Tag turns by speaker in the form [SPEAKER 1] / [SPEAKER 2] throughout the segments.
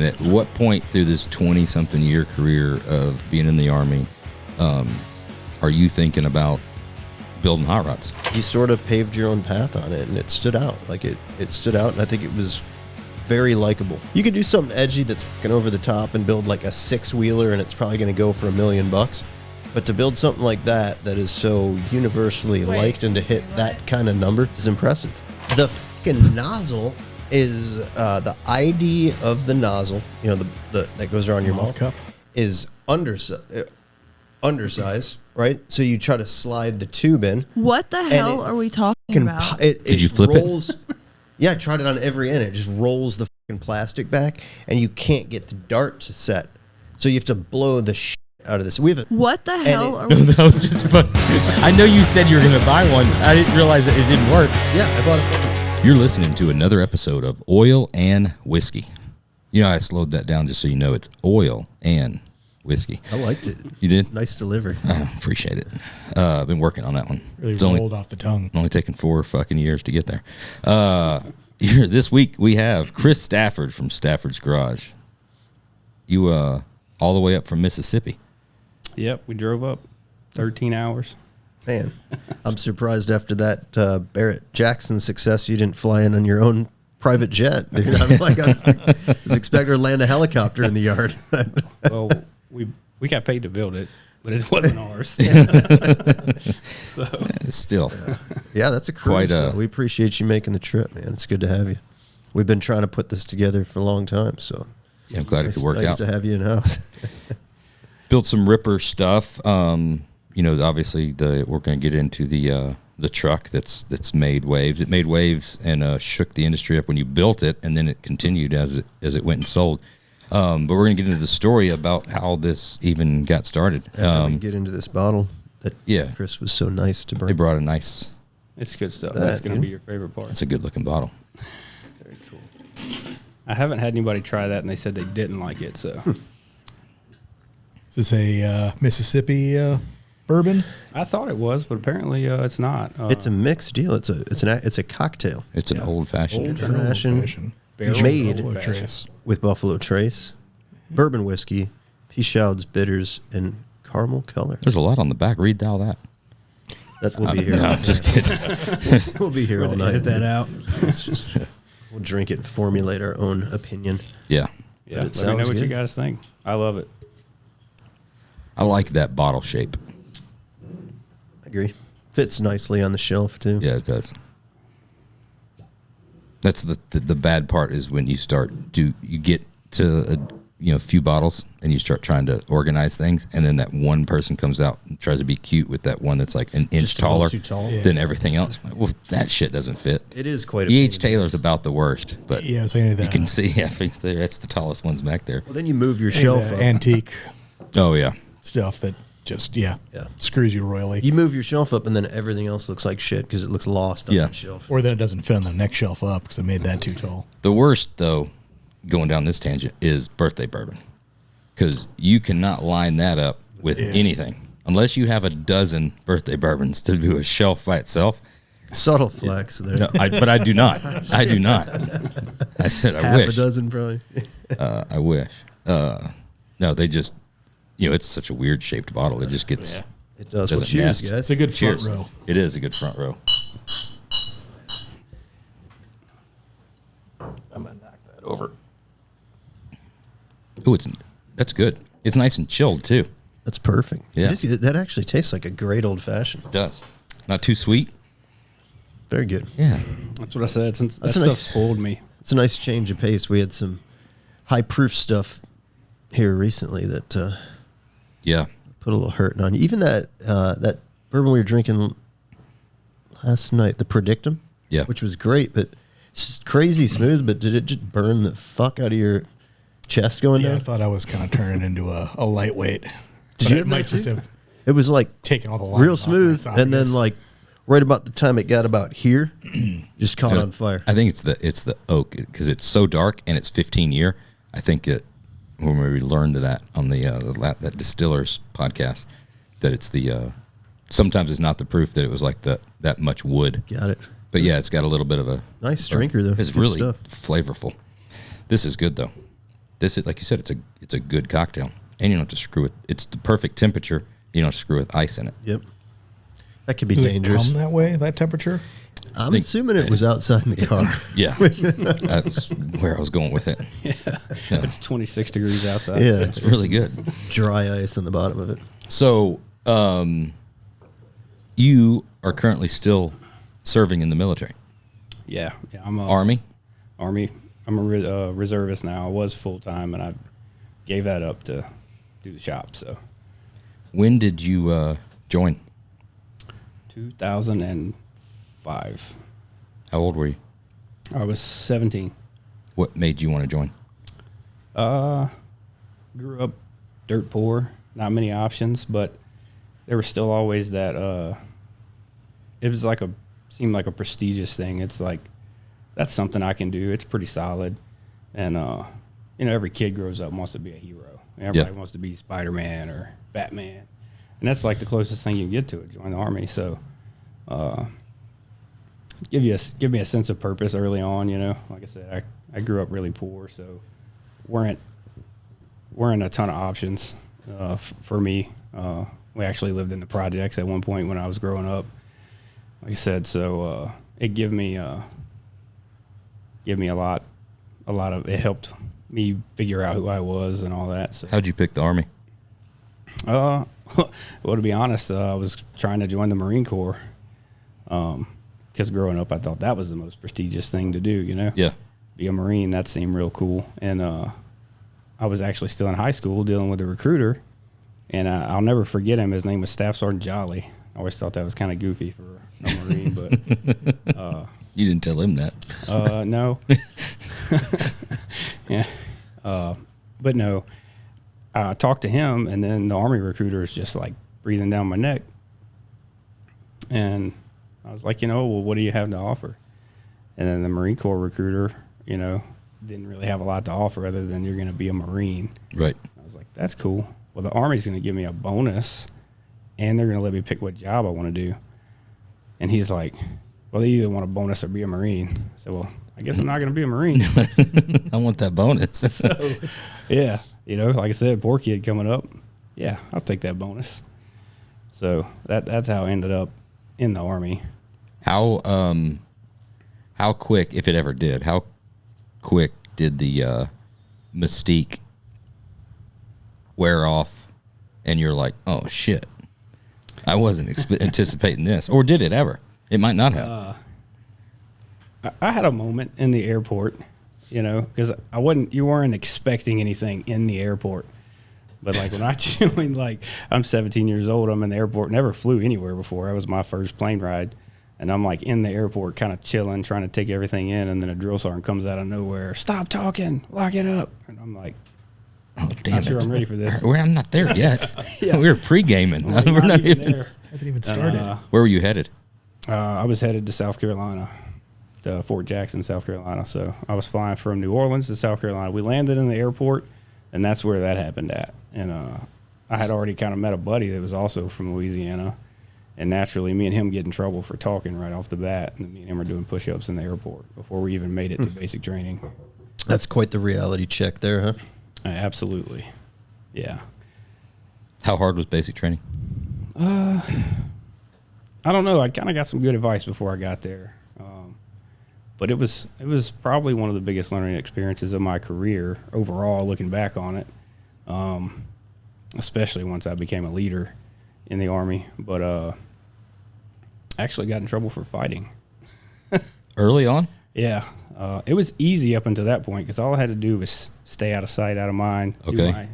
[SPEAKER 1] At what point through this 20-something year career of being in the Army are you thinking about building hot rods?
[SPEAKER 2] You sort of paved your own path on it, and it stood out. Like it stood out, and I think it was very likable. You could do something edgy that's fucking over the top and build like a 6-wheeler, and it's probably going to go for $1 million. But to build something like that is so universally liked and to hit that kind of number is impressive. The fucking nozzle is the ID of the nozzle, you know, the that goes around your mouth
[SPEAKER 3] cup, is
[SPEAKER 2] undersized, right? So you try to slide the tube in.
[SPEAKER 4] What the hell are we talking about?
[SPEAKER 1] Did you flip
[SPEAKER 2] it? Yeah, I tried it on every end. It just rolls the fucking plastic back, and you can't get the dart to set. So you have to blow the shit out of this.
[SPEAKER 4] What the hell are we?
[SPEAKER 1] That was just fun. I know you said you were going to buy one. I didn't realize that it didn't work.
[SPEAKER 2] Yeah, I bought it.
[SPEAKER 1] You're listening to another episode of Oil and Whiskey. You know, I slowed that down just so you know it's oil and whiskey.
[SPEAKER 2] I liked it.
[SPEAKER 1] You did?
[SPEAKER 2] Nice delivery.
[SPEAKER 1] I appreciate it. I've been working on that one.
[SPEAKER 3] Really
[SPEAKER 1] it's
[SPEAKER 3] rolled off the tongue.
[SPEAKER 1] Only taken 4 fucking years to get there. This week we have Chris Stafford from Stafford's Garage. You all the way up from Mississippi.
[SPEAKER 5] Yep, we drove up 13 hours.
[SPEAKER 2] Man, I'm surprised after that Barrett Jackson success you didn't fly in on your own private jet. Dude. I was expecting to land a helicopter in the yard.
[SPEAKER 5] Well, we got paid to build it, but it wasn't ours. So
[SPEAKER 1] still,
[SPEAKER 2] yeah, that's a cruise. We appreciate you making the trip, man. It's good to have you. We've been trying to put this together for a long time, so
[SPEAKER 1] yeah, I'm glad it could work out.
[SPEAKER 2] Nice to have you in house.
[SPEAKER 1] Built some ripper stuff. You know, obviously we're going to get into the truck that's made waves. It made waves and shook the industry up when you built it, and then it continued as it went and sold. But we're going to get into the story about how this even got started.
[SPEAKER 2] After we get into this bottle that Chris was so nice to bring.
[SPEAKER 1] They brought a nice.
[SPEAKER 5] It's good stuff. That's going to be your favorite part.
[SPEAKER 1] It's a good looking bottle.
[SPEAKER 2] Very cool.
[SPEAKER 5] I haven't had anybody try that, and they said they didn't like it. So,
[SPEAKER 3] is this a Mississippi bourbon?
[SPEAKER 5] I thought it was, but apparently it's not.
[SPEAKER 2] It's a mixed deal. It's a cocktail.
[SPEAKER 1] It's an old fashioned.
[SPEAKER 2] Made with Buffalo Trace, bourbon whiskey, pea shouds, bitters, and caramel color.
[SPEAKER 1] There's a lot on the back. Read all that.
[SPEAKER 2] We'll be here.
[SPEAKER 1] No, just kidding.
[SPEAKER 2] We'll be here all night.
[SPEAKER 5] Edit that out.
[SPEAKER 2] We'll drink it and formulate our own opinion.
[SPEAKER 1] Yeah.
[SPEAKER 5] Yeah. Let me know what you guys think. I love it.
[SPEAKER 1] I like that bottle shape.
[SPEAKER 2] I agree. Fits nicely on the shelf too.
[SPEAKER 1] Yeah, it does. That's the bad part is when you get to a few bottles and you start trying to organize things, and then that one person comes out and tries to be cute with that one that's like an inch taller than everything else. Well, that shit doesn't fit.
[SPEAKER 2] It is quite a
[SPEAKER 1] E.H. Taylor's about the worst, but
[SPEAKER 3] yeah, saying that.
[SPEAKER 1] You can see that's the tallest ones back there.
[SPEAKER 2] Well, then you move your shelf up.
[SPEAKER 3] Antique.
[SPEAKER 1] Oh yeah,
[SPEAKER 3] stuff that just screws you royally.
[SPEAKER 2] You move your shelf up, and then everything else looks like shit because it looks lost on that shelf.
[SPEAKER 3] Or then it doesn't fit on the next shelf up because I made that too tall.
[SPEAKER 1] The worst, though, going down this tangent, is birthday bourbon, because you cannot line that up with anything unless you have a dozen birthday bourbons to do a shelf by itself.
[SPEAKER 2] Subtle flex there.
[SPEAKER 1] No, but I do not. I do not. I said I wish.
[SPEAKER 2] Half a dozen, probably.
[SPEAKER 1] I wish. No, they just. It's such a weird shaped bottle. It just gets. Yeah.
[SPEAKER 2] It does. Well, cheers, guys.
[SPEAKER 3] It's a good front row.
[SPEAKER 1] It is a good front row.
[SPEAKER 5] I'm gonna knock that over.
[SPEAKER 1] Oh, that's good. It's nice and chilled too.
[SPEAKER 2] That's perfect.
[SPEAKER 1] Yeah,
[SPEAKER 2] that actually tastes like a great old fashioned.
[SPEAKER 1] It does. Not too sweet.
[SPEAKER 2] Very good.
[SPEAKER 1] Yeah,
[SPEAKER 5] that's what I said. Since that stuff spoiled me.
[SPEAKER 2] It's a nice change of pace. We had some high proof stuff here recently that put a little hurting on you. Even that bourbon we were drinking last night, the Predictum, which was great, but it's crazy smooth. But did it just burn the fuck out of your chest going down?
[SPEAKER 3] I thought I was kind of turning into a lightweight.
[SPEAKER 2] Did you have that too? It was like
[SPEAKER 3] taking all the
[SPEAKER 2] real smooth, and then like right about the time it got about here, just caught on fire.
[SPEAKER 1] I think it's the oak because it's so dark and it's 15 year. I think that when we learned that on that distillers podcast, that it's sometimes it's not the proof that it was like that much wood.
[SPEAKER 2] Got it.
[SPEAKER 1] But it's got a little bit of a
[SPEAKER 2] nice drinker though.
[SPEAKER 1] It's really flavorful. This is good though. this is, like you said, it's a good cocktail, and you don't have to screw it. It's the perfect temperature. You don't have to screw with ice in it.
[SPEAKER 2] Yep. That could be
[SPEAKER 3] Does
[SPEAKER 2] dangerous.
[SPEAKER 3] it come that way, that temperature?
[SPEAKER 2] I'm assuming it was outside in the car.
[SPEAKER 1] Yeah, that's where I was going with it. Yeah.
[SPEAKER 5] It's 26 degrees outside.
[SPEAKER 2] Yeah.
[SPEAKER 1] It's really good.
[SPEAKER 2] Dry ice on the bottom of it.
[SPEAKER 1] So, you are currently still serving in the military.
[SPEAKER 5] Yeah. I'm a
[SPEAKER 1] Army?
[SPEAKER 5] Army. I'm a reservist now. I was full time, and I gave that up to do the shop. So,
[SPEAKER 1] When did you join?
[SPEAKER 5] 2005.
[SPEAKER 1] How old were you?
[SPEAKER 5] I was 17.
[SPEAKER 1] What made you want to join?
[SPEAKER 5] Grew up dirt poor, not many options, but there was still always that. It was seemed like a prestigious thing. It's like, that's something I can do. It's pretty solid, and every kid grows up and wants to be a hero. Everybody wants to be Spider-Man or Batman, and that's like the closest thing you can get to it. Join the Army, so give me a sense of purpose early on. Like I said, I grew up really poor, so weren't a ton of options for me. We actually lived in the projects at one point when I was growing up. Like I said, so it gave me a lot of. It helped me figure out who I was and all that. So.
[SPEAKER 1] How'd you pick the Army?
[SPEAKER 5] Well, to be honest, I was trying to join the Marine Corps. Because growing up, I thought that was the most prestigious thing to do.
[SPEAKER 1] Yeah.
[SPEAKER 5] Be a Marine. That seemed real cool. And I was actually still in high school dealing with a recruiter, and I'll never forget him. His name was Staff Sergeant Jolly. I always thought that was kind of goofy for a Marine, but
[SPEAKER 1] You didn't tell him that.
[SPEAKER 5] no. Yeah. But no, I talked to him, and then the Army recruiter is just like breathing down my neck. And I was like, well, what do you have to offer? And then the Marine Corps recruiter, didn't really have a lot to offer other than you're going to be a Marine.
[SPEAKER 1] Right.
[SPEAKER 5] I was like, that's cool. Well, the Army's going to give me a bonus, and they're going to let me pick what job I want to do. And he's like, well, they either want a bonus or be a Marine. I said, well, I guess I'm not going to be a Marine.
[SPEAKER 1] I want that bonus.
[SPEAKER 5] So, yeah, like I said, poor kid coming up. Yeah, I'll take that bonus. So that's how I ended up in the Army.
[SPEAKER 1] How quick, if it ever did, how quick did the mystique wear off, and you're like, oh shit, I wasn't anticipating this, or did it ever? It might not have.
[SPEAKER 5] I had a moment in the airport, because you weren't expecting anything in the airport. But like when I joined, like I'm 17 years old, I'm in the airport, never flew anywhere before. That was my first plane ride. And I'm like in the airport kind of chilling, trying to take everything in. And then a drill sergeant comes out of nowhere, stop talking, lock it up. And I'm like,
[SPEAKER 1] oh, damn
[SPEAKER 5] not sure I'm ready for this.
[SPEAKER 1] I'm not there yet.
[SPEAKER 5] Yeah.
[SPEAKER 1] We were pre-gaming.
[SPEAKER 5] We're not even there.
[SPEAKER 3] Hasn't even started.
[SPEAKER 1] Where were you headed?
[SPEAKER 5] I was headed to South Carolina, to Fort Jackson, South Carolina. So I was flying from New Orleans to South Carolina. We landed in the airport, and that's where that happened at. And I had already kind of met a buddy that was also from Louisiana. And naturally, me and him get in trouble for talking right off the bat. And me and him were doing push-ups in the airport before we even made it to basic training.
[SPEAKER 2] That's quite the reality check there, huh?
[SPEAKER 5] Absolutely. Yeah.
[SPEAKER 1] How hard was basic training?
[SPEAKER 5] I don't know. I kind of got some good advice before I got there. But it was probably one of the biggest learning experiences of my career overall, looking back on it, especially once I became a leader in the Army. But I actually got in trouble for fighting.
[SPEAKER 1] Early on?
[SPEAKER 5] Yeah. It was easy up until that point because all I had to do was stay out of sight, out of mind.
[SPEAKER 1] Okay.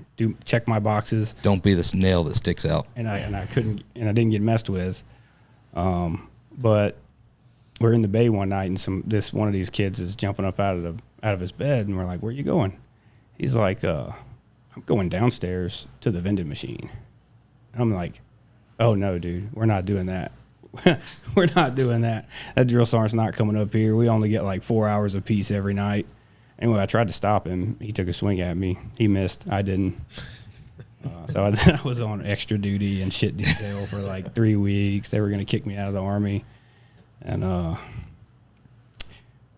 [SPEAKER 5] Check my boxes.
[SPEAKER 1] Don't be this nail that sticks out.
[SPEAKER 5] And I didn't get messed with. But we're in the bay one night, and one of these kids is jumping up out of his bed, and we're like, "Where are you going?" He's like, "I'm going downstairs to the vending machine." And I'm like, "Oh no, dude, we're not doing that. We're not doing that. That drill sergeant's not coming up here. We only get like 4 hours apiece every night." Anyway, I tried to stop him. He took a swing at me. He missed. I didn't. So I was on extra duty and shit detail for like 3 weeks. They were going to kick me out of the Army. And,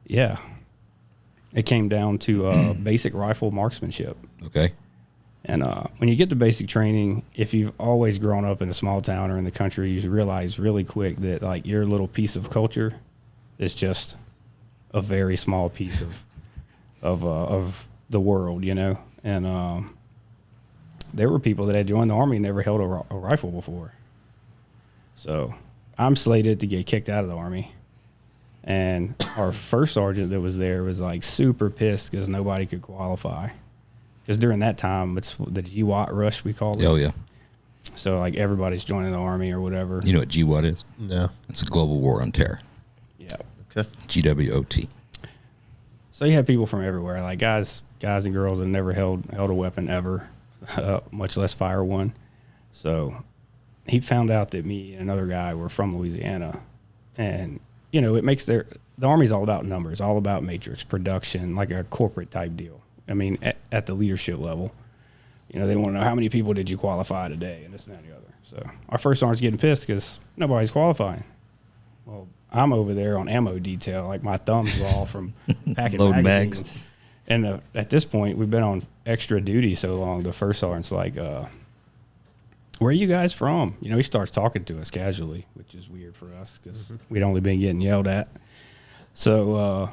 [SPEAKER 5] yeah, It came down to basic rifle marksmanship.
[SPEAKER 1] Okay.
[SPEAKER 5] And when you get to basic training, if you've always grown up in a small town or in the country, you realize really quick that like your little piece of culture is just a very small piece of the world, you know. And there were people that had joined the Army and never held a rifle before. So I'm slated to get kicked out of the Army. And our first sergeant that was there was like super pissed because nobody could qualify. Because during that time, it's the GWAT rush, we call it.
[SPEAKER 1] Oh, yeah.
[SPEAKER 5] So, like, everybody's joining the Army or whatever.
[SPEAKER 1] You know what GWAT is?
[SPEAKER 2] No.
[SPEAKER 1] It's a global war on terror.
[SPEAKER 5] Yeah.
[SPEAKER 2] Okay.
[SPEAKER 1] GWOT.
[SPEAKER 5] So you had people from everywhere, like guys and girls that never held a weapon ever, much less fire one. So he found out that me and another guy were from Louisiana. And, you know, it makes the Army's all about numbers, all about matrix, production, like a corporate type deal. I mean, at the leadership level, you know, they want to know how many people did you qualify today and this and that and the other. So our first sergeant's getting pissed because nobody's qualifying. Well, I'm over there on ammo detail, like my thumbs raw from packing
[SPEAKER 1] Loading
[SPEAKER 5] magazines.
[SPEAKER 1] bags.
[SPEAKER 5] And at this point, we've been on extra duty so long. The first sergeant's like, "Where are you guys from?" You know, he starts talking to us casually, which is weird for us because we'd only been getting yelled at. So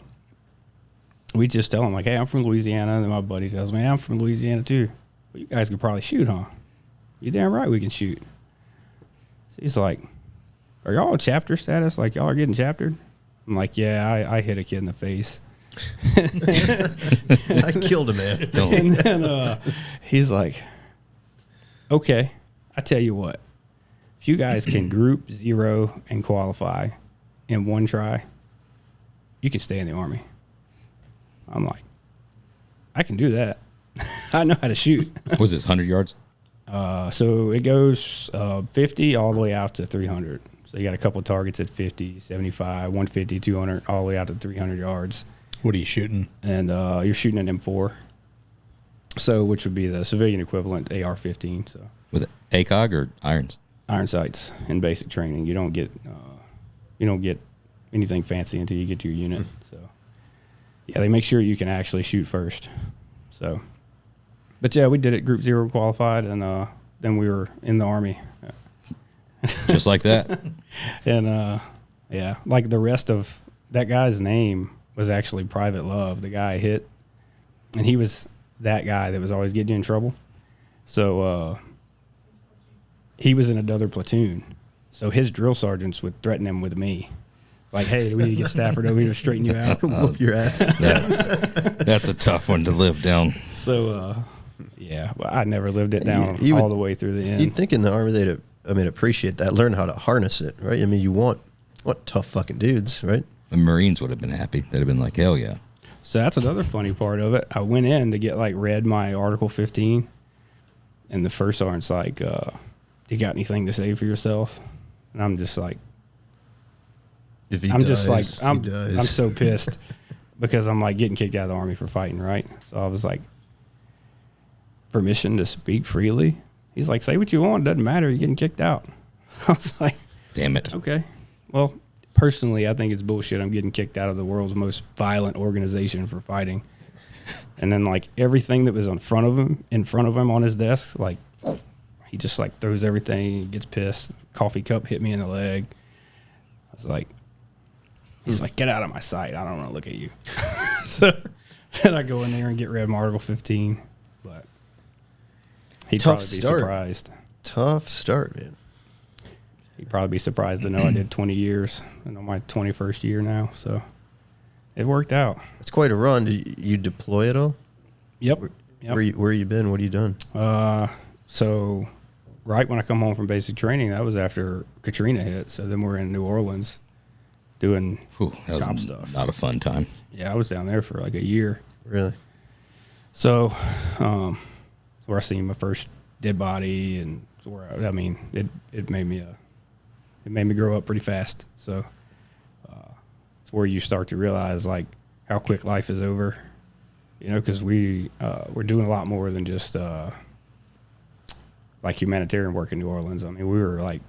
[SPEAKER 5] we just tell him, like, "Hey, I'm from Louisiana." And then my buddy tells me, "Hey, I'm from Louisiana too." "Well, you guys could probably shoot, huh?" "You're damn right we can shoot." So he's like, "Are y'all on chapter status? Like, y'all are getting chaptered?" I'm like, "Yeah, I hit a kid in the face."
[SPEAKER 2] I killed a man.
[SPEAKER 5] And then he's like, "Okay, I tell you what. If you guys can group, zero, and qualify in one try, you can stay in the Army." I'm like, "I can do that. I know how to shoot."
[SPEAKER 1] Was this 100 yards?
[SPEAKER 5] So it goes 50 all the way out to 300. So you got a couple of targets at 50, 75, 150, 200, all the way out to 300 yards.
[SPEAKER 3] What are you shooting?
[SPEAKER 5] And you're shooting an M4. So which would be the civilian equivalent to AR-15. So
[SPEAKER 1] Was it ACOG or irons?
[SPEAKER 5] iron sights in basic training. You don't get anything fancy until you get to your unit. So yeah, they make sure you can actually shoot first. So, but yeah, we did it. Group 0 qualified, and then we were in the Army.
[SPEAKER 1] Just like that?
[SPEAKER 5] And yeah, like the rest of that guy's name was actually Private Love, the guy I hit, and he was that guy that was always getting you in trouble. So he was in another platoon. So his drill sergeants would threaten him with me. Like, "Hey, we need to get Stafford over here to straighten you out."
[SPEAKER 2] Whoop your ass.
[SPEAKER 1] That's a tough one to live down.
[SPEAKER 5] So, yeah, but I never lived it down
[SPEAKER 2] You
[SPEAKER 5] all
[SPEAKER 2] would-
[SPEAKER 5] the way through the end.
[SPEAKER 2] You'd think in the Army they'd, appreciate that, learn how to harness it, right? I mean, you want tough fucking dudes, right?
[SPEAKER 1] The Marines would have been happy. They'd have been like, hell yeah.
[SPEAKER 5] So that's another funny part of it. I went in to get, like, read my Article 15, and the first sergeant's like, "You got anything to say for yourself?" And I'm just like,
[SPEAKER 2] If he
[SPEAKER 5] I'm
[SPEAKER 2] dies,
[SPEAKER 5] just like,
[SPEAKER 2] he
[SPEAKER 5] I'm
[SPEAKER 2] dies.
[SPEAKER 5] so pissed because I'm like getting kicked out of the Army for fighting, right? So I was like, "Permission to speak freely?" He's like, "Say what you want. Doesn't matter. You're getting kicked out." I was like,
[SPEAKER 1] Damn it.
[SPEAKER 5] "Okay. Well, personally, I think it's bullshit. I'm getting kicked out of the world's most violent organization for fighting." And then, like, everything that was in front of him on his desk, like, he just, like, throws everything. He gets pissed. Coffee cup hit me in the leg. I was like, he's like, "Get out of my sight. I don't want to look at you." So then I go in there and get read my Article 15. But he'd
[SPEAKER 2] Tough
[SPEAKER 5] probably be
[SPEAKER 2] start.
[SPEAKER 5] surprised.
[SPEAKER 2] Tough start, man.
[SPEAKER 5] He'd probably be surprised to know I did 20 years. I'm on my 21st year now. So it worked out.
[SPEAKER 2] It's quite a run. Did you deploy at all?
[SPEAKER 5] Yep.
[SPEAKER 2] Where you been? What have you done?
[SPEAKER 5] So right when I come home from basic training, that was after Katrina hit. So then we're in New Orleans doing
[SPEAKER 1] Whew, that
[SPEAKER 5] cop
[SPEAKER 1] was
[SPEAKER 5] stuff.
[SPEAKER 1] not a fun time.
[SPEAKER 5] Yeah, I was down there for like a year.
[SPEAKER 2] Really?
[SPEAKER 5] So where I seen my first dead body, and where it made me grow up pretty fast. So it's where you start to realize like how quick life is over, you know, because we're doing a lot more than just like humanitarian work in New Orleans. I mean, we were like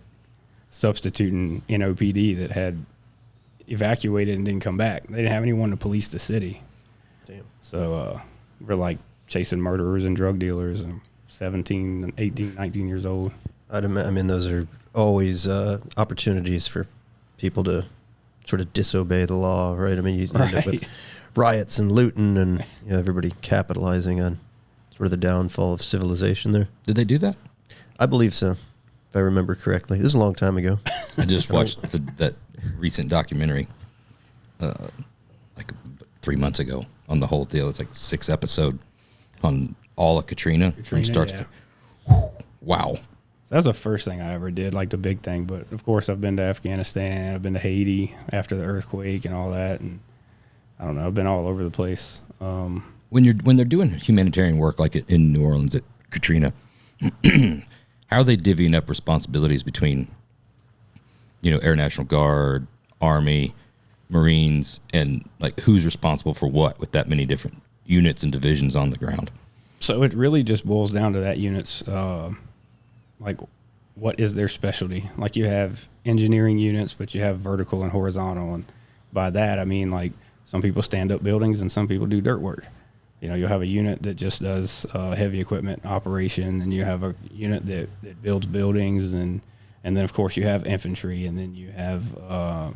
[SPEAKER 5] substituting NOPD that had evacuated and didn't come back. They didn't have anyone to police the city.
[SPEAKER 2] Damn.
[SPEAKER 5] So we're like chasing murderers and drug dealers and 17 and 18, 19 years old.
[SPEAKER 2] I mean, those are always opportunities for people to sort of disobey the law, right? I mean, you end up with riots and looting and everybody capitalizing on sort of the downfall of civilization there.
[SPEAKER 1] Did they do that?
[SPEAKER 2] I believe so, if I remember correctly. This is a long time ago.
[SPEAKER 1] I just watched that recent documentary like 3 months ago on the whole deal. It's like 6 episode on all of Katrina from start to wow.
[SPEAKER 5] So that was the first thing I ever did, like the big thing. But of course, I've been to Afghanistan, I've been to Haiti after the earthquake and all that, and I don't know, I've been all over the place.
[SPEAKER 1] When they're doing humanitarian work like in New Orleans at Katrina, how are they divvying up responsibilities between, Air National Guard, Army, Marines, and like who's responsible for what with that many different units and divisions on the ground?
[SPEAKER 5] So it really just boils down to that unit's like what is their specialty. Like you have engineering units, but you have vertical and horizontal, and by that I mean like some people stand up buildings and some people do dirt work. You'll have a unit that just does heavy equipment operation, and you have a unit that builds buildings, and then of course you have infantry, and then you have all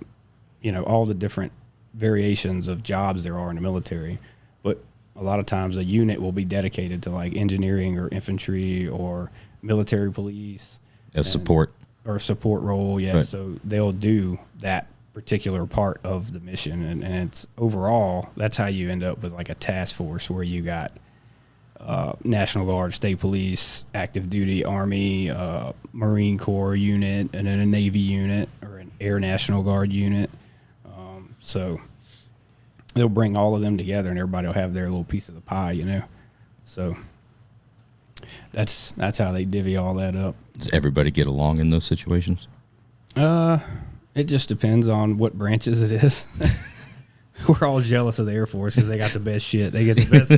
[SPEAKER 5] the different variations of jobs there are in the military. But a lot of times a unit will be dedicated to like engineering or infantry or military police
[SPEAKER 1] As support.
[SPEAKER 5] or support role. Yeah.
[SPEAKER 1] Right.
[SPEAKER 5] So they'll do that particular part of the mission. And it's overall, that's how you end up with like a task force where you got National Guard, State Police, active duty, Army, Marine Corps unit, and then a Navy unit or an Air National Guard unit. So they'll bring all of them together and everybody will have their little piece of the pie, So that's how they divvy all that up.
[SPEAKER 1] Does everybody get along in those situations?
[SPEAKER 5] It just depends on what branches it is. We're all jealous of the Air Force because they got the best shit. They get the best.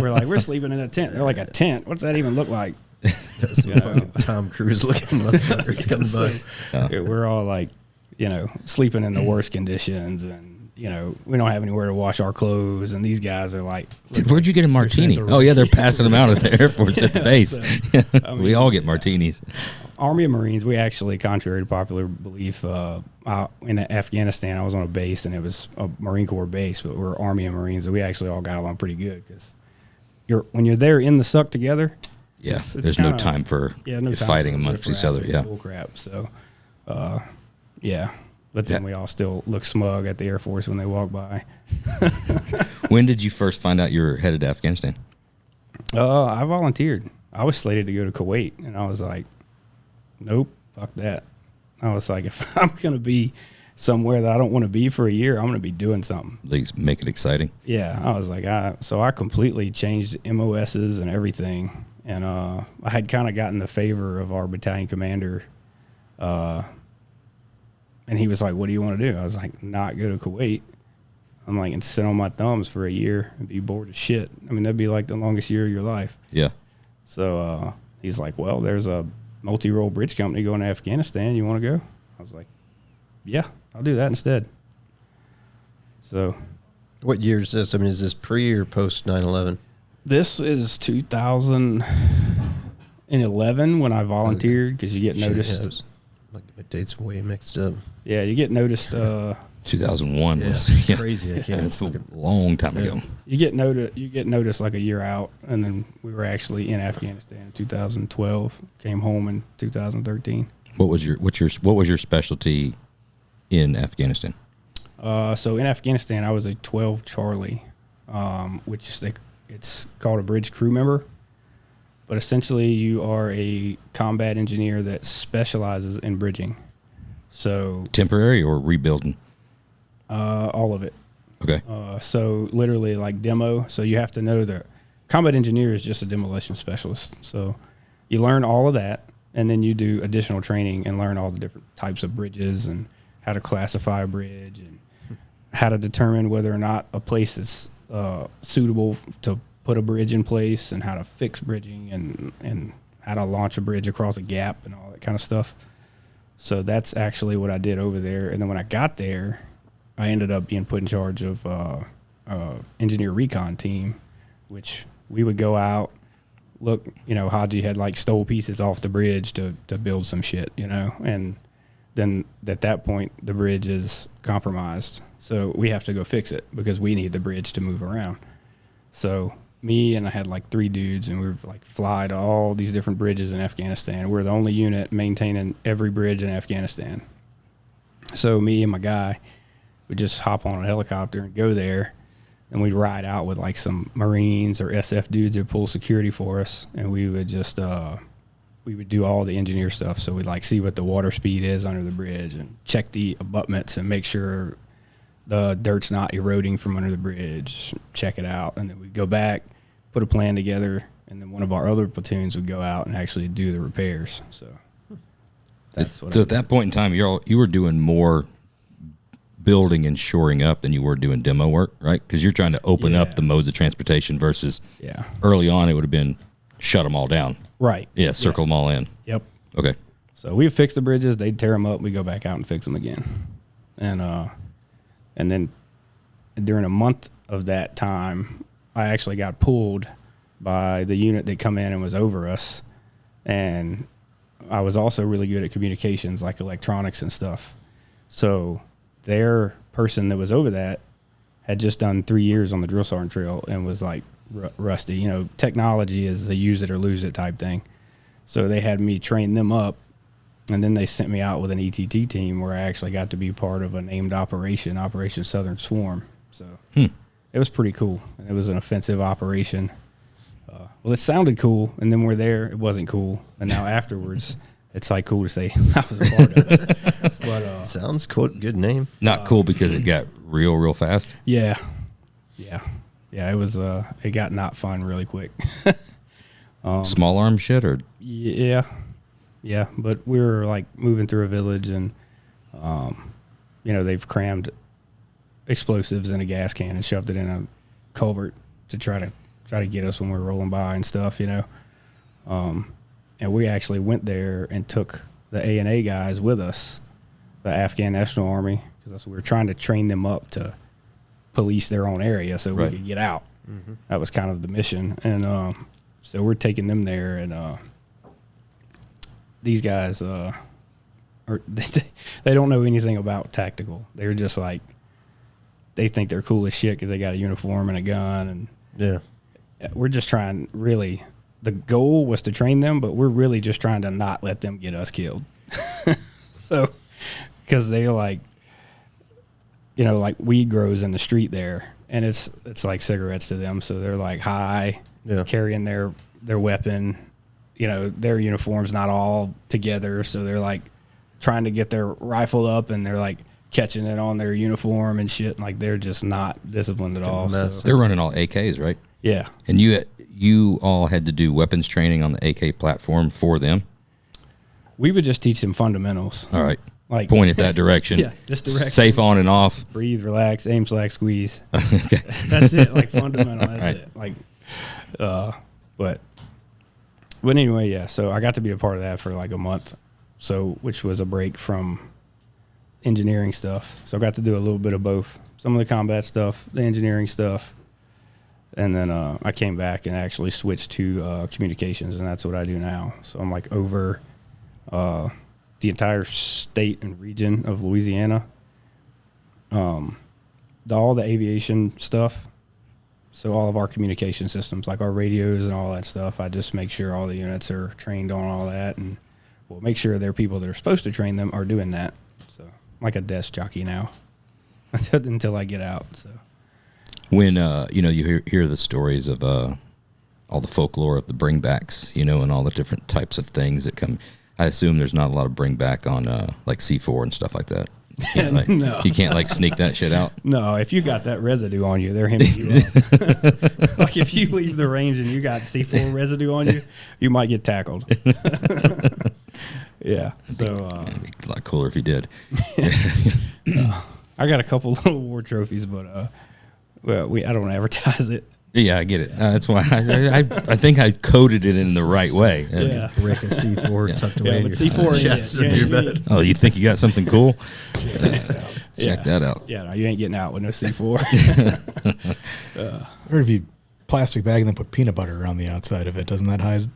[SPEAKER 5] We're like, we're sleeping in a tent. They're like, a tent? What's that even look like?
[SPEAKER 2] Some fucking Tom Cruise looking motherfuckers coming by.
[SPEAKER 5] We're all like, sleeping in the worst conditions, and we don't have anywhere to wash our clothes, and these guys are like,
[SPEAKER 1] Dude, where'd you get a martini? Oh yeah, they're passing them out at the Air Force at the base.
[SPEAKER 5] So,
[SPEAKER 1] we all get martinis.
[SPEAKER 5] Army and Marines, we actually, contrary to popular belief, in Afghanistan, I was on a base, and it was a Marine Corps base, but we're Army and Marines, and we actually all got along pretty good because when you're there in the suck together,
[SPEAKER 1] yeah,
[SPEAKER 5] it's
[SPEAKER 1] there's no time for fighting amongst each other. Yeah,
[SPEAKER 5] bull crap. So, yeah. But then we all still look smug at the Air Force when they walk by.
[SPEAKER 1] When did you first find out you were headed to Afghanistan?
[SPEAKER 5] I volunteered. I was slated to go to Kuwait, and I was like, nope, fuck that. I was like, if I'm going to be somewhere that I don't want to be for a year, I'm going to be doing something.
[SPEAKER 1] At least make it exciting.
[SPEAKER 5] Yeah, I was like, so I completely changed MOSs and everything. And I had kind of gotten the favor of our battalion commander, and he was like, what do you want to do? I was like, not go to Kuwait. I'm like, and sit on my thumbs for a year and be bored as shit. I mean, that'd be like the longest year of your life.
[SPEAKER 1] Yeah.
[SPEAKER 5] So he's like, well, there's a multi-role bridge company going to Afghanistan. You want to go? I was like, yeah, I'll do that instead. So.
[SPEAKER 2] What year is this? I mean, is this pre or post 9/11?
[SPEAKER 5] This is 2011 when I volunteered because you get noticed.
[SPEAKER 2] My date's way mixed up.
[SPEAKER 5] Yeah, you get noticed.
[SPEAKER 1] 2001
[SPEAKER 2] was crazy. I can't.
[SPEAKER 1] That's a long time ago.
[SPEAKER 5] You get noticed like a year out, and then we were actually in Afghanistan in 2012. Came home in 2013.
[SPEAKER 1] What was your specialty in Afghanistan?
[SPEAKER 5] So in Afghanistan, I was a 12 Charlie, which is it's called a bridge crew member. But essentially, you are a combat engineer that specializes in bridging. So
[SPEAKER 1] temporary or rebuilding?
[SPEAKER 5] All of it.
[SPEAKER 1] Okay.
[SPEAKER 5] So literally like demo. So you have to know that combat engineer is just a demolition specialist. So you learn all of that, and then you do additional training and learn all the different types of bridges and how to classify a bridge and how to determine whether or not a place is suitable to put a bridge in place, and how to fix bridging and how to launch a bridge across a gap and all that kind of stuff. So that's actually what I did over there. And then when I got there, I ended up being put in charge of engineer recon team, which we would go out, look, Haji had like stole pieces off the bridge to build some shit, and then at that point the bridge is compromised. So we have to go fix it because we need the bridge to move around. So me and I had like 3 dudes, and we would like fly to all these different bridges in Afghanistan. We're the only unit maintaining every bridge in Afghanistan. So me and my guy would just hop on a helicopter and go there, and we'd ride out with like some Marines or SF dudes that pull security for us, and we would just we would do all the engineer stuff. So we'd like see what the water speed is under the bridge and check the abutments and make sure the dirt's not eroding from under the bridge, check it out, and then we'd go back, put a plan together, and then one of our other platoons would go out and actually do the repairs. So that's what.
[SPEAKER 1] So at that point in time, you were doing more building and shoring up than you were doing demo work, right? Because you're trying to open up the modes of transportation versus early on it would have been shut them all down.
[SPEAKER 5] Right.
[SPEAKER 1] Yeah, circle them all in.
[SPEAKER 5] Yep.
[SPEAKER 1] Okay.
[SPEAKER 5] So we would fix the bridges, they'd tear them up, we go back out and fix them again. And then during a month of that time, I actually got pulled by the unit that come in and was over us. And I was also really good at communications, like electronics and stuff. So their person that was over that had just done 3 years on the drill sergeant trail and was like rusty. Technology is a use it or lose it type thing. So they had me train them up, and then they sent me out with an ETT team where I actually got to be part of a named Operation Southern Swarm. So it was pretty cool. It was an offensive operation. Well, it sounded cool, and then we're there, it wasn't cool. And now afterwards, it's like cool to say I was a part of it. But,
[SPEAKER 2] sounds cool. Good name.
[SPEAKER 1] Not cool because it got real fast.
[SPEAKER 5] Yeah. It was. It got not fun really quick.
[SPEAKER 1] Small arm shit or
[SPEAKER 5] yeah. But we were like moving through a village, and they've crammed explosives in a gas can and shoved it in a culvert to try to get us when we were rolling by and stuff. And we actually went there and took the A&A guys with us, the Afghan National Army, because we were trying to train them up to police their own area so we could get out. Mm-hmm. That was kind of the mission. And so we're taking them there, and these guys, they don't know anything about tactical. They're just like, they think they're cool as shit because they got a uniform and a gun. And we're just trying, really, the goal was to train them, but we're really just trying to not let them get us killed. So, because they like weed grows in the street there, and it's like cigarettes to them. So they're like high, carrying their weapon. Their uniform's not all together, so they're like trying to get their rifle up, and they're like catching it on their uniform and shit. Like they're just not disciplined at all. So.
[SPEAKER 1] They're running all AKs, right?
[SPEAKER 5] Yeah.
[SPEAKER 1] And you all had to do weapons training on the AK platform for them?
[SPEAKER 5] We would just teach them fundamentals.
[SPEAKER 1] All right.
[SPEAKER 5] Like
[SPEAKER 1] point it that direction.
[SPEAKER 5] Yeah, just direction.
[SPEAKER 1] Safe on and off.
[SPEAKER 5] Breathe, relax, aim, slack, squeeze.
[SPEAKER 1] Okay.
[SPEAKER 5] That's it. Like fundamental. That's it. Like, but anyway, yeah. So I got to be a part of that for like a month. So, which was a break from engineering stuff. So I got to do a little bit of both. Some of the combat stuff, the engineering stuff. And then I came back and actually switched to communications, and that's what I do now. So I'm like over the entire state and region of Louisiana. All the aviation stuff. So all of our communication systems, like our radios and all that stuff, I just make sure all the units are trained on all that, and we'll make sure their people that are supposed to train them are doing that. So I'm like a desk jockey now until I get out. So.
[SPEAKER 1] When you hear the stories of all the folklore of the bringbacks, and all the different types of things that come, I assume there's not a lot of bringback on like C4 and stuff like that.
[SPEAKER 5] No,
[SPEAKER 1] you can't like sneak that shit out.
[SPEAKER 5] No, if you got that residue on you, they're hemming you up. Like if you leave the range and you got C4 residue on you, you might get tackled. Yeah, so
[SPEAKER 1] It'd be a lot cooler if you did.
[SPEAKER 5] I got a couple little war trophies, but. Well, I don't advertise it.
[SPEAKER 1] Yeah, I get it. That's why I think I coded it in the right way.
[SPEAKER 5] Yeah.
[SPEAKER 2] Brick of C4 tucked away
[SPEAKER 5] Yeah,
[SPEAKER 2] in
[SPEAKER 5] but
[SPEAKER 2] your
[SPEAKER 5] C4
[SPEAKER 2] chest
[SPEAKER 5] ain't
[SPEAKER 2] under your
[SPEAKER 5] it.
[SPEAKER 2] bed.
[SPEAKER 1] Oh, you think you got something cool?
[SPEAKER 5] Yeah.
[SPEAKER 1] Check that out.
[SPEAKER 5] Yeah, no, you ain't getting out with no C4.
[SPEAKER 3] I heard if you plastic bag and then put peanut butter around the outside of it, doesn't that hide?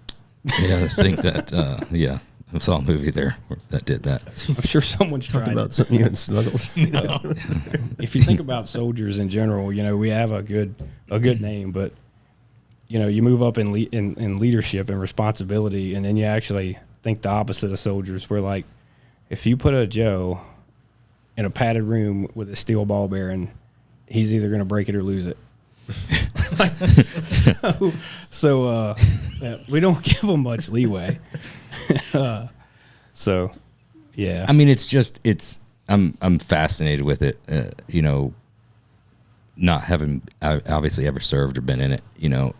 [SPEAKER 1] Yeah, I think that. Yeah, I saw a movie there that did that.
[SPEAKER 5] I'm sure someone's
[SPEAKER 2] Talk
[SPEAKER 5] tried
[SPEAKER 2] about
[SPEAKER 5] it.
[SPEAKER 2] something you and Snuggles.
[SPEAKER 5] If you think about soldiers in general, we have a good name, but you move up in leadership and responsibility, and then you actually think the opposite of soldiers. Where like, if you put a Joe in a padded room with a steel ball bearing, he's either going to break it or lose it. So we don't give them much leeway. So, yeah.
[SPEAKER 1] I mean, I'm fascinated with it. Not having obviously ever served or been in it.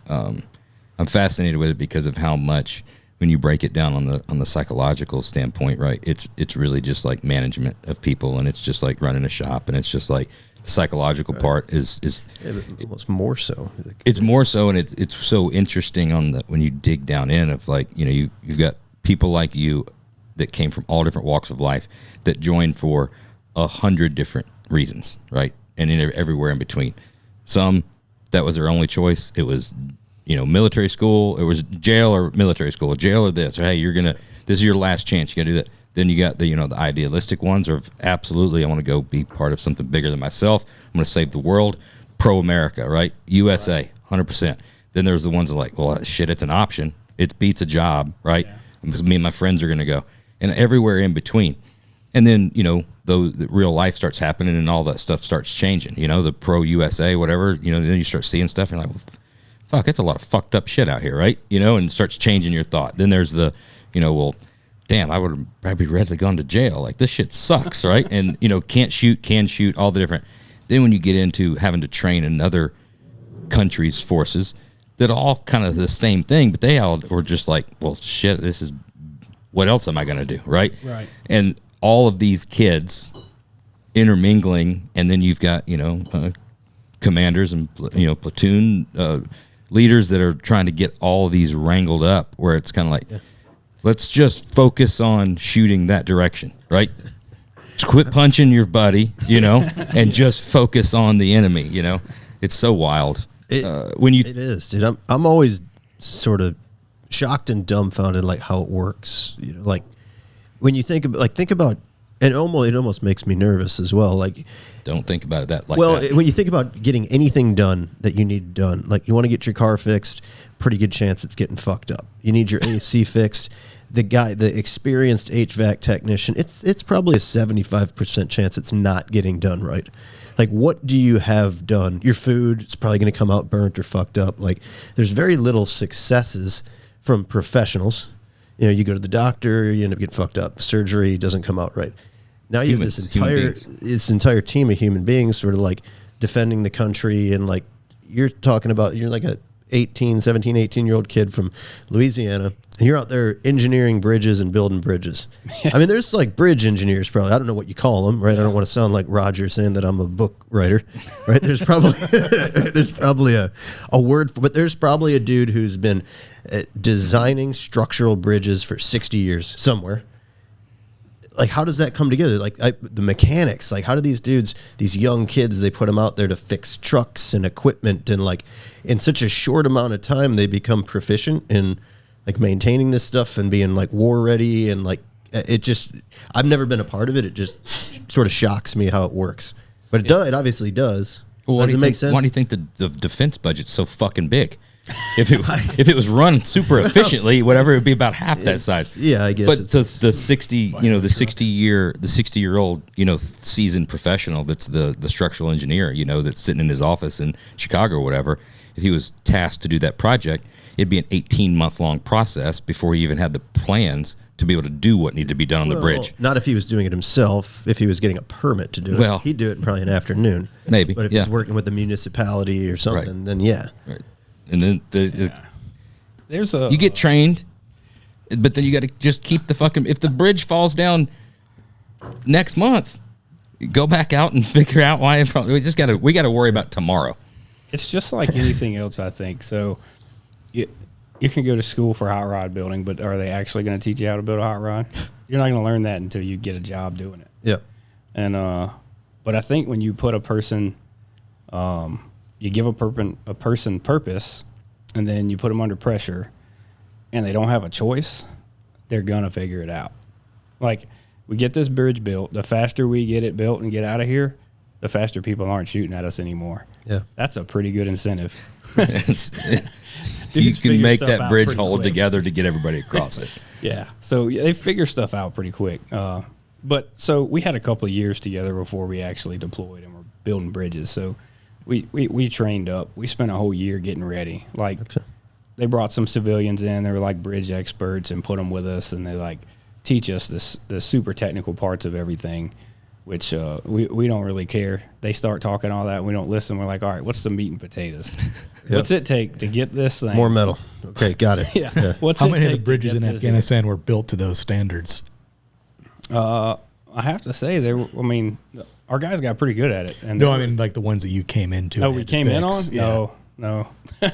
[SPEAKER 1] I'm fascinated with it because of how much, when you break it down on the psychological standpoint, right? It's really just like management of people, and it's just like running a shop, and it's just like the psychological part is
[SPEAKER 2] Yeah, but almost more so.
[SPEAKER 1] it's more so, and it's so interesting when you dig down in of like, you've got people like you that came from all different walks of life that joined for 100 different reasons, right? And everywhere in between. Some, that was their only choice. It was, military school. It was jail or military school, jail or this. Or, hey, this is your last chance. You got to do that. Then you got the idealistic ones of absolutely, I want to go be part of something bigger than myself. I'm going to save the world. Pro-America, right? USA, 100%. Then there's the ones that are like, well, shit, it's an option. It beats a job, right?
[SPEAKER 5] Yeah.
[SPEAKER 1] Because me and my friends are going to go. And everywhere in between. And then, the real life starts happening and all that stuff starts changing. The pro-USA, whatever, then you start seeing stuff and you're like, well, fuck, it's a lot of fucked up shit out here, right? And it starts changing your thought. Then there's the, well, damn, I would have probably rather gone to jail. Like, this shit sucks, right? And, can't shoot, can shoot, all the different. Then when you get into having to train another country's forces, that all kind of the same thing, but they all were just like, well, shit, this is, what else am I going to do, right?
[SPEAKER 5] Right.
[SPEAKER 1] And all of these kids intermingling, and then you've got, commanders and, platoon leaders that are trying to get all of these wrangled up, where it's kind of like, let's just focus on shooting that direction, right? Just quit punching your buddy, and just focus on the enemy, It's so wild.
[SPEAKER 2] It is, dude. I'm always sort of shocked and dumbfounded, like how it works. Like when you think about, and it almost makes me nervous as well. Like,
[SPEAKER 1] don't think about it that.
[SPEAKER 2] When you think about getting anything done that you need done, like you want to get your car fixed, pretty good chance it's getting fucked up. You need your AC fixed. The experienced HVAC technician, it's probably a 75% chance it's not getting done right. Like, what do you have done? Your food, it's probably going to come out burnt or fucked up. Like, there's very little successes from professionals. You go to the doctor, you end up getting fucked up. Surgery doesn't come out right. Now you have this entire team of human beings sort of like defending the country, and like you're like a 17, 18-year-old kid from Louisiana, and you're out there engineering bridges and building bridges. I mean, there's like bridge engineers probably. I don't know what you call them, right? I don't want to sound like Roger saying that I'm a book writer, right? There's probably a word for, but there's probably a dude who's been designing structural bridges for 60 years somewhere. Like, how does that come together? Like, the mechanics, like, how do these dudes, these young kids, they put them out there to fix trucks and equipment, and like in such a short amount of time they become proficient in like maintaining this stuff and being like war ready, and like it just, I've never been a part of it. It just sort of shocks me how it works, but it obviously does.
[SPEAKER 1] Well, why do you think the defense budget's so fucking big? If it was run super efficiently, whatever, it'd be about half that size.
[SPEAKER 2] Yeah, I guess.
[SPEAKER 1] But the 60-year-old, seasoned professional that's the structural engineer, that's sitting in his office in Chicago or whatever, if he was tasked to do that project, it'd be an 18-month-long process before he even had the plans to be able to do what needed to be done on the bridge.
[SPEAKER 2] Not if he was doing it himself. If he was getting a permit to do it, he'd do it in probably an afternoon.
[SPEAKER 1] Maybe.
[SPEAKER 2] But if he's working with the municipality or something, then yeah.
[SPEAKER 1] Right. And then
[SPEAKER 5] there's a,
[SPEAKER 1] you get trained, but then you got to just keep the fucking, if the bridge falls down next month, go back out and figure out why. We got to worry about tomorrow.
[SPEAKER 5] it's just like anything else, I think. So you can go to school for hot rod building, but are they actually going to teach you how to build a hot rod? You're not going to learn that until you get a job doing it.
[SPEAKER 2] Yeah.
[SPEAKER 5] And but I think when you put a person, you give a person purpose, and then you put them under pressure, and they don't have a choice, they're gonna figure it out. Like, we get this bridge built. The faster we get it built and get out of here, the faster people aren't shooting at us anymore.
[SPEAKER 2] Yeah.
[SPEAKER 5] That's a pretty good incentive.
[SPEAKER 1] You can make that bridge hold together to get everybody across it.
[SPEAKER 5] Yeah. So they figure stuff out pretty quick. But so we had a couple of years together before we actually deployed and were building bridges. So we trained up. We spent a whole year getting ready. Like, they brought some civilians in. They were like bridge experts and put them with us, and they like teach us the super technical parts of everything, which we don't really care. They start talking all that, and we don't listen. We're like, all right, what's the meat and potatoes? Yep. What's it take to get this thing?
[SPEAKER 2] More metal. Okay, got it.
[SPEAKER 5] Yeah.
[SPEAKER 3] How many of the bridges in Afghanistan were built to those standards?
[SPEAKER 5] I have to say, our guys got pretty good at it. And
[SPEAKER 3] no, I mean, like the ones that you came into.
[SPEAKER 5] Oh, we came in on?
[SPEAKER 3] Yeah.
[SPEAKER 5] No.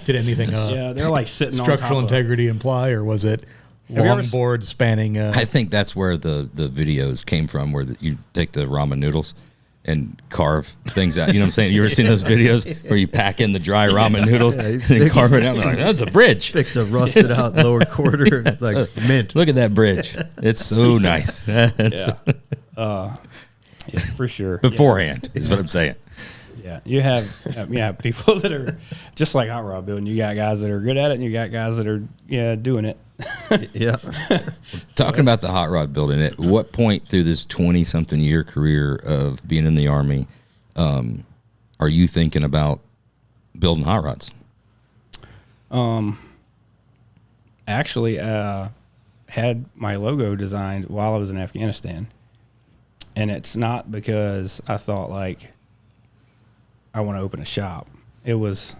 [SPEAKER 3] Did anything
[SPEAKER 5] yeah, they're like sitting
[SPEAKER 3] structural
[SPEAKER 5] on top
[SPEAKER 3] integrity imply, or was it longboard spanning?
[SPEAKER 1] I think that's where the videos came from, where you take the ramen noodles and carve things out. You know what I'm saying? You ever seen those videos where you pack in the dry ramen noodles and carve it out? I'm like, that's a bridge.
[SPEAKER 2] Fix a rusted out lower quarter, like mint.
[SPEAKER 1] Look at that bridge. It's so nice.
[SPEAKER 5] Yeah, for sure.
[SPEAKER 1] Beforehand is what I'm saying.
[SPEAKER 5] Yeah, you have people that are just like hot rod building. You got guys that are good at it, and you got guys that are doing it.
[SPEAKER 2] Yeah.
[SPEAKER 1] Talking about the hot rod building, at what point through this 20-something year career of being in the Army are you thinking about building hot rods?
[SPEAKER 5] Actually, had my logo designed while I was in Afghanistan, and it's not because I thought like I want to open a shop. It was,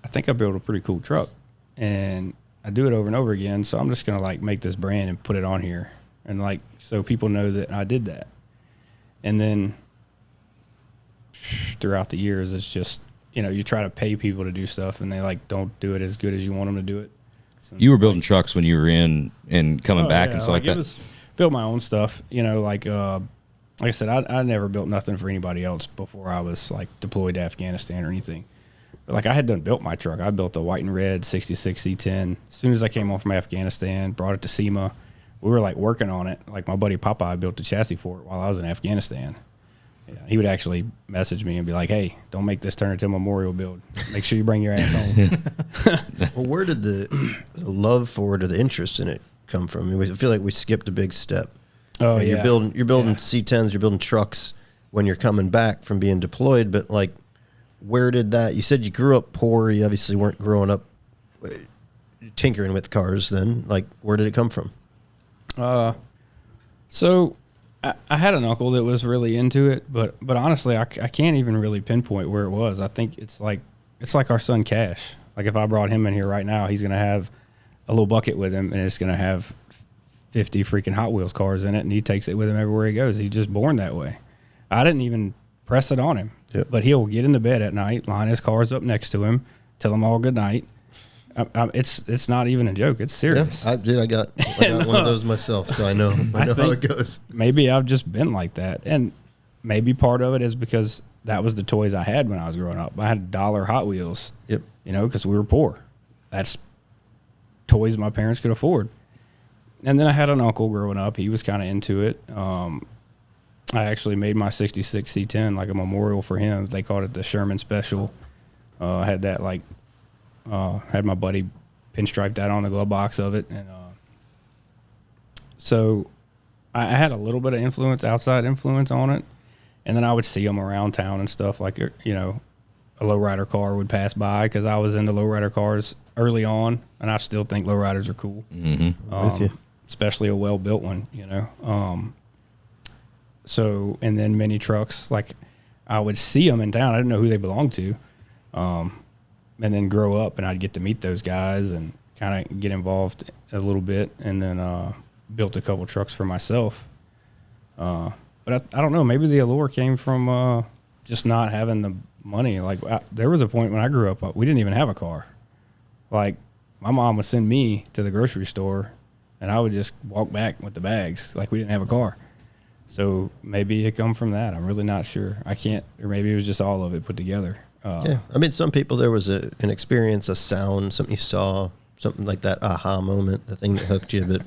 [SPEAKER 5] I think I built a pretty cool truck, and I do it over and over again. So I'm just going to like make this brand and put it on here, and like, so people know that I did that. And then throughout the years, it's just, you try to pay people to do stuff, and they like don't do it as good as you want them to do it. So
[SPEAKER 1] you were building trucks when you were in and coming back and stuff like that.
[SPEAKER 5] Built my own stuff, like I said, I never built nothing for anybody else before I was like deployed to Afghanistan or anything. But like, I had done built my truck. I built a white and red 66 C10. As soon as I came home from Afghanistan, brought it to SEMA. We were like working on it. Like, my buddy Popeye built a chassis for it while I was in Afghanistan. Yeah, he would actually message me and be like, "Hey, don't make this turn into a memorial build. Make sure you bring your ass home."
[SPEAKER 2] Well, where did the love for it or the interest in it come from? I mean, I feel like we skipped a big step.
[SPEAKER 5] Oh, yeah.
[SPEAKER 2] You're building C10s, you're building trucks when you're coming back from being deployed, but like, where did that, you said you grew up poor, you obviously weren't growing up tinkering with cars then, like, where did it come from?
[SPEAKER 5] So I had an uncle that was really into it, but honestly, I can't even really pinpoint where it was. I think it's like our son Cash. Like, if I brought him in here right now, he's going to have a little bucket with him, and it's going to have 50 freaking Hot Wheels cars in it, and he takes it with him everywhere he goes. He's just born that way. I didn't even press it on him.
[SPEAKER 2] Yep.
[SPEAKER 5] But he'll get in the bed at night, line his cars up next to him, tell them all good night. It's not even a joke. It's serious.
[SPEAKER 2] Yeah, I got one of those myself, so I know how it goes.
[SPEAKER 5] Maybe I've just been like that. And maybe part of it is because that was the toys I had when I was growing up. I had $1 Hot Wheels.
[SPEAKER 2] Yep.
[SPEAKER 5] Because we were poor. That's toys my parents could afford. And then I had an uncle growing up. He was kind of into it. I actually made my 66 C10 like a memorial for him. They called it the Sherman Special. I had that had my buddy pinstripe that on the glove box of it. And so I had a little bit of outside influence on it. And then I would see them around town and stuff, like, a lowrider car would pass by, because I was into lowrider cars early on, and I still think lowriders are cool.
[SPEAKER 1] Mm-hmm.
[SPEAKER 2] With you.
[SPEAKER 5] Especially a well-built one, So, and then mini trucks, like, I would see them in town. I didn't know who they belonged to. And then grow up, and I'd get to meet those guys and kind of get involved a little bit, and then built a couple trucks for myself. But I don't know, maybe the allure came from just not having money. Like there was a point when I grew up, we didn't even have a car. Like my mom would send me to the grocery store, and I would just walk back with the bags. Like we didn't have a car. So maybe it come from that. I'm really not sure. I can't, or maybe it was just all of it put together.
[SPEAKER 2] Yeah, I mean, some people there was an experience, a sound, something you saw, something like that aha moment, the thing that hooked you. But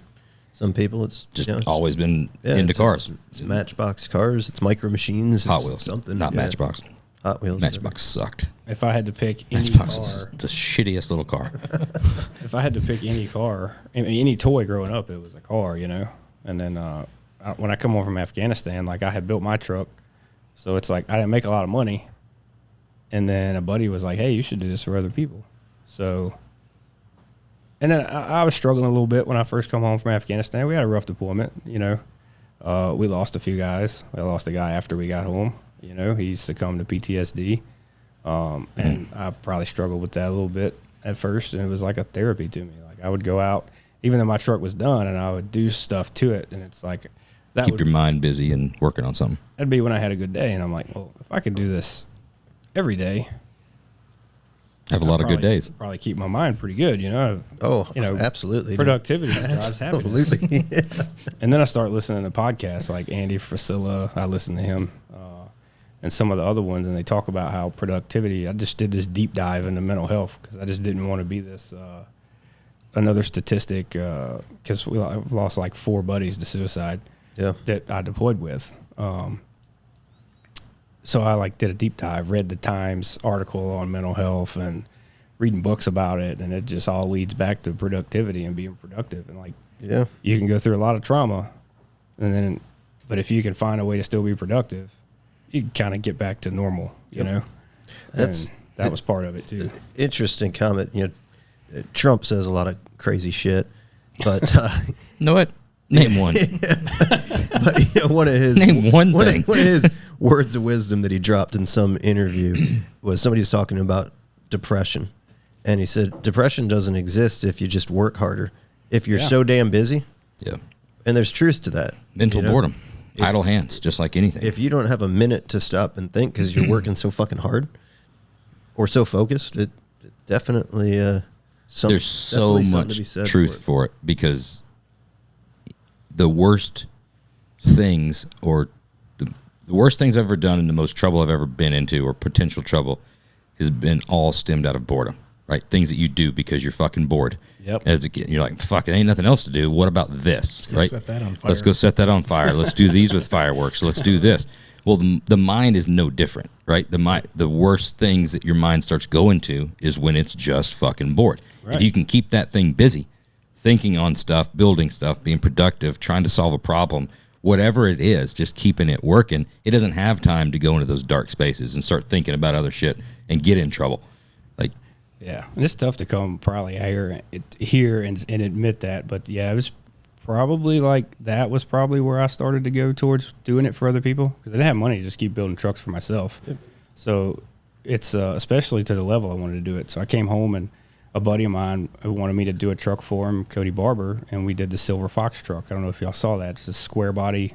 [SPEAKER 2] some people, it's
[SPEAKER 1] Just
[SPEAKER 2] it's
[SPEAKER 1] always been into cars.
[SPEAKER 2] It's Matchbox cars. It's Micro Machines.
[SPEAKER 1] Hot
[SPEAKER 2] it's
[SPEAKER 1] Wheels.
[SPEAKER 2] something.
[SPEAKER 1] Not Matchbox.
[SPEAKER 2] Hot Wheels.
[SPEAKER 1] Matchbox sucked.
[SPEAKER 5] If I had to pick any
[SPEAKER 1] Matchbox
[SPEAKER 5] car,
[SPEAKER 1] is the shittiest little car.
[SPEAKER 5] if I had to pick any car, any toy growing up, it was a car, you know. And then when I come home from Afghanistan, like I had built my truck, so it's like I didn't make a lot of money. And then a buddy was like, "Hey, you should do this for other people." So, and then I was struggling a little bit when I first come home from Afghanistan. We had a rough deployment, you know. We lost a few guys. We lost a guy after we got home. You know, he succumbed to PTSD. And I probably struggled with that a little bit at first, and it was like a therapy to me. Like I would go out, even though my truck was done, and I would do stuff to it, and it's like that.
[SPEAKER 1] Keep your mind busy and working on something.
[SPEAKER 5] That'd be when I had a good day, and I'm like, well, if I could do this every day,
[SPEAKER 1] Have a lot of good days.
[SPEAKER 5] Probably keep my mind pretty good, you know.
[SPEAKER 2] Oh,
[SPEAKER 5] you know,
[SPEAKER 2] absolutely.
[SPEAKER 5] productivity drives happiness.
[SPEAKER 2] Absolutely.
[SPEAKER 5] And then I start listening to podcasts like Andy Frisella. I listen to him. And some of the other ones, and they talk about how productivity. I just did this deep dive into mental health because I just didn't want to be this another statistic because I've lost like 4 buddies to suicide.
[SPEAKER 2] Yeah.
[SPEAKER 5] That I deployed with. So I did a deep dive, read the Times article on mental health, and reading books about it, and it just all leads back to productivity and being productive. And
[SPEAKER 2] yeah,
[SPEAKER 5] you can go through a lot of trauma, but if you can find a way to still be productive, you can kind of get back to normal, you know. That was part of it too.
[SPEAKER 2] Interesting comment. You know, Trump says a lot of crazy shit, but
[SPEAKER 1] You know what? Name one.
[SPEAKER 2] but you know, one of his
[SPEAKER 1] Name one thing.
[SPEAKER 2] One of his words of wisdom that he dropped in some interview was somebody was talking about depression, and he said depression doesn't exist if you just work harder. If you're so damn busy,
[SPEAKER 1] Yeah.
[SPEAKER 2] and there's truth to that.
[SPEAKER 1] Mental boredom. Idle hands, just like anything.
[SPEAKER 2] If you don't have a minute to stop and think because you're working so fucking hard or so focused, it definitely
[SPEAKER 1] there's so much truth for it because the worst things or the worst things I've ever done and the most trouble I've ever been into or potential trouble has been all stemmed out of boredom, right? Things that you do because you're fucking bored.
[SPEAKER 5] Yep.
[SPEAKER 1] As a kid, you're like, fuck, it ain't nothing else to do. What about this, right?
[SPEAKER 3] Set that on fire.
[SPEAKER 1] Let's go set that on fire. Let's do these with fireworks. Let's do this. Well, the mind is no different, right? The worst things that your mind starts going to is when it's just fucking bored.
[SPEAKER 5] Right.
[SPEAKER 1] If you can keep that thing busy, thinking on stuff, building stuff, being productive, trying to solve a problem, whatever it is, just keeping it working, it doesn't have time to go into those dark spaces and start thinking about other shit and get in trouble.
[SPEAKER 5] Yeah, and it's tough to come probably here and admit that, but yeah, it was probably that was probably where I started to go towards doing it for other people because I didn't have money to just keep building trucks for myself. Yep. So it's especially to the level I wanted to do it. So I came home and a buddy of mine who wanted me to do a truck for him, Cody Barber, and we did the Silver Fox truck. I don't know if y'all saw that. It's a square body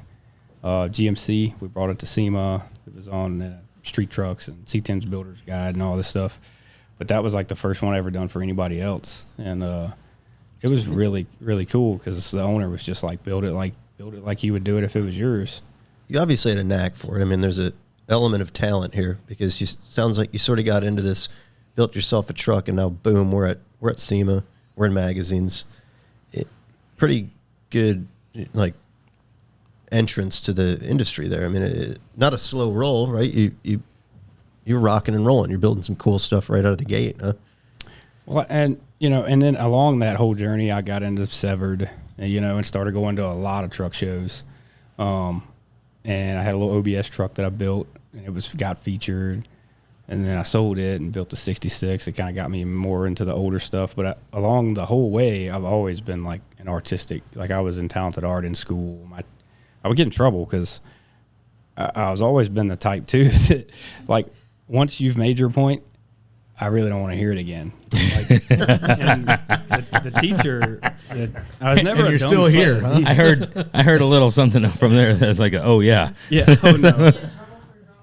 [SPEAKER 5] GMC. We brought it to SEMA. It was on Street Trucks and C10's Builder's Guide and all this stuff. But that was the first one I ever done for anybody else. And it was really, really cool because the owner was just build it like you would do it if it was yours.
[SPEAKER 2] You obviously had a knack for it. I mean, there's an element of talent here because sounds like you sort of got into this, built yourself a truck, and now boom, we're at SEMA, we're in magazines. Pretty good entrance to the industry there. I mean, not a slow roll, right? You're rocking and rolling. You're building some cool stuff right out of the gate, huh? Well,
[SPEAKER 5] and then along that whole journey, I got into Severed, and started going to a lot of truck shows. And I had a little OBS truck that I built, and it got featured. And then I sold it and built a 66. It kind of got me more into the older stuff. But along the whole way, I've always been an artistic. I was in talented art in school. I would get in trouble because I was always been the type too that once you've made your point, I really don't want to hear it again. And the teacher, I was never.
[SPEAKER 3] And you're still here, huh?
[SPEAKER 1] I heard a little something from there that's oh yeah.
[SPEAKER 5] Yeah. Oh no.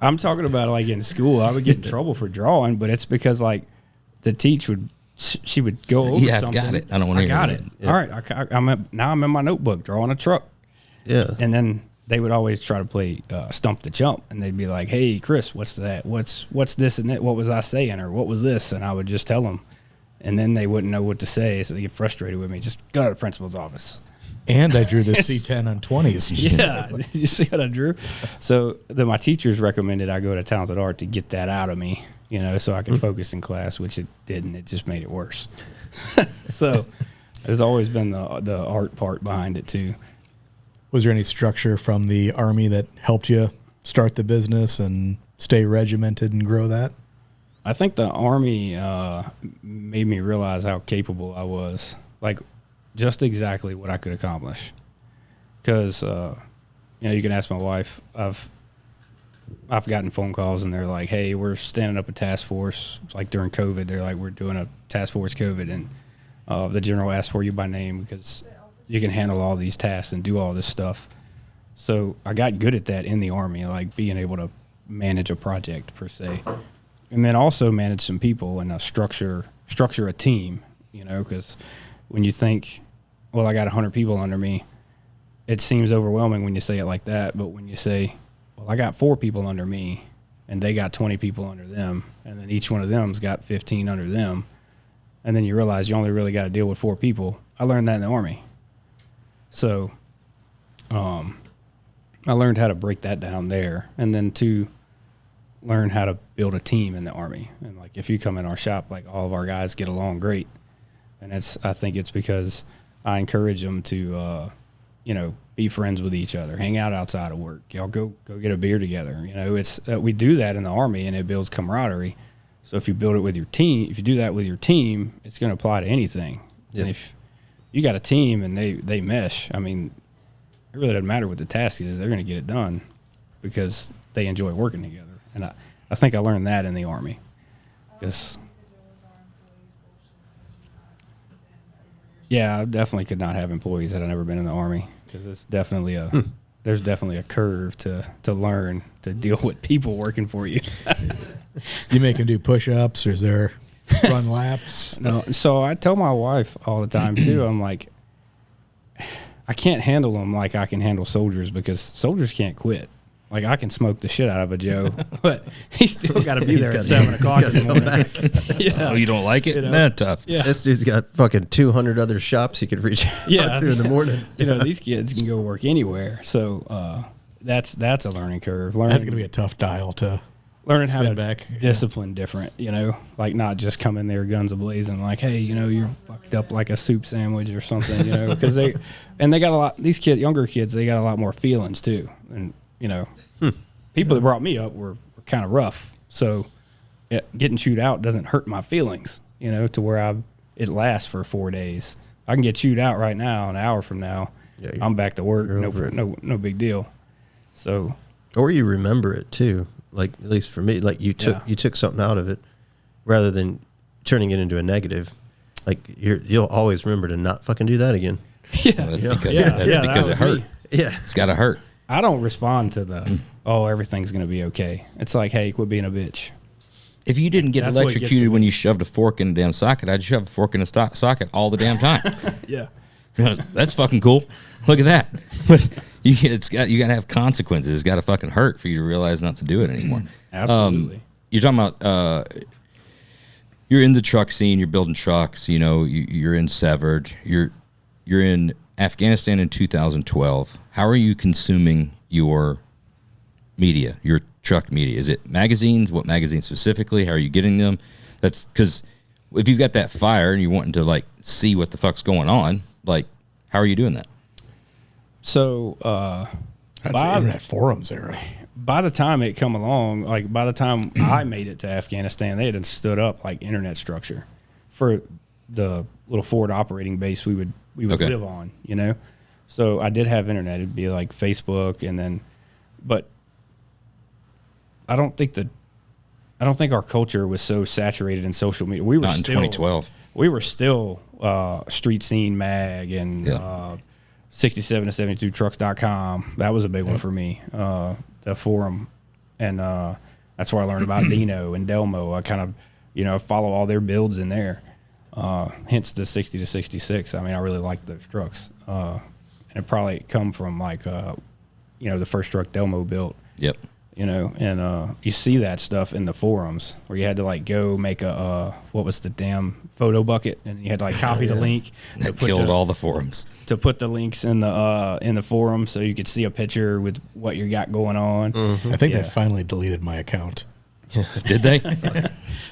[SPEAKER 5] I'm talking about like in school. I would get in trouble for drawing, but it's because like the teacher she would go over something.
[SPEAKER 1] I've got it. I don't want to.
[SPEAKER 5] I got it.
[SPEAKER 1] Yeah.
[SPEAKER 5] All right. Now I'm in my notebook drawing a truck.
[SPEAKER 2] Yeah.
[SPEAKER 5] And then they would always try to play Stump the Chump, and they'd be like, "Hey, Chris, what's that? What's this and that? What was I saying, or what was this?" And I would just tell them, and then they wouldn't know what to say, so they get frustrated with me. Just go to the principal's office.
[SPEAKER 3] And I drew the C10 on 20s.
[SPEAKER 5] Yeah, did you see what I drew? So my teachers recommended I go to Talented Art to get that out of me, so I could focus in class, which it didn't. It just made it worse. So there's always been the art part behind it too.
[SPEAKER 3] Was there any structure from the Army that helped you start the business and stay regimented and grow that?
[SPEAKER 5] I think the Army made me realize how capable I was. Like, just exactly what I could accomplish. Because, you can ask my wife. I've gotten phone calls and they're like, "Hey, we're standing up a task force." Like during COVID, they're like, "We're doing a task force COVID, and the general asked for you by name because you can handle all these tasks and do all this stuff." So I got good at that in the Army, like being able to manage a project per se, and then also manage some people and structure a team. Because when you think, well, I got 100 people under me, it seems overwhelming when you say it like that. But when you say, well, I got 4 people under me and they got 20 people under them, and then each one of them's got 15 under them, and then you realize you only really got to deal with 4 people. I learned that in the Army. So I learned how to break that down there, and then to learn how to build a team in the Army. And like, if you come in our shop, like all of our guys get along great. And I think it's because I encourage them to, be friends with each other, hang out outside of work. Y'all go get a beer together. It's we do that in the Army, and it builds camaraderie. So if you build it with your team, if you do that with your team, it's going to apply to anything. Yep. And if you got a team and they mesh, I mean, it really doesn't matter what the task is. They're going to get it done because they enjoy working together. And I think I learned that in the Army. Because yeah, I definitely could not have employees that had never been in the Army, because it's definitely there's definitely a curve to learn to deal with people working for you.
[SPEAKER 3] You make them do push-ups, or is there run laps?
[SPEAKER 5] No, so I tell my wife all the time too. I'm like, I can't handle them like I can handle soldiers, because soldiers can't quit. Like, I can smoke the shit out of a Joe, but he's still got to be there at 7 o'clock in the morning.
[SPEAKER 1] Yeah. Oh, you don't like it? Man, tough.
[SPEAKER 5] Yeah.
[SPEAKER 2] This dude's got fucking 200 other shops he could reach out to in the morning.
[SPEAKER 5] These kids can go work anywhere. So that's a learning curve.
[SPEAKER 3] That's going to be a tough dial to
[SPEAKER 5] learning how to
[SPEAKER 3] back.
[SPEAKER 5] discipline different, like not just come in there guns a-blazing like, hey, you're fucked up like a soup sandwich or something, because they got a lot, these kids, younger kids, they got a lot more feelings too. And, people that brought me up were kind of rough. So getting chewed out doesn't hurt my feelings, to where it lasts for 4 days. I can get chewed out right now, an hour from now, I'm back to work. No big deal. So,
[SPEAKER 2] or you remember it too. Like, at least for me, like you took something out of it rather than turning it into a negative. Like, you'll always remember to not fucking do that again.
[SPEAKER 5] Yeah.
[SPEAKER 1] Well, that's because it hurt.
[SPEAKER 2] Me. Yeah.
[SPEAKER 1] It's got to hurt.
[SPEAKER 5] I don't respond to the, everything's going to be okay. It's like, hey, quit being a bitch.
[SPEAKER 1] If you didn't get
[SPEAKER 5] That's what gets
[SPEAKER 1] electrocuted
[SPEAKER 5] to
[SPEAKER 1] when you shoved a fork in a damn socket, I'd shove a fork in a socket all the damn time.
[SPEAKER 5] Yeah.
[SPEAKER 1] That's fucking cool. Look at that. But you got to have consequences. It's got to fucking hurt for you to realize not to do it anymore.
[SPEAKER 5] Absolutely.
[SPEAKER 1] You're talking about you're in the truck scene. You're building trucks. You're in Severed. You're in Afghanistan in 2012. How are you consuming your media, your truck media? Is it magazines? What magazines specifically? How are you getting them? That's because if you've got that fire and you're wanting to like see what the fuck's going on, like, how are you doing that?
[SPEAKER 5] So
[SPEAKER 3] that's the internet forums era.
[SPEAKER 5] By the time it come along, like by the time I made it to Afghanistan, they had stood up like internet structure for the little forward operating base we would live on, So I did have internet. It'd be like Facebook, and then, but I don't think our culture was so saturated in social media. We were
[SPEAKER 1] not in 2012.
[SPEAKER 5] We were still Street Scene Mag and 67 to 72trucks.com. That was a big one for me. The forum and that's where I learned about Dino and Delmo. I kind of, follow all their builds in there. Hence the 60 to 66. I mean, I really like those trucks. And it probably come from like, the first truck Delmo built.
[SPEAKER 1] Yep.
[SPEAKER 5] And you see that stuff in the forums where you had to like go make what was the damn photo bucket, and you had to like copy the link.
[SPEAKER 1] That killed all the forums.
[SPEAKER 5] To put the links in the forum so you could see a picture with what you got going on.
[SPEAKER 3] Mm-hmm. I think they finally deleted my account.
[SPEAKER 1] Did they?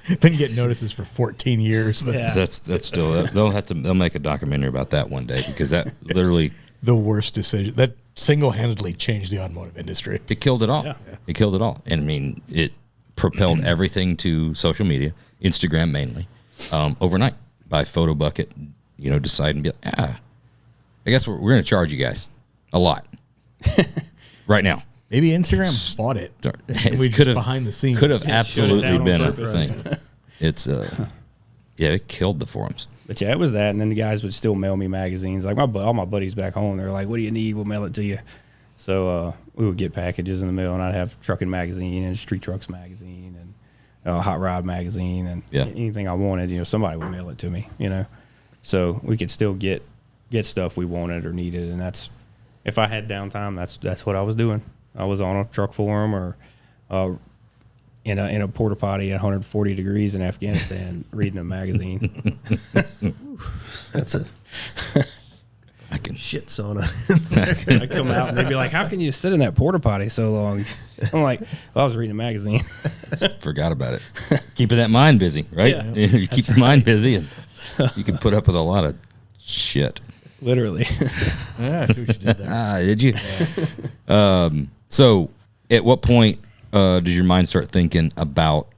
[SPEAKER 3] Didn't get notices for 14 years.
[SPEAKER 5] Yeah.
[SPEAKER 1] That's still they'll make a documentary about that one day, because that literally
[SPEAKER 3] the worst decision that single-handedly changed the automotive industry.
[SPEAKER 1] It killed it all.
[SPEAKER 5] Yeah.
[SPEAKER 1] It killed it all. And I mean, it propelled everything to social media, Instagram mainly, overnight by photo bucket, deciding to be like, I guess we're going to charge you guys a lot right now.
[SPEAKER 3] Maybe Instagram bought it.
[SPEAKER 1] We could have
[SPEAKER 3] behind the scenes.
[SPEAKER 1] Could have absolutely been a
[SPEAKER 5] purpose.
[SPEAKER 1] thing. It's it killed the forums.
[SPEAKER 5] But yeah, it was that, and then the guys would still mail me magazines. Like all my buddies back home, they're like, "What do you need? We'll mail it to you." So we would get packages in the mail, and I'd have Trucking Magazine and Street Trucks Magazine and Hot Rod Magazine, and anything I wanted, somebody would mail it to me. So we could still get stuff we wanted or needed, and that's if I had downtime, that's what I was doing. I was on a truck forum or in a porta potty at 140 degrees in Afghanistan reading a magazine.
[SPEAKER 2] That's a fucking shit sauna.
[SPEAKER 5] I come out and they'd be like, "How can you sit in that porta potty so long?" I'm like, "Well, I was reading a magazine."
[SPEAKER 1] Forgot about it. Keeping that mind busy, right?
[SPEAKER 5] Yeah,
[SPEAKER 1] you keep your mind busy, and you can put up with a lot of shit.
[SPEAKER 5] Literally.
[SPEAKER 3] I see what you did there.
[SPEAKER 1] Did you? Yeah. So, at what point did your mind start thinking about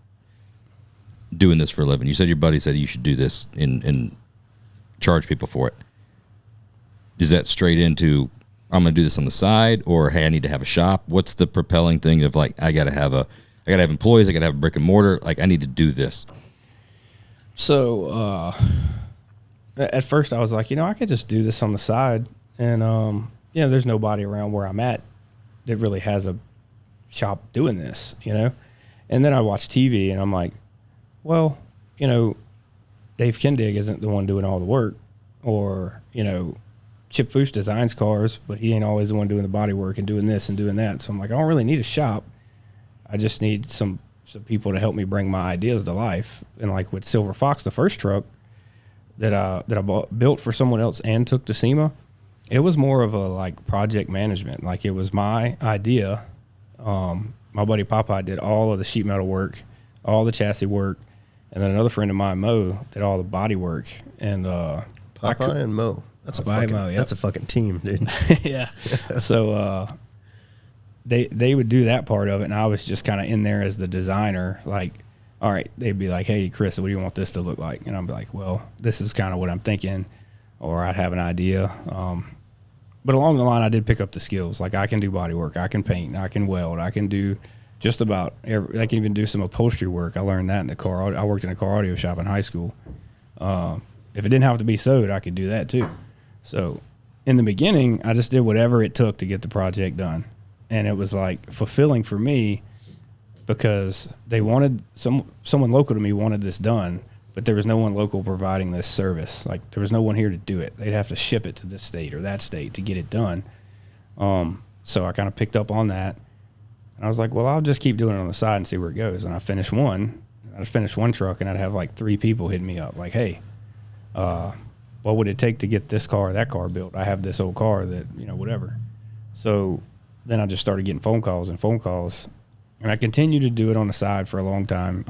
[SPEAKER 1] doing this for a living? You said your buddy said you should do this and charge people for it. Is that straight into, I'm going to do this on the side, or hey, I need to have a shop? What's the propelling thing of like, I got to have employees, I got to have a brick and mortar, like I need to do this?
[SPEAKER 5] So at first I was like, I could just do this on the side, and there's nobody around where I'm at that really has a shop doing this, And then I watch TV and I'm like, well, Dave Kendig isn't the one doing all the work, or, Chip Foose designs cars, but he ain't always the one doing the body work and doing this and doing that. So I'm like, I don't really need a shop. I just need some people to help me bring my ideas to life. And like with Silver Fox, the first truck that I built for someone else and took to SEMA, it was more of a like project management. Like it was my idea. My buddy Popeye did all of the sheet metal work, all the chassis work, and then another friend of mine, Mo, did all the body work. And
[SPEAKER 2] Popeye and Mo. That's that's a fucking team, dude.
[SPEAKER 5] Yeah. So they would do that part of it, and I was just kind of in there as the designer. Like, all right, they'd be like, "Hey, Chris, what do you want this to look like?" And I'd be like, "Well, this is kind of what I'm thinking," or I'd have an idea. But along the line, I did pick up the skills. Like I can do body work, I can paint, I can weld, I can do just about every. I can even do some upholstery work. I learned that in the car. I worked in a car audio shop in high school. If it didn't have to be sewed, I could do that too. So in the beginning, I just did whatever it took to get the project done. And it was like fulfilling for me because they wanted someone local to me wanted this done, but there was no one local providing this service. Like there was no one here to do it. They'd have to ship it to this state or that state to get it done. So I kind of picked up on that, and I was like, well, I'll just keep doing it on the side and see where it goes. And I finished one truck, and I'd have like 3 people hitting me up like, hey, what would it take to get this car or that car built? I have this old car that, whatever. So then I just started getting phone calls, and I continued to do it on the side for a long time.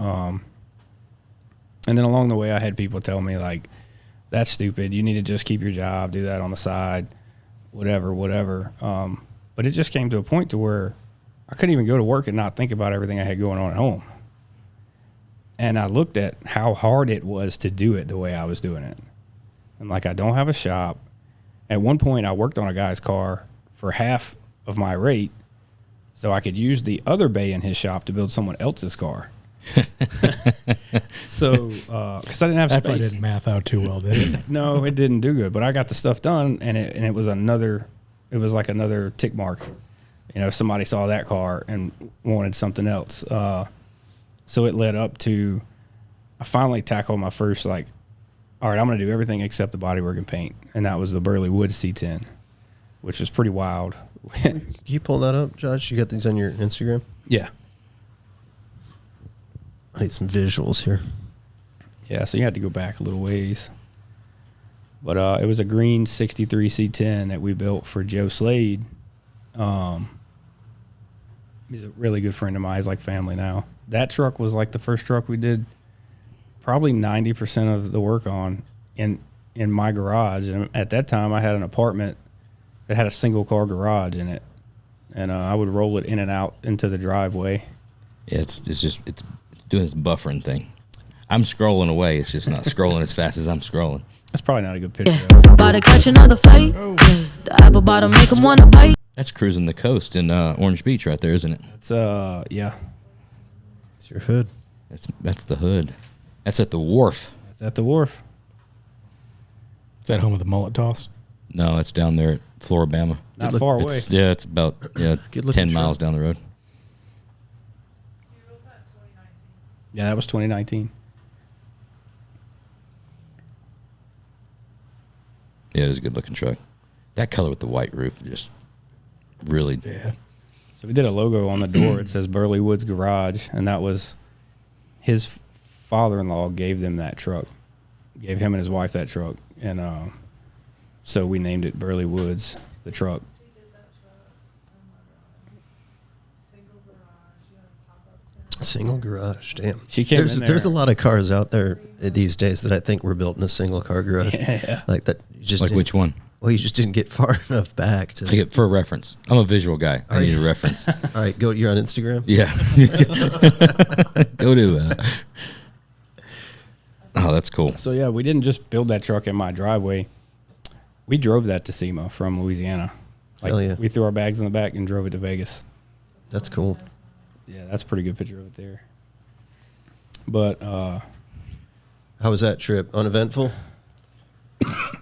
[SPEAKER 5] And then along the way, I had people tell me like, that's stupid. You need to just keep your job, do that on the side, whatever. But it just came to a point to where I couldn't even go to work and not think about everything I had going on at home. And I looked at how hard it was to do it the way I was doing it. I'm like, I don't have a shop. At one point, I worked on a guy's car for half of my rate so I could use the other bay in his shop to build someone else's car. So, because I didn't have space.
[SPEAKER 3] That probably didn't math out too well, did it?
[SPEAKER 5] No, it didn't do good. But I got the stuff done, and it was like another tick mark somebody saw that car and wanted something else. So it led up to, I finally tackled my first, like, all right, I'm going to do everything except the bodywork and paint. And that was the Burley Woods C10, which was pretty wild.
[SPEAKER 2] Can you pull that up, Josh? You got these on your Instagram?
[SPEAKER 5] Yeah.
[SPEAKER 2] I need some visuals here.
[SPEAKER 5] Yeah, so you had to go back a little ways. But it was a green 63 C10 that we built for Joe Slade. He's a really good friend of mine. He's like family now. That truck was like the first truck we did probably 90% of the work on in my garage. And at that time, I had an apartment that had a single-car garage in it. And I would roll it in and out into the driveway.
[SPEAKER 1] Yeah, it's doing this buffering thing. I'm scrolling away. It's just not scrolling as fast as I'm scrolling.
[SPEAKER 5] That's probably not a good picture.
[SPEAKER 6] About to catch another fight. The apple bottom make him wanna bite.
[SPEAKER 1] That's cruising the coast in Orange Beach right there, isn't it?
[SPEAKER 5] It's yeah.
[SPEAKER 2] It's your hood.
[SPEAKER 1] That's the hood. That's at the wharf.
[SPEAKER 5] It's at the wharf.
[SPEAKER 3] Is that home of the mullet toss?
[SPEAKER 1] No, it's down there at Floribama.
[SPEAKER 5] Not far away.
[SPEAKER 1] It's about 10 miles down the road.
[SPEAKER 5] Yeah, that was 2019.
[SPEAKER 1] Yeah, it is a good looking truck. That color with the white roof just really.
[SPEAKER 3] Yeah.
[SPEAKER 5] So we did a logo on the door. It says Burley Woods Garage, and that was his father-in-law gave them that truck, gave him and his wife that truck, and so we named it Burley Woods, the truck.
[SPEAKER 2] Single garage, damn.
[SPEAKER 5] She came in there.
[SPEAKER 2] There's a lot of cars out there these days that I think were built in a single car garage.
[SPEAKER 5] Yeah.
[SPEAKER 2] Like that. You just
[SPEAKER 1] Like
[SPEAKER 2] didn't-
[SPEAKER 1] which one?
[SPEAKER 2] Well, you just didn't get far enough back to.
[SPEAKER 1] I get for a reference. I'm a visual guy. I need a reference.
[SPEAKER 2] All right, go. You're on Instagram.
[SPEAKER 1] Yeah. Go to. Oh, that's cool.
[SPEAKER 5] So yeah, we didn't just build that truck in my driveway. We drove that to SEMA from Louisiana. Like,
[SPEAKER 2] Hell yeah.
[SPEAKER 5] We threw our bags in the back and drove it to Vegas.
[SPEAKER 2] That's cool.
[SPEAKER 5] Yeah, that's a pretty good picture of it there. But
[SPEAKER 2] How was that trip? Uneventful.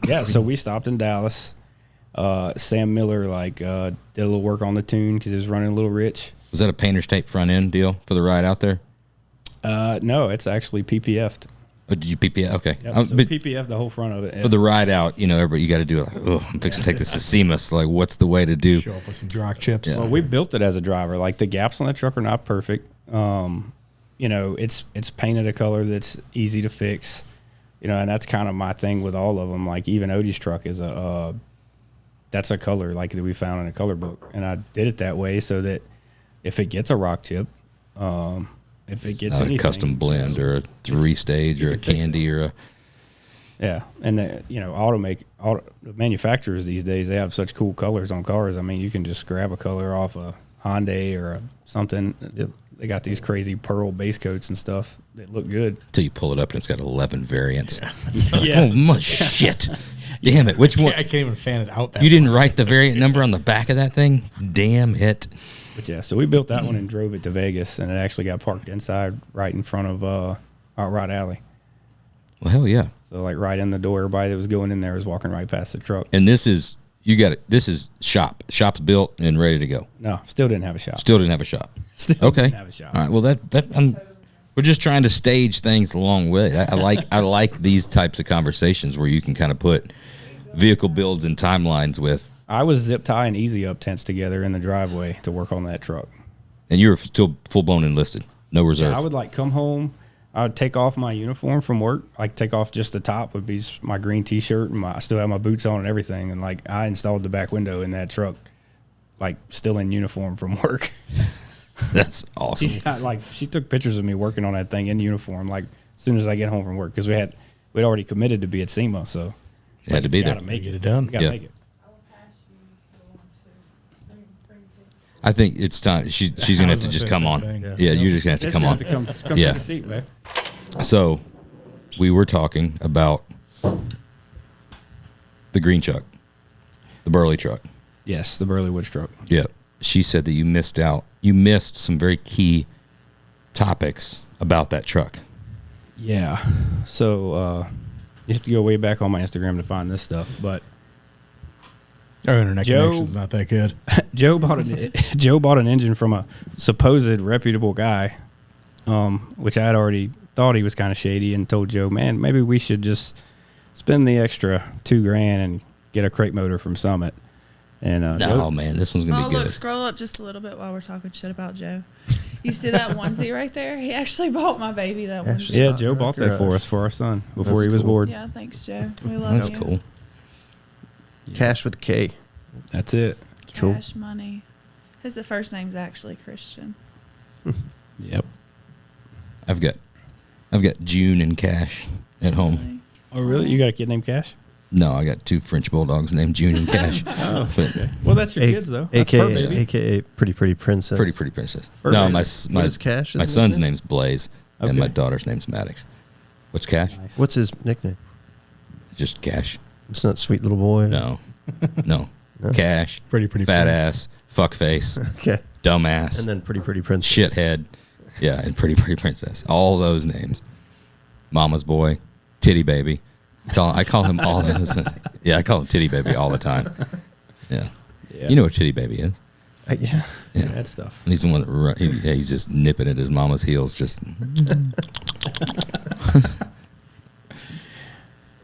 [SPEAKER 5] yeah, so we stopped in Dallas. Sam Miller did a little work on the tune because it was running a little rich.
[SPEAKER 1] Was that a painter's tape front end deal for the ride out there?
[SPEAKER 5] No, it's actually PPF'd.
[SPEAKER 1] Or did you PPF? Okay.
[SPEAKER 5] Yep, so
[SPEAKER 1] But
[SPEAKER 5] PPF the whole front of it.
[SPEAKER 1] for the ride out, everybody, you got to do it. Like, oh, I'm fixing to take this to SEMA. So, like, what's the way to do?
[SPEAKER 3] Show up with some rock chips.
[SPEAKER 1] Yeah.
[SPEAKER 5] Well, we built it as a driver. Like the gaps on the truck are not perfect. It's painted a color that's easy to fix. And that's kind of my thing with all of them. Like even Odie's truck is that's a color like that we found in a color book, and I did it that way so that if it gets a rock chip, if it gets
[SPEAKER 1] Not
[SPEAKER 5] anything,
[SPEAKER 1] a custom blend or a 3-stage or a candy or a.
[SPEAKER 5] yeah, and the manufacturers these days, they have such cool colors on cars. I mean, you can just grab a color off a Hyundai or something.
[SPEAKER 2] Yep.
[SPEAKER 5] They got these crazy pearl base coats and stuff that look good.
[SPEAKER 1] Till you pull it up and it's got 11 variants.
[SPEAKER 5] Yeah.
[SPEAKER 1] Oh, my shit. Damn it. Which one?
[SPEAKER 3] I can't even fan it out that
[SPEAKER 1] You didn't write the variant number on the back of that thing? Damn it.
[SPEAKER 5] But yeah, so we built that one and drove it to Vegas, and it actually got parked inside right in front of our right alley.
[SPEAKER 1] Well, hell yeah.
[SPEAKER 5] So like right in the door, everybody that was going in there was walking right past the truck.
[SPEAKER 1] And this is, you got it. This is shop. Shop's built and ready to go.
[SPEAKER 5] No, still didn't have a shop.
[SPEAKER 1] Still didn't have a shop.
[SPEAKER 5] Still
[SPEAKER 1] Okay.
[SPEAKER 5] didn't have a shop.
[SPEAKER 1] All right. Well, we're just trying to stage things along with. I like these types of conversations where you can kind of put vehicle builds and timelines with.
[SPEAKER 5] I was zip tie and easy up tents together in the driveway to work on that truck.
[SPEAKER 1] And you were still full blown enlisted, no reserve.
[SPEAKER 5] Yeah, I would come home. I would take off my uniform from work. Take off just the top would be my green T-shirt, and I still have my boots on and everything. And I installed the back window in that truck, still in uniform from work.
[SPEAKER 1] That's awesome.
[SPEAKER 5] She took pictures of me working on that thing in uniform. As soon as I get home from work, because we'd already committed to be at SEMA, so
[SPEAKER 1] It had to be there.
[SPEAKER 5] Make
[SPEAKER 3] Get it done.
[SPEAKER 5] We gotta
[SPEAKER 1] Yeah.
[SPEAKER 5] make it.
[SPEAKER 1] I think it's time. She's gonna have to just come on. Yeah, you're just gonna have to come on.
[SPEAKER 5] Come
[SPEAKER 1] Yeah.
[SPEAKER 5] take a seat, man.
[SPEAKER 1] So, we were talking about the green truck, the Burley truck.
[SPEAKER 5] Yes, the Burley Woods truck.
[SPEAKER 1] Yeah. She said that you missed out. You missed some very key topics about that truck.
[SPEAKER 5] Yeah. So you have to go way back on my Instagram to find this stuff, but
[SPEAKER 3] Our internet connection's not that good.
[SPEAKER 5] Joe bought an engine from a supposed reputable guy, which I had already thought he was kind of shady, and told Joe, man, maybe we should just spend the extra $2,000 and get a crate motor from Summit. And
[SPEAKER 1] oh man, this one's gonna be good.
[SPEAKER 4] Look, scroll up just a little bit while we're talking shit about Joe. You see that onesie right there? He actually bought my baby that onesie.
[SPEAKER 5] Yeah, Joe bought that for us, for our son, before he was born.
[SPEAKER 4] Yeah, thanks, Joe. We love
[SPEAKER 1] That's
[SPEAKER 4] you.
[SPEAKER 1] cool.
[SPEAKER 2] Cash with a K.
[SPEAKER 5] That's it.
[SPEAKER 2] Cool.
[SPEAKER 4] Cash money. His first name's actually Christian.
[SPEAKER 5] Yep.
[SPEAKER 1] I've got June and Cash at home.
[SPEAKER 5] Oh, really? You got a kid named Cash?
[SPEAKER 1] No, I got 2 French bulldogs named June and Cash.
[SPEAKER 5] Oh,
[SPEAKER 1] But
[SPEAKER 5] okay. Well, that's your kids, though. That's fur baby.
[SPEAKER 2] AKA Pretty Princess.
[SPEAKER 1] pretty princess.
[SPEAKER 5] Fur
[SPEAKER 1] No,
[SPEAKER 5] baby.
[SPEAKER 1] my
[SPEAKER 2] What is Cash?
[SPEAKER 1] my son's name's Blaze, and
[SPEAKER 5] Okay.
[SPEAKER 1] my daughter's name's Maddox. What's Cash?
[SPEAKER 5] Nice.
[SPEAKER 2] What's his nickname?
[SPEAKER 1] Just Cash.
[SPEAKER 2] It's not Sweet Little Boy.
[SPEAKER 1] No. Cash.
[SPEAKER 3] Pretty
[SPEAKER 1] fat
[SPEAKER 3] Prince.
[SPEAKER 1] ass. Fuck face.
[SPEAKER 2] Okay.
[SPEAKER 1] Dumbass.
[SPEAKER 2] And then Pretty Princess.
[SPEAKER 1] shithead. Yeah, and pretty princess. All those names. Mama's boy. Titty baby. I call him all those. Yeah, I call him Titty baby all the time. Yeah.
[SPEAKER 5] Yeah.
[SPEAKER 1] You know what Titty baby is?
[SPEAKER 2] Yeah.
[SPEAKER 1] Yeah.
[SPEAKER 5] Bad stuff.
[SPEAKER 1] And he's the one that he's just nipping at his mama's heels. Just.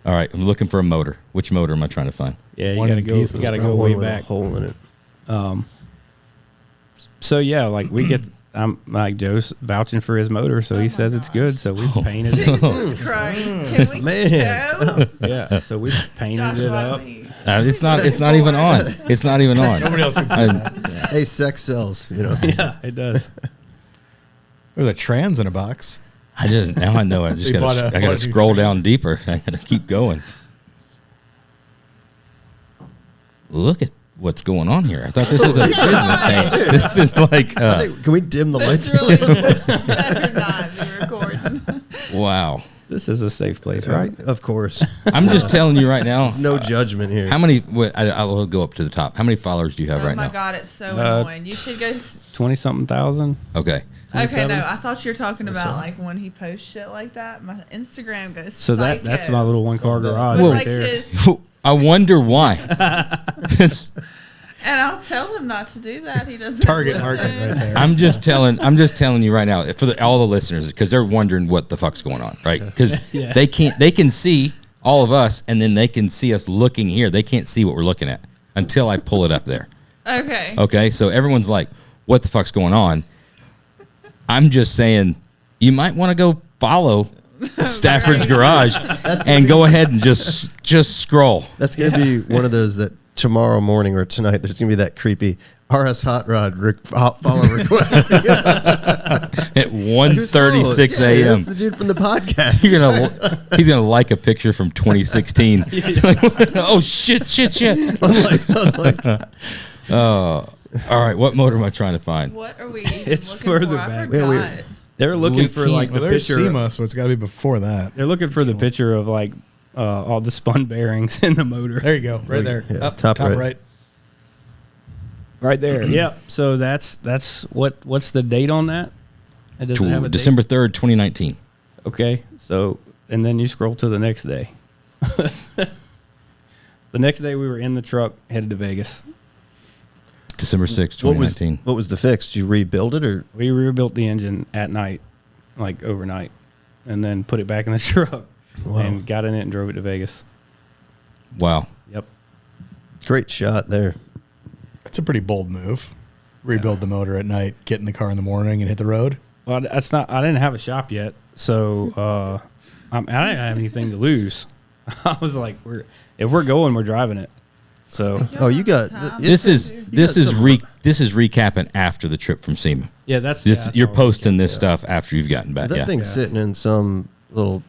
[SPEAKER 1] All right, I'm looking for a motor. Which motor am I trying to find?
[SPEAKER 5] Yeah, you
[SPEAKER 3] One
[SPEAKER 5] gotta go.
[SPEAKER 3] piece
[SPEAKER 5] You
[SPEAKER 3] is
[SPEAKER 5] gotta
[SPEAKER 2] Got
[SPEAKER 5] go
[SPEAKER 2] one
[SPEAKER 5] way
[SPEAKER 2] with a
[SPEAKER 5] back.
[SPEAKER 2] hole in it.
[SPEAKER 5] So yeah, like we get. I'm like Joe's vouching for his motor, so he says it's good. So we painted it.
[SPEAKER 4] Jesus Christ. Can we
[SPEAKER 2] Man.
[SPEAKER 4] go?
[SPEAKER 5] Yeah, so we painted
[SPEAKER 4] Josh,
[SPEAKER 5] it
[SPEAKER 4] why
[SPEAKER 5] up.
[SPEAKER 4] don't we-
[SPEAKER 1] It's not even on. It's not even on.
[SPEAKER 3] Nobody else can see that.
[SPEAKER 2] Hey, sex sells, you know.
[SPEAKER 5] Yeah, it does.
[SPEAKER 3] There's a trans in a box.
[SPEAKER 1] I know. I just
[SPEAKER 3] They bought
[SPEAKER 1] gotta
[SPEAKER 3] a
[SPEAKER 1] gotta
[SPEAKER 3] new
[SPEAKER 1] scroll
[SPEAKER 3] trans.
[SPEAKER 1] down deeper. I gotta keep going. Look at what's going on here. I thought this was a business page. This is like
[SPEAKER 2] Can we dim the
[SPEAKER 4] This
[SPEAKER 2] lights?
[SPEAKER 4] really better not be recording.
[SPEAKER 1] wow.
[SPEAKER 5] This is a safe place, right?
[SPEAKER 2] Of course.
[SPEAKER 1] I'm just telling you right now.
[SPEAKER 2] No judgment here.
[SPEAKER 1] How many? I'll go up to the top. How many followers do you have
[SPEAKER 4] Oh
[SPEAKER 1] right
[SPEAKER 4] my
[SPEAKER 1] now?
[SPEAKER 4] God, it's so annoying. You should go.
[SPEAKER 5] 20-something thousand.
[SPEAKER 1] Okay.
[SPEAKER 4] Okay,
[SPEAKER 5] 27?
[SPEAKER 4] no, I thought you were talking about like when he posts shit like that. My Instagram goes
[SPEAKER 5] So
[SPEAKER 4] psycho.
[SPEAKER 5] that's my little one car garage
[SPEAKER 4] But
[SPEAKER 1] Well-
[SPEAKER 5] right
[SPEAKER 4] like
[SPEAKER 5] there.
[SPEAKER 4] his,
[SPEAKER 1] I wonder why. It's-
[SPEAKER 4] and I'll tell him not to do that. He doesn't.
[SPEAKER 3] Target
[SPEAKER 4] listen.
[SPEAKER 3] market right there.
[SPEAKER 1] I'm just telling you right now for all the listeners because they're wondering what the fuck's going on, right? Because
[SPEAKER 5] Yeah.
[SPEAKER 1] they can see all of us and then they can see us looking here. They can't see what we're looking at until I pull it up there.
[SPEAKER 4] Okay.
[SPEAKER 1] Okay, so everyone's like, "What the fuck's going on?" I'm just saying, you might want to go follow Stafford's Garage and go ahead and just scroll.
[SPEAKER 2] That's going to be one of those that tomorrow morning or tonight, there's going to be that creepy RS Hot Rod follow request.
[SPEAKER 1] At 1:36
[SPEAKER 2] Yeah,
[SPEAKER 1] a.m.
[SPEAKER 2] that's the dude from the podcast.
[SPEAKER 1] He's gonna like a picture from 2016. Oh shit! All right, what motor am I trying to find?
[SPEAKER 4] What are we?
[SPEAKER 5] It's
[SPEAKER 4] looking
[SPEAKER 5] further
[SPEAKER 4] for? I
[SPEAKER 5] back.
[SPEAKER 2] Yeah,
[SPEAKER 4] forgot.
[SPEAKER 5] They're looking for like
[SPEAKER 3] Well,
[SPEAKER 5] the
[SPEAKER 3] there's
[SPEAKER 5] picture.
[SPEAKER 3] SEMA, so it's got to be before that.
[SPEAKER 5] They're looking for the picture of like all the spun bearings in the motor.
[SPEAKER 3] There you go, right there,
[SPEAKER 2] Yeah,
[SPEAKER 3] up
[SPEAKER 2] top
[SPEAKER 3] top
[SPEAKER 2] right.
[SPEAKER 3] right.
[SPEAKER 5] Right there. Yep. So that's what's the date on that? It doesn't have a date?
[SPEAKER 1] December 3rd, 2019.
[SPEAKER 5] Okay. So and then you scroll to the next day. The next day we were in the truck headed to Vegas.
[SPEAKER 1] December 6th,
[SPEAKER 2] What was
[SPEAKER 1] 2019.
[SPEAKER 2] what was the fix? Did you rebuild it or?
[SPEAKER 5] We rebuilt the engine at night, like overnight, and then put it back in the truck and got in it and drove it to Vegas.
[SPEAKER 1] Wow.
[SPEAKER 5] Yep.
[SPEAKER 2] Great shot there.
[SPEAKER 3] It's a pretty bold move. Rebuild the motor at night, get in the car in the morning, and hit the road.
[SPEAKER 5] Well, that's not. I didn't have a shop yet, so I didn't have anything to lose. I was like, if we're going, we're driving it. So
[SPEAKER 2] Oh, you got
[SPEAKER 4] Time.
[SPEAKER 1] This is
[SPEAKER 2] some-
[SPEAKER 1] recapping after the trip from SEMA.
[SPEAKER 5] yeah, that's
[SPEAKER 1] You're
[SPEAKER 5] all.
[SPEAKER 1] posting this stuff after you've gotten back.
[SPEAKER 2] that
[SPEAKER 1] Yeah.
[SPEAKER 2] thing's sitting in some little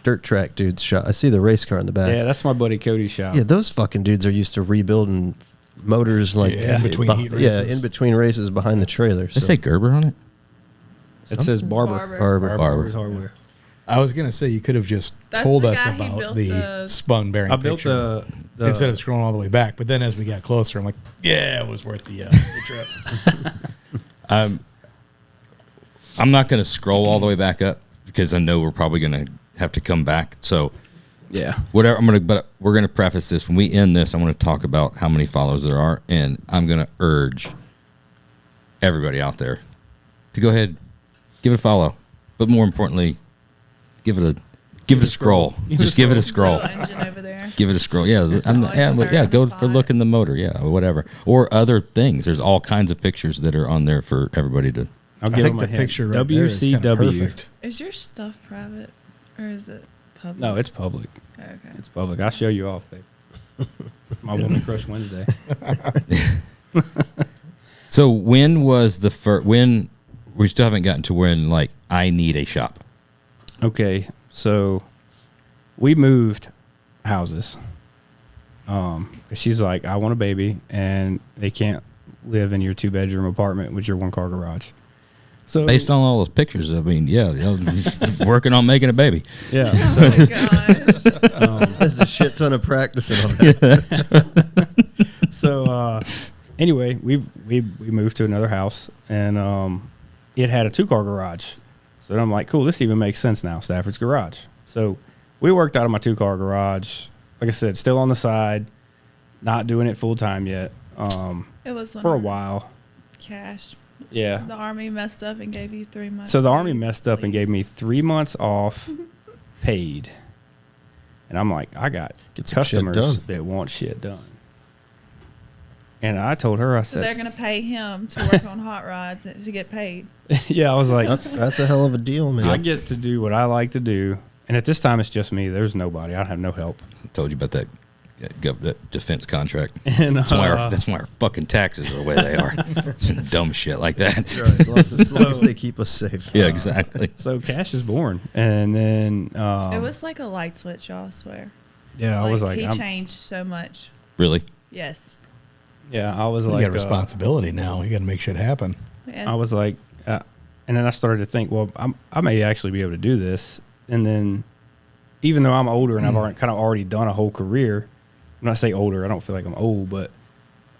[SPEAKER 2] dirt track dude's shop. I see the race car in the back.
[SPEAKER 5] Yeah, that's my buddy Cody's shop.
[SPEAKER 2] Yeah, those fucking dudes are used to rebuilding motors like
[SPEAKER 3] Yeah, in between heat
[SPEAKER 2] yeah,
[SPEAKER 3] races.
[SPEAKER 2] in between races behind the trailer.
[SPEAKER 1] Did I say Gerber on it?
[SPEAKER 5] It says Barber.
[SPEAKER 2] Barber.
[SPEAKER 5] Barber's hardware.
[SPEAKER 3] I was gonna say you could have just
[SPEAKER 4] That's
[SPEAKER 3] told
[SPEAKER 4] the
[SPEAKER 3] us
[SPEAKER 4] guy who
[SPEAKER 3] about
[SPEAKER 4] built
[SPEAKER 3] the
[SPEAKER 4] the-
[SPEAKER 3] spun bearing
[SPEAKER 5] I built
[SPEAKER 3] picture
[SPEAKER 5] the
[SPEAKER 3] instead of scrolling all the way back. But then as we got closer, I'm like, yeah, it was worth the trip.
[SPEAKER 1] I'm not going to scroll all the way back up because I know we're probably going to have to come back. So
[SPEAKER 5] Yeah.
[SPEAKER 1] Whatever. But we're gonna preface this when we end this. I want to talk about how many followers there are, and I'm gonna urge everybody out there to go ahead, give it a follow, but more importantly, give it a scroll. Just give it a scroll.
[SPEAKER 4] Little engine over there.
[SPEAKER 1] Give it a scroll. Yeah,
[SPEAKER 4] Starting
[SPEAKER 1] go
[SPEAKER 4] the
[SPEAKER 1] for look in the motor. Yeah, or whatever, or other things. There's all kinds of pictures that are on there for everybody to.
[SPEAKER 5] I'll
[SPEAKER 3] I
[SPEAKER 5] give
[SPEAKER 3] think
[SPEAKER 5] them
[SPEAKER 3] the
[SPEAKER 5] a
[SPEAKER 3] picture
[SPEAKER 5] hint.
[SPEAKER 3] right there is kinda
[SPEAKER 5] WCW.
[SPEAKER 3] perfect.
[SPEAKER 4] Is your stuff private or is it public?
[SPEAKER 5] No, it's public.
[SPEAKER 4] Okay.
[SPEAKER 5] It's public. I'll show you off, babe. My Woman Crush Wednesday.
[SPEAKER 1] So when was the first? When we still haven't gotten to when like I need a shop.
[SPEAKER 5] Okay, so we moved houses. 'Cause she's like, I want a baby, and they can't live in your 2-bedroom apartment with your 1-car garage. So
[SPEAKER 1] Based on all those pictures, I mean, working on making a baby.
[SPEAKER 5] yeah,
[SPEAKER 4] Oh my gosh.
[SPEAKER 2] There's a shit ton of practicing on that.
[SPEAKER 5] so anyway, we moved to another house, and it had a 2-car garage. So then I'm like, cool, this even makes sense now, Stafford's garage. So we worked out of my 2-car garage. Like I said, still on the side, not doing it full time yet.
[SPEAKER 4] It was
[SPEAKER 5] For a while.
[SPEAKER 4] cash.
[SPEAKER 5] Yeah.
[SPEAKER 4] The Army messed up and gave you 3 months.
[SPEAKER 5] So the Army messed up and gave me 3 months off paid. And I'm like, I got
[SPEAKER 2] Get some shit
[SPEAKER 5] customers
[SPEAKER 2] done.
[SPEAKER 5] that want shit done. And I told her, I
[SPEAKER 4] So they're
[SPEAKER 5] said,
[SPEAKER 4] gonna pay him to work on hot rods to get paid.
[SPEAKER 5] yeah, I was like,
[SPEAKER 2] That's a hell of a deal, man.
[SPEAKER 5] I get to do what I like to do. And at this time, it's just me. There's nobody. I have no help.
[SPEAKER 1] I told you about that defense contract.
[SPEAKER 5] And
[SPEAKER 1] That's why our fucking taxes are the way they are. Some dumb shit like that.
[SPEAKER 2] Right, as long as they keep us safe.
[SPEAKER 1] Yeah, exactly.
[SPEAKER 5] so Cash is born. And then
[SPEAKER 4] It was like a light switch, y'all, I swear.
[SPEAKER 5] yeah, I was like,
[SPEAKER 4] he
[SPEAKER 5] I'm-
[SPEAKER 4] changed so much.
[SPEAKER 1] Really?
[SPEAKER 4] Yes.
[SPEAKER 5] yeah, I was
[SPEAKER 3] You
[SPEAKER 5] like,
[SPEAKER 3] got a responsibility now. You got to make shit happen.
[SPEAKER 4] Yes.
[SPEAKER 5] I was like, and then I started to think, well, I may actually be able to do this. And then, even though I'm older and I've already done a whole career, when I say older, I don't feel like I'm old, but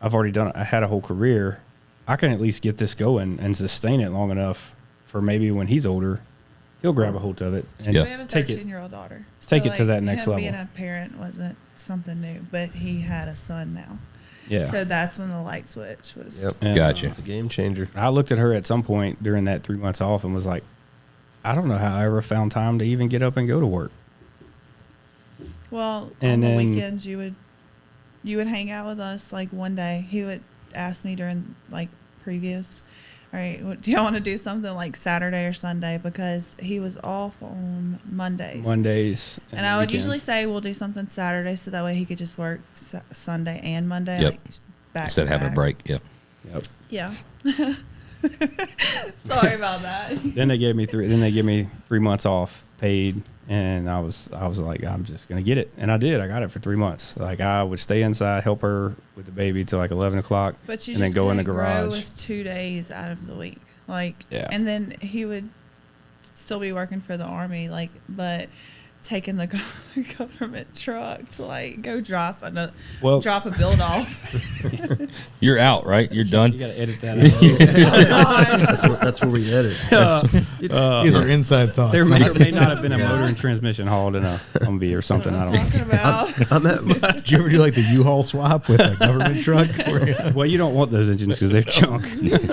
[SPEAKER 5] I've already I had a whole career. I can at least get this going and sustain it long enough for maybe when he's older, he'll grab a hold of it and
[SPEAKER 1] Yeah.
[SPEAKER 4] We have a
[SPEAKER 5] take it.
[SPEAKER 4] 13-year-old daughter.
[SPEAKER 5] Take it to that next
[SPEAKER 4] him
[SPEAKER 5] level.
[SPEAKER 4] Being a parent wasn't something new, but he had a son now.
[SPEAKER 5] Yeah.
[SPEAKER 4] So that's when the light switch was.
[SPEAKER 2] Yep.
[SPEAKER 5] And,
[SPEAKER 1] Gotcha.
[SPEAKER 2] It's a game changer.
[SPEAKER 5] I looked at her at some point during that 3 months off and was like, I don't know how I ever found time to even get up and go to work.
[SPEAKER 4] Well,
[SPEAKER 5] And
[SPEAKER 4] on the
[SPEAKER 5] then-
[SPEAKER 4] weekends you would hang out with us. Like one day, he would ask me during like previous, all right, do y'all want to do something like Saturday or Sunday? Because he was off on Mondays.
[SPEAKER 5] Mondays.
[SPEAKER 4] And I would
[SPEAKER 5] weekends.
[SPEAKER 4] usually say we'll do something Saturday, so that way he could just work Sunday and Monday.
[SPEAKER 1] Yep.
[SPEAKER 4] Like back
[SPEAKER 1] Instead of
[SPEAKER 4] to
[SPEAKER 1] having a
[SPEAKER 4] back.
[SPEAKER 1] break. Yeah.
[SPEAKER 5] Yep.
[SPEAKER 4] Yeah. Sorry about that.
[SPEAKER 5] Then they gave me 3 months off paid, and I was like, I'm just gonna get it, and I did. I got it for 3 months. Like I would stay inside, help her with the baby till like 11 o'clock,
[SPEAKER 4] But you
[SPEAKER 5] and then
[SPEAKER 4] just
[SPEAKER 5] go in the
[SPEAKER 4] couldn't grow
[SPEAKER 5] garage.
[SPEAKER 4] with 2 days out of the week, like,
[SPEAKER 5] Yeah.
[SPEAKER 4] and then he would still be working for the Army, like, but taking the government truck to like go drop a build off.
[SPEAKER 1] You're out, right? You're done.
[SPEAKER 5] You gotta edit that out.
[SPEAKER 2] That's where we edit.
[SPEAKER 3] These are inside thoughts.
[SPEAKER 5] There may or may not have been a motor and transmission hauled in a Humvee or something. I
[SPEAKER 4] That's
[SPEAKER 5] don't
[SPEAKER 4] what I'm talking about.
[SPEAKER 2] I'm at,
[SPEAKER 3] Did you ever do like the U-Haul swap with a government truck?
[SPEAKER 5] know. Well, you don't want those engines because they're junk.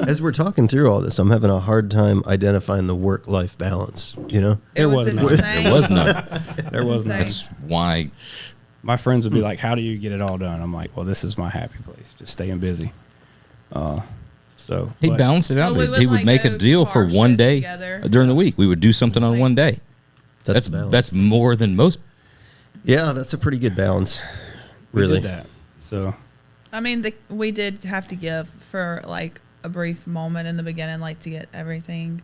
[SPEAKER 2] as we're talking through all this, I'm having a hard time identifying the work-life balance. You know,
[SPEAKER 4] It
[SPEAKER 5] was
[SPEAKER 4] was
[SPEAKER 5] none.
[SPEAKER 4] insane.
[SPEAKER 1] There was none.
[SPEAKER 5] There was none.
[SPEAKER 1] That's why.
[SPEAKER 5] My friends would be like, "How do you get it all done?" I'm like, "Well, this is my happy place, just staying busy." So
[SPEAKER 1] He
[SPEAKER 5] but-
[SPEAKER 1] balanced it out.
[SPEAKER 4] Well, we
[SPEAKER 1] He
[SPEAKER 4] would,
[SPEAKER 1] would
[SPEAKER 4] like,
[SPEAKER 1] make
[SPEAKER 4] go
[SPEAKER 1] a
[SPEAKER 4] to
[SPEAKER 1] deal for
[SPEAKER 4] car
[SPEAKER 1] one
[SPEAKER 4] shows
[SPEAKER 1] day
[SPEAKER 4] together.
[SPEAKER 1] during the week. We would do something on
[SPEAKER 4] Like-
[SPEAKER 1] one day.
[SPEAKER 2] that's the balance.
[SPEAKER 1] That's more than most.
[SPEAKER 2] Yeah, that's a pretty good balance.
[SPEAKER 5] we
[SPEAKER 2] Really.
[SPEAKER 5] did that. So
[SPEAKER 4] I mean, we did have to give for like a brief moment in the beginning, like to get everything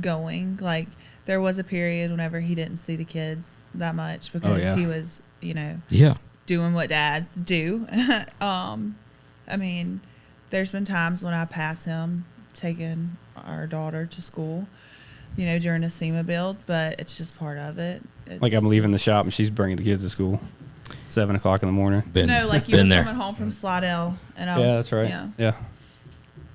[SPEAKER 4] going. Like there was a period whenever he didn't see the kids that much because
[SPEAKER 5] yeah.
[SPEAKER 4] he was,
[SPEAKER 1] Yeah.
[SPEAKER 4] doing what dads do. I mean, there's been times when I pass him taking our daughter to school, during a SEMA build, but it's just part of it.
[SPEAKER 5] like I'm leaving the shop and she's bringing the kids to school, 7 o'clock in the morning.
[SPEAKER 1] Been,
[SPEAKER 4] No, like you
[SPEAKER 1] been
[SPEAKER 4] were
[SPEAKER 1] there.
[SPEAKER 4] coming home from Slidell, and I was,
[SPEAKER 5] Yeah, that's right. Yeah.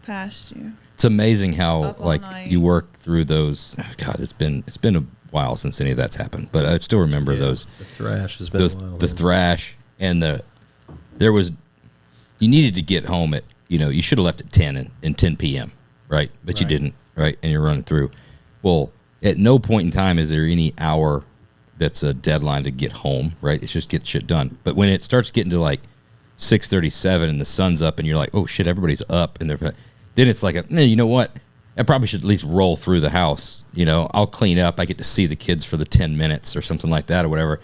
[SPEAKER 4] past you.
[SPEAKER 1] It's amazing how
[SPEAKER 4] Up all
[SPEAKER 1] like
[SPEAKER 4] night.
[SPEAKER 1] you work through those. God, it's been a while since any of that's happened, but I still remember those.
[SPEAKER 2] The thrash has been a while.
[SPEAKER 1] The thrash and you needed to get home at, you should have left at 10 and 10 p.m., right? But you didn't, right? And you're running through. Well, at no point in time is there any hour that's a deadline to get home, right? It's just get shit done. But when it starts getting to like 6:37 and the sun's up and you're like, oh shit, everybody's up, and then it's like, you know what? I probably should at least roll through the house. I'll clean up. I get to see the kids for the 10 minutes or something like that or whatever.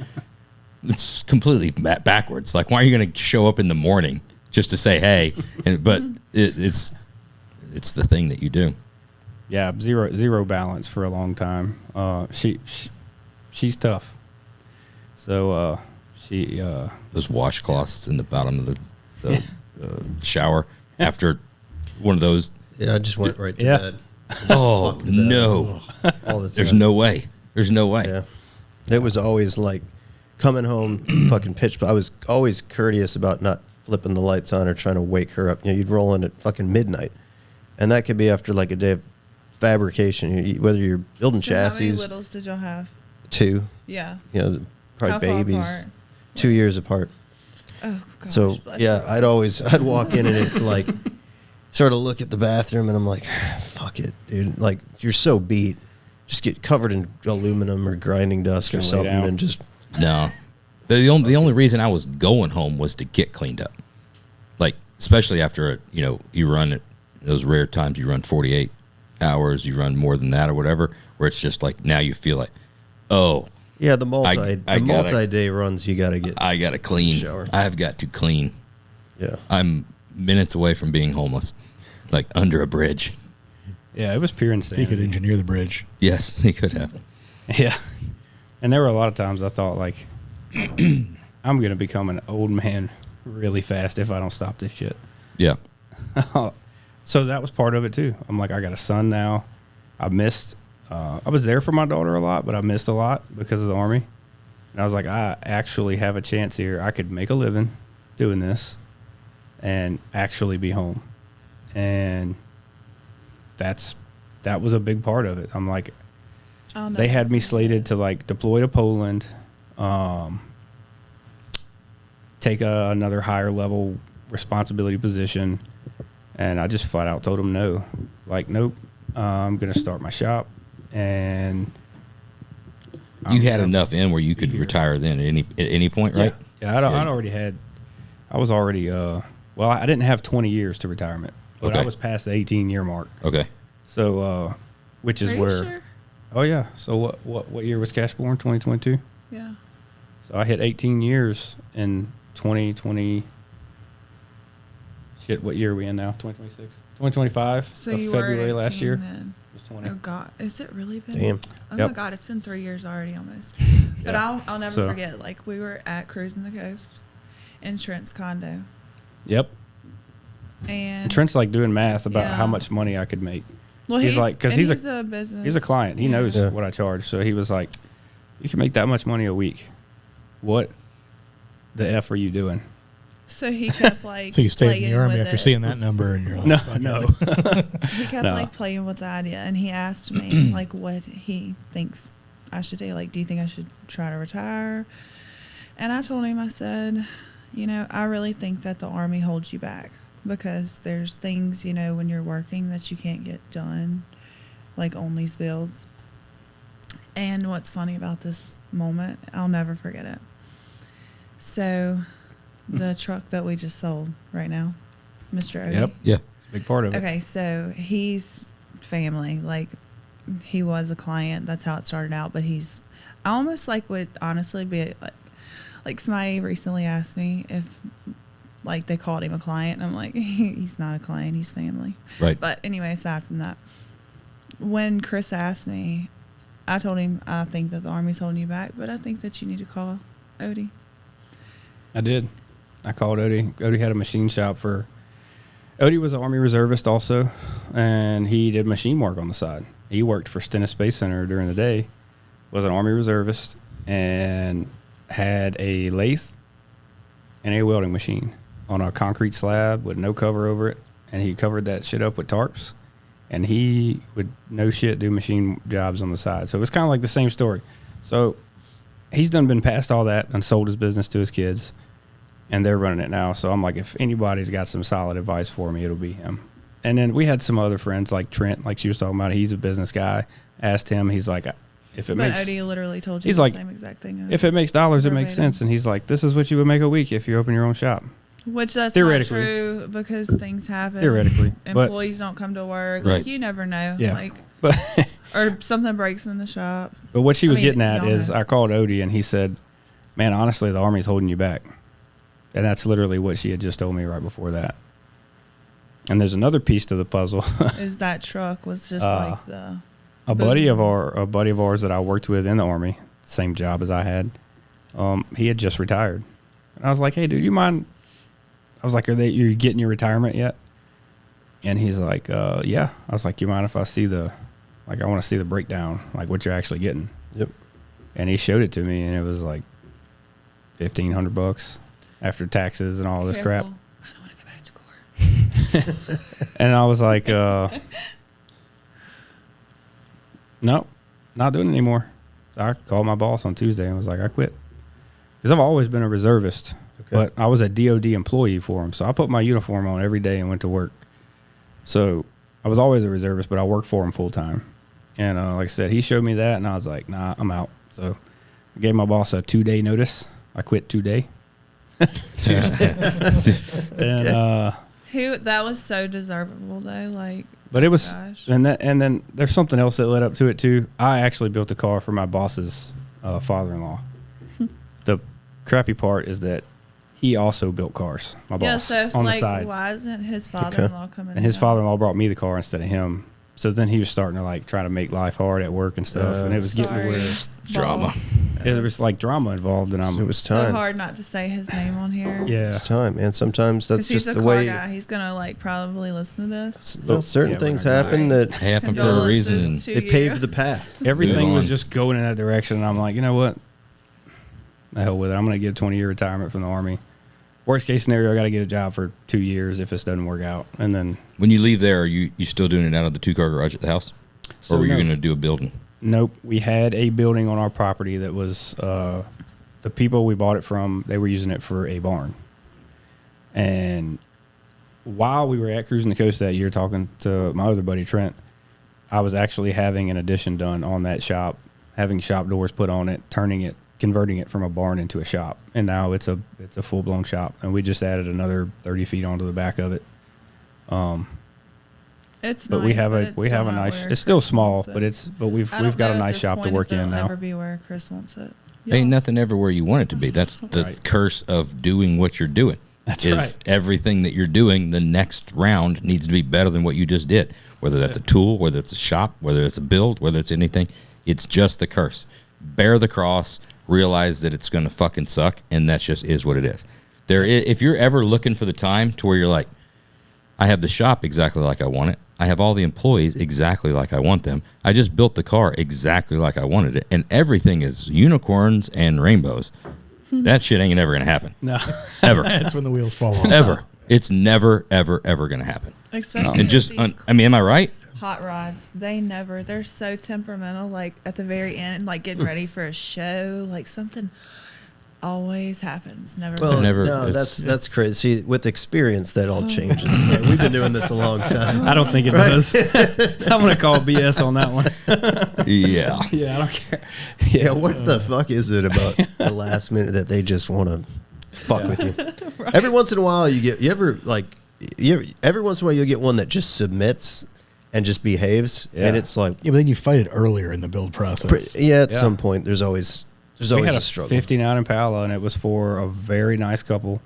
[SPEAKER 1] It's completely backwards. Like, why are you going to show up in the morning just to say hey? But it's the thing that you do.
[SPEAKER 5] Yeah, zero balance for a long time. She's tough. So she
[SPEAKER 1] those washcloths in the bottom of the shower after one of those.
[SPEAKER 2] Yeah, I just went right to bed.
[SPEAKER 1] Oh no!
[SPEAKER 2] All the time.
[SPEAKER 1] There's no way. There's no way.
[SPEAKER 2] Yeah, it was always like coming home, fucking pitch. But I was always courteous about not flipping the lights on or trying to wake her up. You'd roll in at fucking midnight, and that could be after like a day of fabrication. Whether you're building chassis.
[SPEAKER 4] How many littles did y'all have?
[SPEAKER 2] 2.
[SPEAKER 4] Yeah.
[SPEAKER 2] Probably
[SPEAKER 4] How
[SPEAKER 2] babies.
[SPEAKER 4] far apart?
[SPEAKER 2] 2 years apart.
[SPEAKER 4] Oh gosh.
[SPEAKER 2] So
[SPEAKER 4] bless
[SPEAKER 2] yeah,
[SPEAKER 4] you.
[SPEAKER 2] I'd walk in and it's like, sort of look at the bathroom and I'm like, fuck it, dude. Like, you're so beat. Just get covered in aluminum or grinding dust or
[SPEAKER 5] Gonna lay
[SPEAKER 2] something
[SPEAKER 5] down.
[SPEAKER 2] and just.
[SPEAKER 1] No. The only reason I was going home was to get cleaned up. Like, especially after, you run it, those rare times you run 48 hours, you run more than that or whatever, where it's just like, now you feel like, oh.
[SPEAKER 2] Yeah, the
[SPEAKER 1] I
[SPEAKER 2] multi-day runs you got to get.
[SPEAKER 1] I got to clean.
[SPEAKER 2] Shower.
[SPEAKER 1] I've got to clean.
[SPEAKER 2] Yeah.
[SPEAKER 1] I'm minutes away from being homeless, like under a bridge.
[SPEAKER 5] Yeah, it was pure
[SPEAKER 3] He
[SPEAKER 5] insanity.
[SPEAKER 3] could engineer the bridge.
[SPEAKER 1] Yes, he could have.
[SPEAKER 5] Yeah. And there were a lot of times I thought, like, I'm going to become an old man really fast if I don't stop this shit.
[SPEAKER 1] Yeah.
[SPEAKER 5] So that was part of it, too. I'm like, I got a son now. I missed. I was there for my daughter a lot, but I missed a lot because of the Army. And I was like, I actually have a chance here. I could make a living doing this and actually be home. And that was a big part of it. I'm like,
[SPEAKER 4] I'll
[SPEAKER 5] they
[SPEAKER 4] never
[SPEAKER 5] had me
[SPEAKER 4] forget
[SPEAKER 5] slated
[SPEAKER 4] it.
[SPEAKER 5] to like deploy to Poland, take another higher level responsibility position, and I just flat out told them no. Like, nope, I'm gonna start my shop, and
[SPEAKER 1] You had enough in where you could retire then at any point, right?
[SPEAKER 5] Yeah, I'd already had. I was already. Well, I didn't have 20 years to retirement, but
[SPEAKER 1] Okay.
[SPEAKER 5] I was past the 18-year mark.
[SPEAKER 1] Okay.
[SPEAKER 5] So, which is
[SPEAKER 4] Are you
[SPEAKER 5] where.
[SPEAKER 4] sure?
[SPEAKER 5] Oh yeah. So what year was Cash born? 2022.
[SPEAKER 4] Yeah.
[SPEAKER 5] So I hit 18 years in 2020. Shit, what year are we in now? 2026? 2025?
[SPEAKER 4] So
[SPEAKER 5] of
[SPEAKER 4] you
[SPEAKER 5] February
[SPEAKER 4] were 18
[SPEAKER 5] last year.
[SPEAKER 4] then.
[SPEAKER 5] It was 20.
[SPEAKER 4] Oh God, is it really been?
[SPEAKER 2] Damn.
[SPEAKER 4] Oh
[SPEAKER 5] Yep.
[SPEAKER 4] my God, it's been 3 years already almost. But
[SPEAKER 5] Yeah.
[SPEAKER 4] I'll never
[SPEAKER 5] So-
[SPEAKER 4] forget. Like, we were at Cruising the Coast in Trent's condo,
[SPEAKER 5] Yep.
[SPEAKER 4] and
[SPEAKER 5] And Trent's like doing math about
[SPEAKER 4] Yeah.
[SPEAKER 5] how much money I could make.
[SPEAKER 4] well,
[SPEAKER 5] he's like- 'cause
[SPEAKER 4] and
[SPEAKER 5] he's
[SPEAKER 4] a business.
[SPEAKER 5] He's a client. He knows
[SPEAKER 2] Yeah.
[SPEAKER 5] what I charge. So he was like, "You can make that much money a week. What the F are you doing?"
[SPEAKER 4] So he kept like.
[SPEAKER 3] So you stayed in the
[SPEAKER 4] playing
[SPEAKER 3] Army
[SPEAKER 4] with
[SPEAKER 3] after
[SPEAKER 4] it.
[SPEAKER 3] seeing that number, and you're like,
[SPEAKER 5] No,
[SPEAKER 3] "Fuck it."
[SPEAKER 5] no.
[SPEAKER 4] He kept
[SPEAKER 5] No.
[SPEAKER 4] like playing with the idea, and he asked me like what he thinks I should do. Like, do you think I should try to retire? And I told him, I said, I really think that the Army holds you back because there's things, when you're working that you can't get done, like on these builds. And what's funny about this moment, I'll never forget it. So, the truck that we just sold right now, Mr. Odie.
[SPEAKER 5] Yep.
[SPEAKER 1] Yeah.
[SPEAKER 5] It's a big part of it.
[SPEAKER 4] Okay, so he's family. Like, he was a client. That's how it started out. But I almost like would honestly be like somebody recently asked me if like they called him a client. And I'm like, he's not a client. He's family.
[SPEAKER 1] Right.
[SPEAKER 4] But anyway, aside from that, when Chris asked me, I told him I think that the Army's holding you back, but I think that you need to call Odie.
[SPEAKER 5] I did. I called Odie. Odie had a machine shop for. Odie was an Army reservist also, and he did machine work on the side. He worked for Stennis Space Center during the day, was an Army reservist, and had a lathe and a welding machine on a concrete slab with no cover over it, and he covered that shit up with tarps, and he would no shit do machine jobs on the side. So it was kind of like the same story. So he's been past all that and sold his business to his kids, and they're running it now. So I'm like, if anybody's got some solid advice for me, it'll be him. And then we had some other friends like Trent, like she was talking about. He's a business guy. Asked him, he's like, if it makes,
[SPEAKER 4] Odie literally told you
[SPEAKER 5] he's
[SPEAKER 4] the
[SPEAKER 5] like,
[SPEAKER 4] same exact thing.
[SPEAKER 5] if it makes dollars, it makes
[SPEAKER 4] Verbatim.
[SPEAKER 5] sense. And he's like, this is what you would make a week if you open your own shop.
[SPEAKER 4] Which that's not
[SPEAKER 5] Theoretically.
[SPEAKER 4] true because things happen.
[SPEAKER 5] Theoretically, but-
[SPEAKER 4] employees don't come to work.
[SPEAKER 1] Right.
[SPEAKER 4] Like, you never know.
[SPEAKER 5] Yeah.
[SPEAKER 4] Like,
[SPEAKER 5] But
[SPEAKER 4] or something breaks in the shop.
[SPEAKER 5] but what she was
[SPEAKER 4] mean,
[SPEAKER 5] getting at
[SPEAKER 4] y'all
[SPEAKER 5] is
[SPEAKER 4] know.
[SPEAKER 5] I called Odie and he said, man, honestly, the Army's holding you back. And that's literally what she had just told me right before that. And there's another piece to the puzzle.
[SPEAKER 4] Is that truck was just like the
[SPEAKER 5] a buddy of ours that I worked with in the Army, same job as I had, he had just retired. And I was like, hey, dude, you mind? I was like, you getting your retirement yet? And he's like, yeah. I was like, you mind if I see I want to see the breakdown, like what you're actually getting.
[SPEAKER 2] Yep.
[SPEAKER 5] And he showed it to me, and it was like $1,500 after taxes and all this crap.
[SPEAKER 4] Careful. I don't want to go back to court.
[SPEAKER 5] And I was like, nope, not doing it anymore. So I called my boss on Tuesday and was like, I quit. Because I've always been a reservist, but I was a DOD employee for him. So I put my uniform on every day and went to work. So I was always a reservist, but I worked for him full time. And like I said, he showed me that, and I was like, nah, I'm out. So I gave my boss a 2-day notice. I quit 2-day. And
[SPEAKER 4] Who that was so deservable though. Like,
[SPEAKER 5] but it was,
[SPEAKER 4] gosh.
[SPEAKER 5] and then there's something else that led up to it too. I actually built a car for my boss's father-in-law. The crappy part is that he also built cars. My
[SPEAKER 4] yeah.
[SPEAKER 5] boss
[SPEAKER 4] So
[SPEAKER 5] on
[SPEAKER 4] like,
[SPEAKER 5] the side,
[SPEAKER 4] why isn't his father-in-law coming?
[SPEAKER 5] and his
[SPEAKER 4] in?
[SPEAKER 5] father-in-law brought me the car instead of him. So then he was starting to like try to make life hard at work and stuff, and it was getting to
[SPEAKER 4] Sorry,
[SPEAKER 5] where
[SPEAKER 1] Drama.
[SPEAKER 4] boss.
[SPEAKER 5] there was like drama involved, and I'm
[SPEAKER 2] It was
[SPEAKER 4] so
[SPEAKER 2] time.
[SPEAKER 4] hard not to say his name on here.
[SPEAKER 5] yeah.
[SPEAKER 2] It's time, and sometimes that's
[SPEAKER 4] 'Cause he's
[SPEAKER 2] just
[SPEAKER 4] a
[SPEAKER 2] the
[SPEAKER 4] car
[SPEAKER 2] way.
[SPEAKER 4] guy. He's gonna like probably listen to this.
[SPEAKER 2] Well, certain
[SPEAKER 5] Yeah,
[SPEAKER 2] things
[SPEAKER 5] we're not
[SPEAKER 2] happen
[SPEAKER 4] sorry.
[SPEAKER 2] that
[SPEAKER 1] Happened for a reason.
[SPEAKER 4] Condolences to
[SPEAKER 2] they
[SPEAKER 4] you.
[SPEAKER 2] paved the path.
[SPEAKER 5] Everything
[SPEAKER 1] Move
[SPEAKER 5] was
[SPEAKER 1] on.
[SPEAKER 5] just going in that direction, and I'm like, you know what? The hell with it. I'm going to get a 20-year retirement from the Army. Worst case scenario, I got to get a job for 2 years if this doesn't work out, and then
[SPEAKER 1] When you leave there, are you still doing it out of the 2-car garage at the house?
[SPEAKER 5] So
[SPEAKER 1] Or were you
[SPEAKER 5] no.
[SPEAKER 1] going to do a building?
[SPEAKER 5] nope. We had a building on our property that was the people we bought it from. They were using it for a barn, and while we were at Cruising the Coast that year, talking to my other buddy Trent, I was actually having an addition done on that shop, having shop doors put on it, converting it from a barn into a shop, and now it's a full blown shop. And we just added another 30 feet onto the back of it.
[SPEAKER 4] It's
[SPEAKER 5] But
[SPEAKER 4] nice,
[SPEAKER 5] we have
[SPEAKER 4] but
[SPEAKER 5] a
[SPEAKER 4] it's
[SPEAKER 5] we
[SPEAKER 4] still
[SPEAKER 5] have a
[SPEAKER 4] not
[SPEAKER 5] nice.
[SPEAKER 4] where
[SPEAKER 5] It's still
[SPEAKER 4] Chris
[SPEAKER 5] small,
[SPEAKER 4] wants it.
[SPEAKER 5] but we've
[SPEAKER 4] I don't
[SPEAKER 5] got
[SPEAKER 4] know
[SPEAKER 5] a
[SPEAKER 4] at
[SPEAKER 5] nice
[SPEAKER 4] this
[SPEAKER 5] shop to
[SPEAKER 4] point
[SPEAKER 5] work
[SPEAKER 4] if
[SPEAKER 5] in
[SPEAKER 4] it'll
[SPEAKER 5] now.
[SPEAKER 4] Ever be where Chris wants it?
[SPEAKER 1] Ain't nothing ever where you want it to be. That's the
[SPEAKER 5] Right.
[SPEAKER 1] curse of doing what you're doing.
[SPEAKER 5] That's
[SPEAKER 1] is
[SPEAKER 5] right.
[SPEAKER 1] everything that you're doing, the next round needs to be better than what you just did. Whether that's a tool, whether it's a shop, whether it's a build, whether it's anything, it's just the curse. Bear the cross, realize that it's going to fucking suck, and that just is what it is. If you're ever looking for the time to where you're like, I have the shop exactly like I want it. I have all the employees exactly like I want them. I just built the car exactly like I wanted it, and everything is unicorns and rainbows. That shit ain't ever going to happen.
[SPEAKER 5] No,
[SPEAKER 1] Ever.
[SPEAKER 3] That's when the wheels fall off.
[SPEAKER 1] Ever. It's never, ever, ever going to happen.
[SPEAKER 4] Especially
[SPEAKER 1] And just,
[SPEAKER 4] with these
[SPEAKER 1] I mean, am I right?
[SPEAKER 4] hot rods, they're so temperamental. Like at the very end, like getting ready for a show, like something always happens. Never.
[SPEAKER 2] Well,
[SPEAKER 1] never-
[SPEAKER 2] no,
[SPEAKER 1] it's-
[SPEAKER 2] that's crazy. See, with experience, that all changes. Like, we've been doing this a long time.
[SPEAKER 5] I don't think it does. I'm gonna call BS on that one.
[SPEAKER 1] Yeah.
[SPEAKER 5] Yeah, I don't care.
[SPEAKER 2] Yeah, what the fuck is it about the last minute that they just want to fuck with you? Every once in a while, every once in a while you'll get one that just submits and just behaves,
[SPEAKER 5] Yeah.
[SPEAKER 2] and it's like,
[SPEAKER 3] Yeah, but then you fight it earlier in the build process.
[SPEAKER 2] at
[SPEAKER 5] Yeah.
[SPEAKER 2] some point, there's always
[SPEAKER 5] We had
[SPEAKER 2] a
[SPEAKER 5] a
[SPEAKER 2] struggle.
[SPEAKER 5] 59 Impala, and it was for a very nice couple.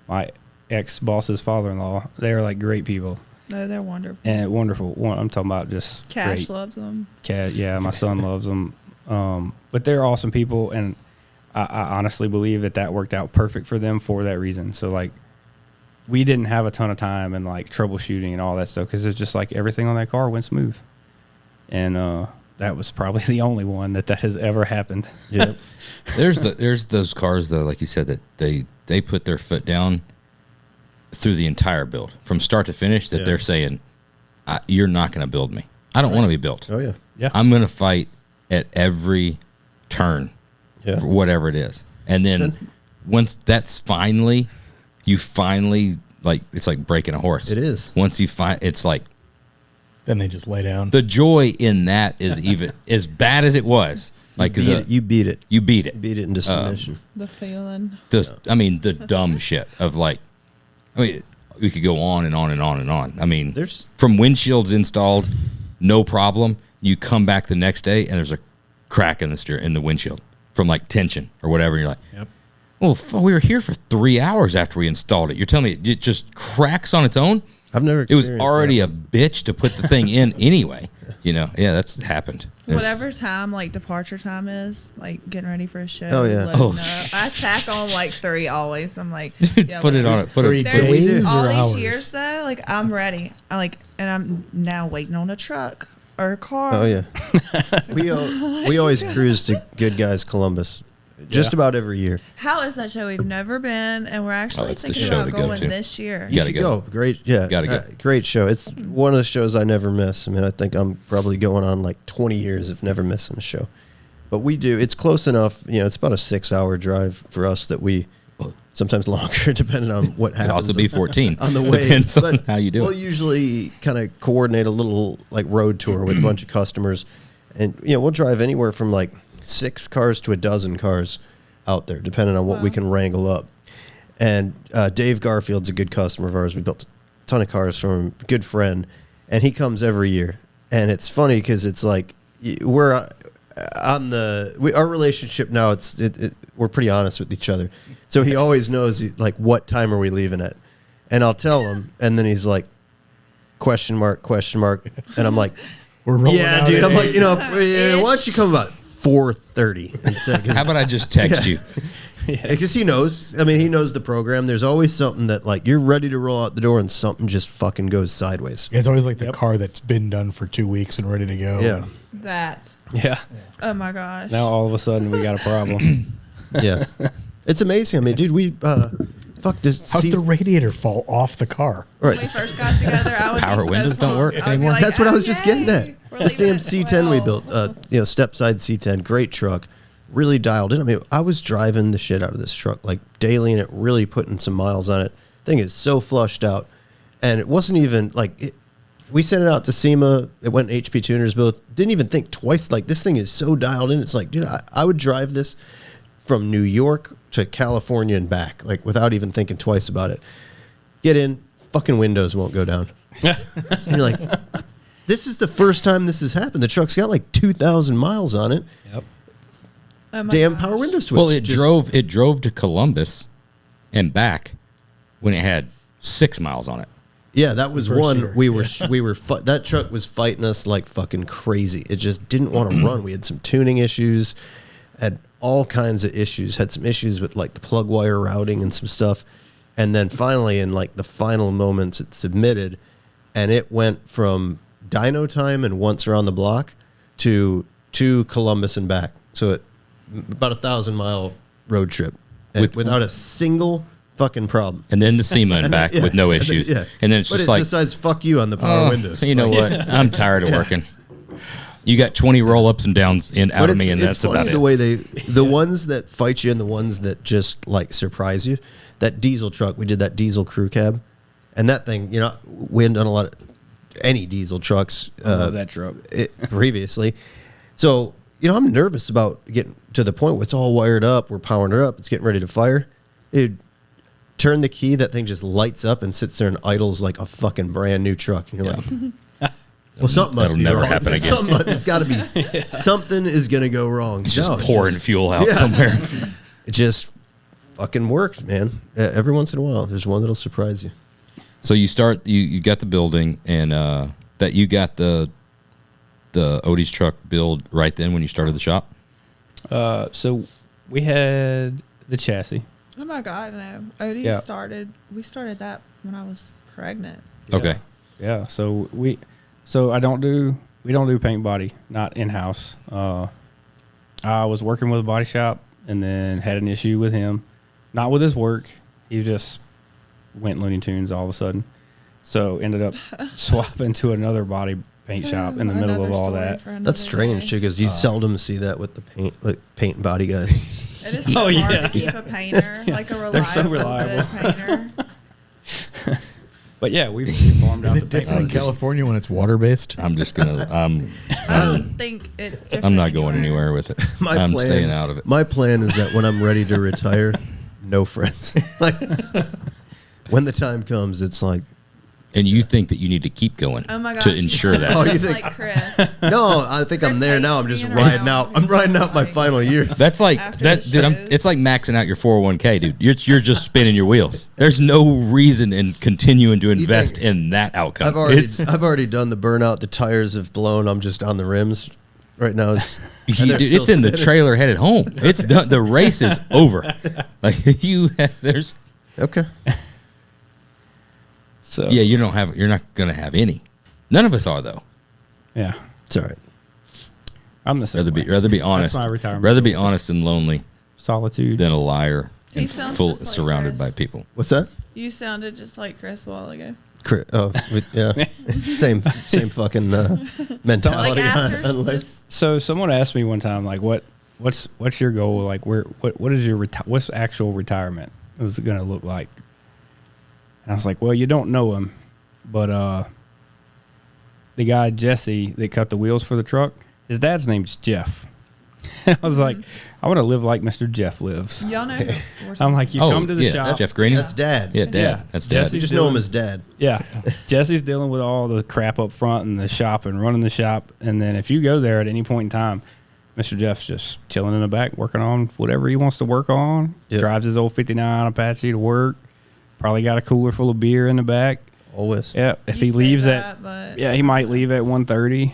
[SPEAKER 5] My ex-boss's father-in-law. They are like great people
[SPEAKER 4] No, they're wonderful.
[SPEAKER 5] and wonderful. I'm talking about just
[SPEAKER 4] Cash
[SPEAKER 5] great.
[SPEAKER 4] loves them.
[SPEAKER 5] Cat, yeah, my son loves them. But they're awesome people, and I honestly believe that worked out perfect for them for that reason. So like, we didn't have a ton of time and like troubleshooting and all that stuff because it's just like everything on that car went smooth, and that was probably the only one that has ever happened.
[SPEAKER 2] Yeah.
[SPEAKER 1] There's those cars though, like you said, that they put their foot down through the entire build from start to finish. That
[SPEAKER 2] Yeah.
[SPEAKER 1] they're saying, you're not going to build me. I don't want to be built.
[SPEAKER 2] Oh yeah.
[SPEAKER 5] Yeah.
[SPEAKER 1] I'm going to fight at every turn
[SPEAKER 2] Yeah.
[SPEAKER 1] for whatever it is. And then once that's you finally, like, it's like breaking a horse.
[SPEAKER 2] It is.
[SPEAKER 1] Once you find, it's like,
[SPEAKER 3] Then they just lay down.
[SPEAKER 1] the joy in that is even as bad as it was. Like
[SPEAKER 2] You beat it.
[SPEAKER 1] you beat it.
[SPEAKER 2] Beat it into submission.
[SPEAKER 4] The feeling.
[SPEAKER 1] I mean, the dumb shit of like, I mean, we could go on and on and on and on. I mean,
[SPEAKER 2] There's-
[SPEAKER 1] from windshields installed, no problem. You come back the next day and there's a crack in the windshield from like tension or whatever. And you're like,
[SPEAKER 5] Yep.
[SPEAKER 1] well, we were here for 3 hours after we installed it. You're telling me it just cracks on its own?
[SPEAKER 2] I've never.
[SPEAKER 1] It was
[SPEAKER 2] experienced
[SPEAKER 1] already
[SPEAKER 2] that.
[SPEAKER 1] a bitch to put the thing in anyway. You know, yeah, that's happened. There's-
[SPEAKER 4] Whatever time like departure time is, like getting ready for a show.
[SPEAKER 2] Oh, yeah.
[SPEAKER 4] loading
[SPEAKER 1] Oh,
[SPEAKER 4] up. I tack on like 3 always. I'm like, yeah,
[SPEAKER 1] put it
[SPEAKER 4] whatever.
[SPEAKER 1] on it. Put
[SPEAKER 3] Three
[SPEAKER 1] it.
[SPEAKER 4] There's
[SPEAKER 3] days
[SPEAKER 4] all
[SPEAKER 3] or
[SPEAKER 4] these
[SPEAKER 3] hours?
[SPEAKER 4] years though, like I'm ready. And I'm now waiting on a truck or a car.
[SPEAKER 2] Oh yeah. we always cruise to Good Guys Columbus, just about every year.
[SPEAKER 4] How is that show? We've never been, and we're actually
[SPEAKER 1] it's the
[SPEAKER 4] thinking
[SPEAKER 1] show
[SPEAKER 4] about
[SPEAKER 1] to go
[SPEAKER 4] going
[SPEAKER 1] to.
[SPEAKER 4] this year.
[SPEAKER 1] You gotta
[SPEAKER 2] should
[SPEAKER 1] go.
[SPEAKER 2] Great, yeah.
[SPEAKER 1] Gotta go.
[SPEAKER 2] Great show. It's one of the shows I never miss. I mean, I think I'm probably going on like 20 years of never missing a show. But we do. It's close enough. You know, it's about a 6-hour drive for us that we, sometimes longer, depending on what happens.
[SPEAKER 1] Could also be 14
[SPEAKER 2] on the way.
[SPEAKER 1] Depends on
[SPEAKER 2] But
[SPEAKER 1] how you do
[SPEAKER 2] we'll
[SPEAKER 1] it.
[SPEAKER 2] usually kind of coordinate a little like road tour with a bunch of customers, and we'll drive anywhere from like 6 cars to a dozen cars out there, depending on what we can wrangle up. And Dave Garfield's a good customer of ours. We built a ton of cars from him, good friend, and he comes every year. And it's funny because it's like we're on our relationship now. We're pretty honest with each other, so he always knows like what time are we leaving at, and I'll tell him, and then he's like, question mark, and I'm like,
[SPEAKER 3] We're rolling
[SPEAKER 2] yeah,
[SPEAKER 3] out
[SPEAKER 2] dude.
[SPEAKER 3] at
[SPEAKER 2] I'm like,
[SPEAKER 3] 8.
[SPEAKER 2] why don't you come about 4:30 instead?
[SPEAKER 1] How about I just text you?
[SPEAKER 2] Because he knows. I mean, he knows the program. There's always something that like you're ready to roll out the door, and something just fucking goes sideways.
[SPEAKER 3] It's always like the car that's been done for 2 weeks and ready to go.
[SPEAKER 2] Yeah,
[SPEAKER 4] That.
[SPEAKER 5] Yeah.
[SPEAKER 4] Oh my gosh.
[SPEAKER 5] Now all of a sudden we got a problem.
[SPEAKER 2] yeah. It's amazing. I mean, dude, we fuck this.
[SPEAKER 3] How'd the radiator fall off the car?
[SPEAKER 2] Right.
[SPEAKER 4] When we first got together, I would
[SPEAKER 1] Power
[SPEAKER 4] be so
[SPEAKER 1] windows don't
[SPEAKER 4] pumped.
[SPEAKER 1] work
[SPEAKER 4] I would be
[SPEAKER 1] anymore?
[SPEAKER 4] like,
[SPEAKER 2] That's what I was just getting at.
[SPEAKER 4] "Yay, we're
[SPEAKER 2] This
[SPEAKER 4] leaving
[SPEAKER 2] damn
[SPEAKER 4] at
[SPEAKER 2] C10 we
[SPEAKER 4] 12."
[SPEAKER 2] built, step side C10, great truck, really dialed in. I mean, I was driving the shit out of this truck like daily, and it really putting some miles on it. Thing is so flushed out, and it wasn't even like we sent it out to SEMA. It went HP tuners both. Didn't even think twice. Like this thing is so dialed in. It's like, dude, I would drive this from New York to California and back, like without even thinking twice about it. Get in, fucking windows won't go down. And you're like, this is the first time this has happened. The truck's got like 2,000 miles on it.
[SPEAKER 5] Yep.
[SPEAKER 4] Oh my
[SPEAKER 2] Damn
[SPEAKER 4] gosh.
[SPEAKER 2] power window switch.
[SPEAKER 1] Well, it
[SPEAKER 2] Just-
[SPEAKER 1] drove to Columbus and back when it had 6 miles on it.
[SPEAKER 2] Yeah, that was
[SPEAKER 3] First
[SPEAKER 2] one
[SPEAKER 3] year,
[SPEAKER 2] we were that truck was fighting us like fucking crazy. It just didn't want to run. We had some tuning issues, had all kinds of issues. Had some issues with like the plug wire routing and some stuff. And then finally, in like the final moments, it submitted, and it went from dyno time and once around the block to Columbus and back. So it about 1,000-mile road trip without a single fucking problem.
[SPEAKER 1] And then the SEMA and back
[SPEAKER 2] Yeah,
[SPEAKER 1] with no
[SPEAKER 2] and then-
[SPEAKER 1] issues.
[SPEAKER 2] yeah.
[SPEAKER 1] And then it's
[SPEAKER 2] But
[SPEAKER 1] just
[SPEAKER 2] it
[SPEAKER 1] like,
[SPEAKER 2] decides fuck you on the power
[SPEAKER 1] oh,
[SPEAKER 2] windows.
[SPEAKER 1] you know
[SPEAKER 2] Like,
[SPEAKER 1] what? I'm tired of working. You got 20 roll-ups and downs out
[SPEAKER 2] But
[SPEAKER 1] of me, and that's
[SPEAKER 2] funny
[SPEAKER 1] about it.
[SPEAKER 2] the way the ones that fight you and the ones that just like surprise you. That diesel truck, we did that diesel crew cab, and that thing, we hadn't done a lot of any diesel trucks
[SPEAKER 5] I love that truck.
[SPEAKER 2] previously. So I'm nervous about getting to the point where it's all wired up. We're powering it up. It's getting ready to fire. Dude, turn the key. That thing just lights up and sits there and idles like a fucking brand new truck. And you're like, well, something must
[SPEAKER 1] That'll
[SPEAKER 2] be
[SPEAKER 1] never
[SPEAKER 2] wrong.
[SPEAKER 1] happen again.
[SPEAKER 2] It's got to be something is going to go wrong.
[SPEAKER 1] It's just
[SPEAKER 2] No,
[SPEAKER 1] pouring fuel out
[SPEAKER 2] Yeah.
[SPEAKER 1] somewhere.
[SPEAKER 2] It just fucking works, man. Every once in a while, there's one that'll surprise you.
[SPEAKER 1] So you start, you got the building, and that you got the Odie's truck build right then when you started the shop?
[SPEAKER 5] So we had the chassis.
[SPEAKER 4] Oh my God, no. Odie we started that when I was pregnant.
[SPEAKER 1] Okay.
[SPEAKER 5] Yeah. So we don't do paint body, not in house. I was working with a body shop and then had an issue with him, not with his work. He just went Looney Tunes all of a sudden, So ended up swapping to another body paint shop in the middle of all that.
[SPEAKER 2] That's strange too, because you seldom see that with the paint and body guys.
[SPEAKER 4] It is so hard to keep a painter, like a reliable,
[SPEAKER 5] They're so reliable.
[SPEAKER 4] good painter.
[SPEAKER 5] But yeah, we farmed out
[SPEAKER 3] Is
[SPEAKER 5] the
[SPEAKER 3] it
[SPEAKER 5] paint.
[SPEAKER 3] different in California when it's water based?
[SPEAKER 1] I'm just gonna.
[SPEAKER 4] I don't think it's different.
[SPEAKER 1] I'm not going anywhere with it. I'm staying out of it.
[SPEAKER 2] My plan is that when I'm ready to retire, no friends. Like, when the time comes, it's like,
[SPEAKER 1] And you think that you need to keep going
[SPEAKER 4] Oh my gosh,
[SPEAKER 1] to ensure that.
[SPEAKER 2] Oh, you
[SPEAKER 4] Just
[SPEAKER 2] think-
[SPEAKER 4] like Chris.
[SPEAKER 2] no, I think I'm
[SPEAKER 4] Chris
[SPEAKER 2] there
[SPEAKER 4] hates
[SPEAKER 2] now. I'm just
[SPEAKER 4] being
[SPEAKER 2] riding
[SPEAKER 4] around
[SPEAKER 2] out. I'm riding out my
[SPEAKER 4] people.
[SPEAKER 2] final years.
[SPEAKER 1] That's like
[SPEAKER 4] After
[SPEAKER 1] that,
[SPEAKER 4] the
[SPEAKER 1] dude.
[SPEAKER 4] shows.
[SPEAKER 1] It's like maxing out your 401k, dude. You're just spinning your wheels. There's no reason in continuing to invest
[SPEAKER 2] think-
[SPEAKER 1] in that outcome.
[SPEAKER 2] I've already done the burnout. The tires have blown. I'm just on the rims right now.
[SPEAKER 1] It's in the trailer headed home. It's done. The race is over. Like there's
[SPEAKER 2] Okay.
[SPEAKER 5] So
[SPEAKER 1] yeah. You're not gonna have any. None of us are though.
[SPEAKER 5] yeah,
[SPEAKER 2] It's all right.
[SPEAKER 5] I'm the same.
[SPEAKER 1] Rather be honest.
[SPEAKER 5] my retirement
[SPEAKER 1] Rather be
[SPEAKER 5] goal.
[SPEAKER 1] honest and lonely
[SPEAKER 5] Solitude.
[SPEAKER 1] than a liar
[SPEAKER 4] He
[SPEAKER 1] and
[SPEAKER 4] sounds
[SPEAKER 1] full
[SPEAKER 4] just like
[SPEAKER 1] surrounded
[SPEAKER 4] Chris.
[SPEAKER 1] by people.
[SPEAKER 2] What's that?
[SPEAKER 4] You sounded just like Chris a while ago.
[SPEAKER 2] Yeah. Same fucking mentality.
[SPEAKER 4] Like after,
[SPEAKER 2] on life.
[SPEAKER 4] just,
[SPEAKER 5] So someone asked me one time, like, what's your goal? Like, what is your what's actual retirement? Was it going to look like? And I was like, well, you don't know him, but the guy Jesse that cut the wheels for the truck, his dad's name's Jeff. And I was like, I want to live like Mr. Jeff lives.
[SPEAKER 4] y'all know who we're
[SPEAKER 5] I'm like, you come to the
[SPEAKER 1] yeah,
[SPEAKER 5] shop.
[SPEAKER 1] Jeff Green.
[SPEAKER 2] That's dad.
[SPEAKER 1] Yeah, Dad.
[SPEAKER 5] Yeah.
[SPEAKER 1] That's Dad.
[SPEAKER 5] Jesse-
[SPEAKER 2] You just know him as dad.
[SPEAKER 5] Yeah. Jesse's dealing with all the crap up front and the shop and running the shop. And then if you go there at any point in time, Mr. Jeff's just chilling in the back, working on whatever he wants to work on.
[SPEAKER 2] Yep.
[SPEAKER 5] Drives his old 59 Apache to work. Probably got a cooler full of beer in the back.
[SPEAKER 2] Always.
[SPEAKER 5] Yeah. If
[SPEAKER 4] You
[SPEAKER 5] he
[SPEAKER 4] say
[SPEAKER 5] leaves
[SPEAKER 4] that, but
[SPEAKER 5] yeah, he might leave at 1:30.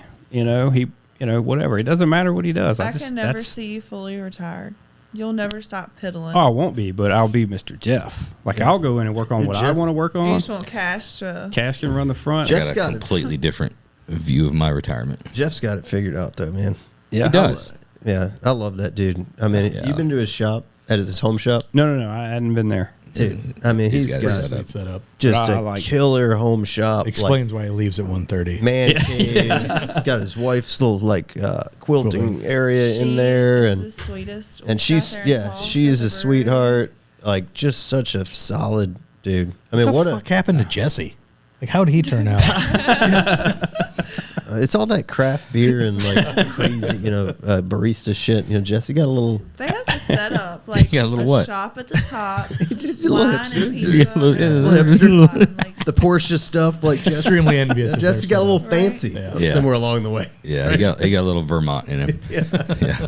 [SPEAKER 5] Whatever. It doesn't matter what he does.
[SPEAKER 4] I can never see you fully retired. You'll never stop piddling.
[SPEAKER 5] Oh, I won't be, but I'll be Mr. Jeff. Like, I'll go in and work on
[SPEAKER 2] Dude,
[SPEAKER 5] what I
[SPEAKER 2] Jeff-
[SPEAKER 5] want to work
[SPEAKER 4] you
[SPEAKER 5] on.
[SPEAKER 4] just want cash to.
[SPEAKER 5] Cash can run the front.
[SPEAKER 2] Jeff-
[SPEAKER 1] I got
[SPEAKER 2] got
[SPEAKER 1] a
[SPEAKER 2] it.
[SPEAKER 1] completely different view of my retirement.
[SPEAKER 2] Jeff's got it figured out though, man.
[SPEAKER 5] Yeah.
[SPEAKER 1] He does.
[SPEAKER 2] Yeah, I love that dude. I mean,
[SPEAKER 1] Yeah.
[SPEAKER 2] you've been to his shop, at his home shop,
[SPEAKER 5] No. I hadn't been there.
[SPEAKER 2] dude. I mean,
[SPEAKER 1] He's
[SPEAKER 2] he's
[SPEAKER 1] got
[SPEAKER 2] got,
[SPEAKER 1] it set up.
[SPEAKER 3] Set up.
[SPEAKER 2] just
[SPEAKER 5] I
[SPEAKER 2] a
[SPEAKER 5] like it.
[SPEAKER 2] killer home shop.
[SPEAKER 3] Explains why he leaves at 1:30.
[SPEAKER 2] Like, man cave. Got his wife's little quilting area in there, and
[SPEAKER 4] the sweetest.
[SPEAKER 2] and she's she's a sweetheart. Like, just such a solid dude. I mean,
[SPEAKER 3] What
[SPEAKER 2] what
[SPEAKER 3] the fuck happened to Jesse? Like, how did he turn out?
[SPEAKER 2] it's all that craft beer and like crazy, barista shit. Jesse got a little.
[SPEAKER 4] They have to set up like
[SPEAKER 1] got a little
[SPEAKER 4] a
[SPEAKER 1] what?
[SPEAKER 4] shop at the top,
[SPEAKER 2] little
[SPEAKER 4] wine
[SPEAKER 2] hipster.
[SPEAKER 4] and
[SPEAKER 1] You
[SPEAKER 4] pizza.
[SPEAKER 1] got a little-
[SPEAKER 4] and
[SPEAKER 1] yeah,
[SPEAKER 2] little
[SPEAKER 4] bottom, like,
[SPEAKER 2] The Porsche stuff, like Jesse,
[SPEAKER 3] Extremely envious. of
[SPEAKER 2] Jesse
[SPEAKER 3] their
[SPEAKER 2] got a little
[SPEAKER 3] setup.
[SPEAKER 4] Right.
[SPEAKER 2] fancy
[SPEAKER 1] Yeah.
[SPEAKER 2] somewhere along the way.
[SPEAKER 1] Yeah, he got a little Vermont in him. Yeah.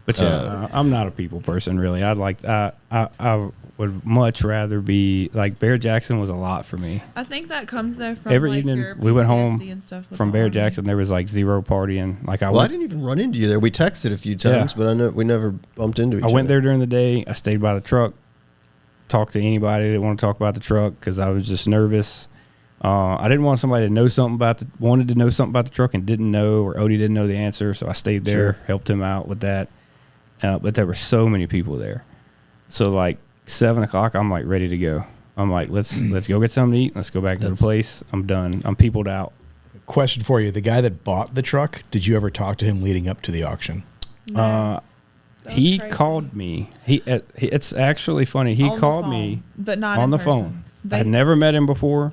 [SPEAKER 5] But yeah, I'm not a people person really. I would much rather be like Barrett Jackson was a lot for me.
[SPEAKER 4] I think that comes though from
[SPEAKER 5] Every
[SPEAKER 4] like
[SPEAKER 5] evening
[SPEAKER 4] your
[SPEAKER 5] we went
[SPEAKER 4] PTSD
[SPEAKER 5] home
[SPEAKER 4] and stuff with
[SPEAKER 5] from
[SPEAKER 4] the
[SPEAKER 5] Barrett
[SPEAKER 4] Army.
[SPEAKER 5] Jackson. There was like zero partying. Like I
[SPEAKER 2] Well, I
[SPEAKER 5] went,
[SPEAKER 2] didn't even run into you there. We texted a few times, but I know we never bumped into each
[SPEAKER 5] I
[SPEAKER 2] other.
[SPEAKER 5] went there during the day. I stayed by the truck, talked to anybody that wanted to talk about the truck because I was just nervous. I didn't want somebody to know something wanted to know something about the truck and didn't know, or Odie didn't know the answer. So I stayed there,
[SPEAKER 2] Sure.
[SPEAKER 5] helped him out with that. But there were so many people there. So like 7 o'clock, I'm like ready to go. I'm like, let's go get something to eat. Let's go back to the place. I'm done. I'm peopled out.
[SPEAKER 3] Question for you: the guy that bought the truck, did you ever talk to him leading up to the auction?
[SPEAKER 4] No, that was
[SPEAKER 5] He
[SPEAKER 4] crazy.
[SPEAKER 5] called me. It's actually funny. He
[SPEAKER 4] On the
[SPEAKER 5] called
[SPEAKER 4] phone,
[SPEAKER 5] me
[SPEAKER 4] but not
[SPEAKER 5] on
[SPEAKER 4] in
[SPEAKER 5] the
[SPEAKER 4] person.
[SPEAKER 5] phone. I had
[SPEAKER 4] They-
[SPEAKER 5] never met him before.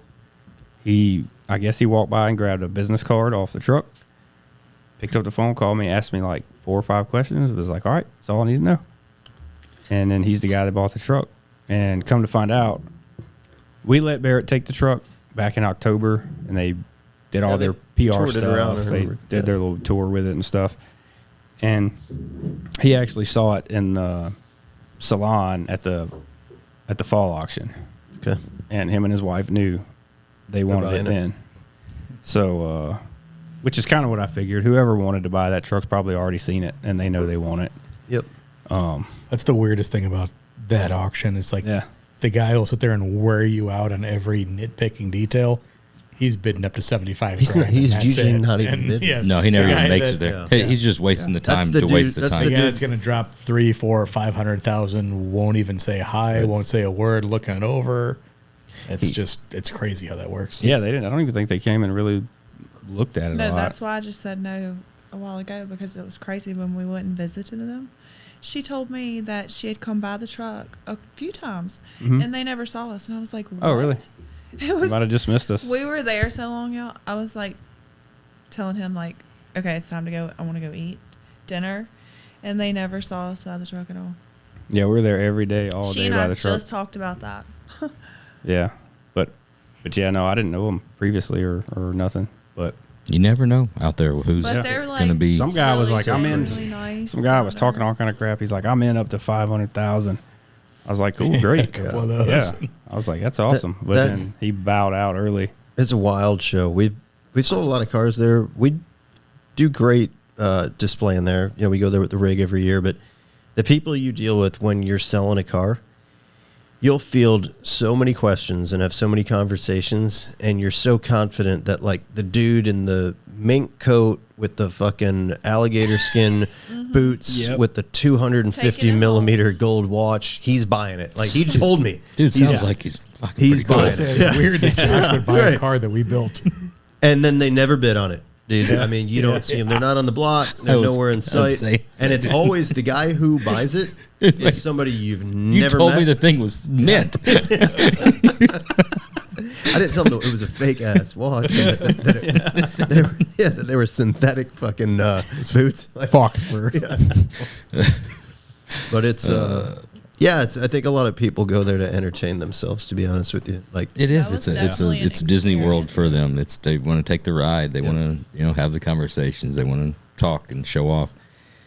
[SPEAKER 5] I guess he walked by and grabbed a business card off the truck, picked up the phone, called me, asked me like 4 or 5 questions. It was like, all right, that's all I need to know. And then he's the guy that bought the truck. And come to find out, we let Barrett take the truck back in October, and they did all
[SPEAKER 2] Yeah,
[SPEAKER 5] their
[SPEAKER 2] they
[SPEAKER 5] PR
[SPEAKER 2] toured it around,
[SPEAKER 5] stuff.
[SPEAKER 2] I
[SPEAKER 5] They
[SPEAKER 2] remember.
[SPEAKER 5] did their little tour with it and stuff. And he actually saw it in the salon at the fall auction.
[SPEAKER 2] Okay.
[SPEAKER 5] And him and his wife knew they wanted
[SPEAKER 2] buying
[SPEAKER 5] it
[SPEAKER 2] it.
[SPEAKER 5] then. So, which is kind of what I figured. Whoever wanted to buy that truck's probably already seen it, and they know they want it.
[SPEAKER 2] Yep.
[SPEAKER 3] That's the weirdest thing about that auction. It's like
[SPEAKER 5] Yeah.
[SPEAKER 3] the guy will sit there and wear you out on every nitpicking detail. He's bidding up to 75.
[SPEAKER 2] He's
[SPEAKER 3] grand,
[SPEAKER 2] not- he's
[SPEAKER 3] and that's
[SPEAKER 2] usually
[SPEAKER 3] it.
[SPEAKER 2] not even
[SPEAKER 3] And,
[SPEAKER 2] bidding.
[SPEAKER 1] No, he never
[SPEAKER 3] the
[SPEAKER 1] even
[SPEAKER 3] guy
[SPEAKER 1] makes
[SPEAKER 3] that-
[SPEAKER 1] it there.
[SPEAKER 2] yeah.
[SPEAKER 1] Hey, he's just wasting the
[SPEAKER 2] That's
[SPEAKER 1] time
[SPEAKER 2] the
[SPEAKER 1] to
[SPEAKER 2] dude-
[SPEAKER 1] waste the
[SPEAKER 2] that's
[SPEAKER 1] time.
[SPEAKER 3] The
[SPEAKER 2] the
[SPEAKER 3] guy
[SPEAKER 2] dude-
[SPEAKER 3] that's going to drop 300, 400, 500,000 won't even say hi, won't say a word, looking it over. It's crazy how that works.
[SPEAKER 5] Yeah, they didn't. I don't even think they came and really looked at it a
[SPEAKER 4] No,
[SPEAKER 5] lot.
[SPEAKER 4] that's why I just said no a while ago, because it was crazy when we went and visited them. She told me that she had come by the truck a few times, and they never saw us. And I was like, what?
[SPEAKER 5] Oh, really?
[SPEAKER 4] It was,
[SPEAKER 5] Might have just missed us.
[SPEAKER 4] we were there so long, y'all. I was like telling him, like, okay, it's time to go. I want to go eat dinner. And they never saw us by the truck at all.
[SPEAKER 5] Yeah, we're there every day, all
[SPEAKER 4] She
[SPEAKER 5] day
[SPEAKER 4] and
[SPEAKER 5] by
[SPEAKER 4] I
[SPEAKER 5] the truck.
[SPEAKER 4] just talked about that.
[SPEAKER 5] Yeah, but yeah, no, I didn't know them previously or nothing. But
[SPEAKER 1] You never know out there who's
[SPEAKER 4] But they're like
[SPEAKER 1] going to be.
[SPEAKER 5] some guy was like, "I'm in."
[SPEAKER 4] really nice
[SPEAKER 5] Some guy was
[SPEAKER 4] down
[SPEAKER 5] talking
[SPEAKER 4] there.
[SPEAKER 5] all kind of crap. He's like, "I'm in up to 500,000." I was like, "Cool, great."
[SPEAKER 3] Couple of those.
[SPEAKER 5] Yeah, I was like, "That's awesome." But
[SPEAKER 2] that-
[SPEAKER 5] then he bowed out early.
[SPEAKER 2] It's a wild show. We've sold a lot of cars there. We do great display in there. You know, we go there with the rig every year, but the people you deal with when you're selling a car, you'll field so many questions and have so many conversations, and you're so confident that, like, the dude in the mink coat with the fucking alligator skin boots
[SPEAKER 5] Yep.
[SPEAKER 2] with the 250
[SPEAKER 4] Taking it
[SPEAKER 2] millimeter gold watch, he's buying it. Like, he told me.
[SPEAKER 1] Dude sounds like he's fucking
[SPEAKER 2] He's
[SPEAKER 1] pretty
[SPEAKER 2] buying
[SPEAKER 1] cool.
[SPEAKER 2] it.
[SPEAKER 3] It's weird that Jack would buy a
[SPEAKER 2] Right.
[SPEAKER 3] car that we built.
[SPEAKER 2] And then they never bid on it, dude. I mean, you don't see them. They're not on the block. They're nowhere in sight.
[SPEAKER 1] saying.
[SPEAKER 2] And it's always the guy who buys it is somebody you've
[SPEAKER 1] You
[SPEAKER 2] never
[SPEAKER 1] told
[SPEAKER 2] met.
[SPEAKER 1] me the thing was mint.
[SPEAKER 2] I didn't tell them that it was a fake ass watch. And that they were synthetic fucking boots. Like,
[SPEAKER 3] Fox fur.
[SPEAKER 2] but it's I think a lot of people go there to entertain themselves. To be honest with you, like
[SPEAKER 1] It is.
[SPEAKER 4] That was
[SPEAKER 1] It's
[SPEAKER 4] definitely an
[SPEAKER 1] it's Disney World
[SPEAKER 4] experience.
[SPEAKER 1] for them. It's they want to take the ride. They want to have the conversations. They want to talk and show off.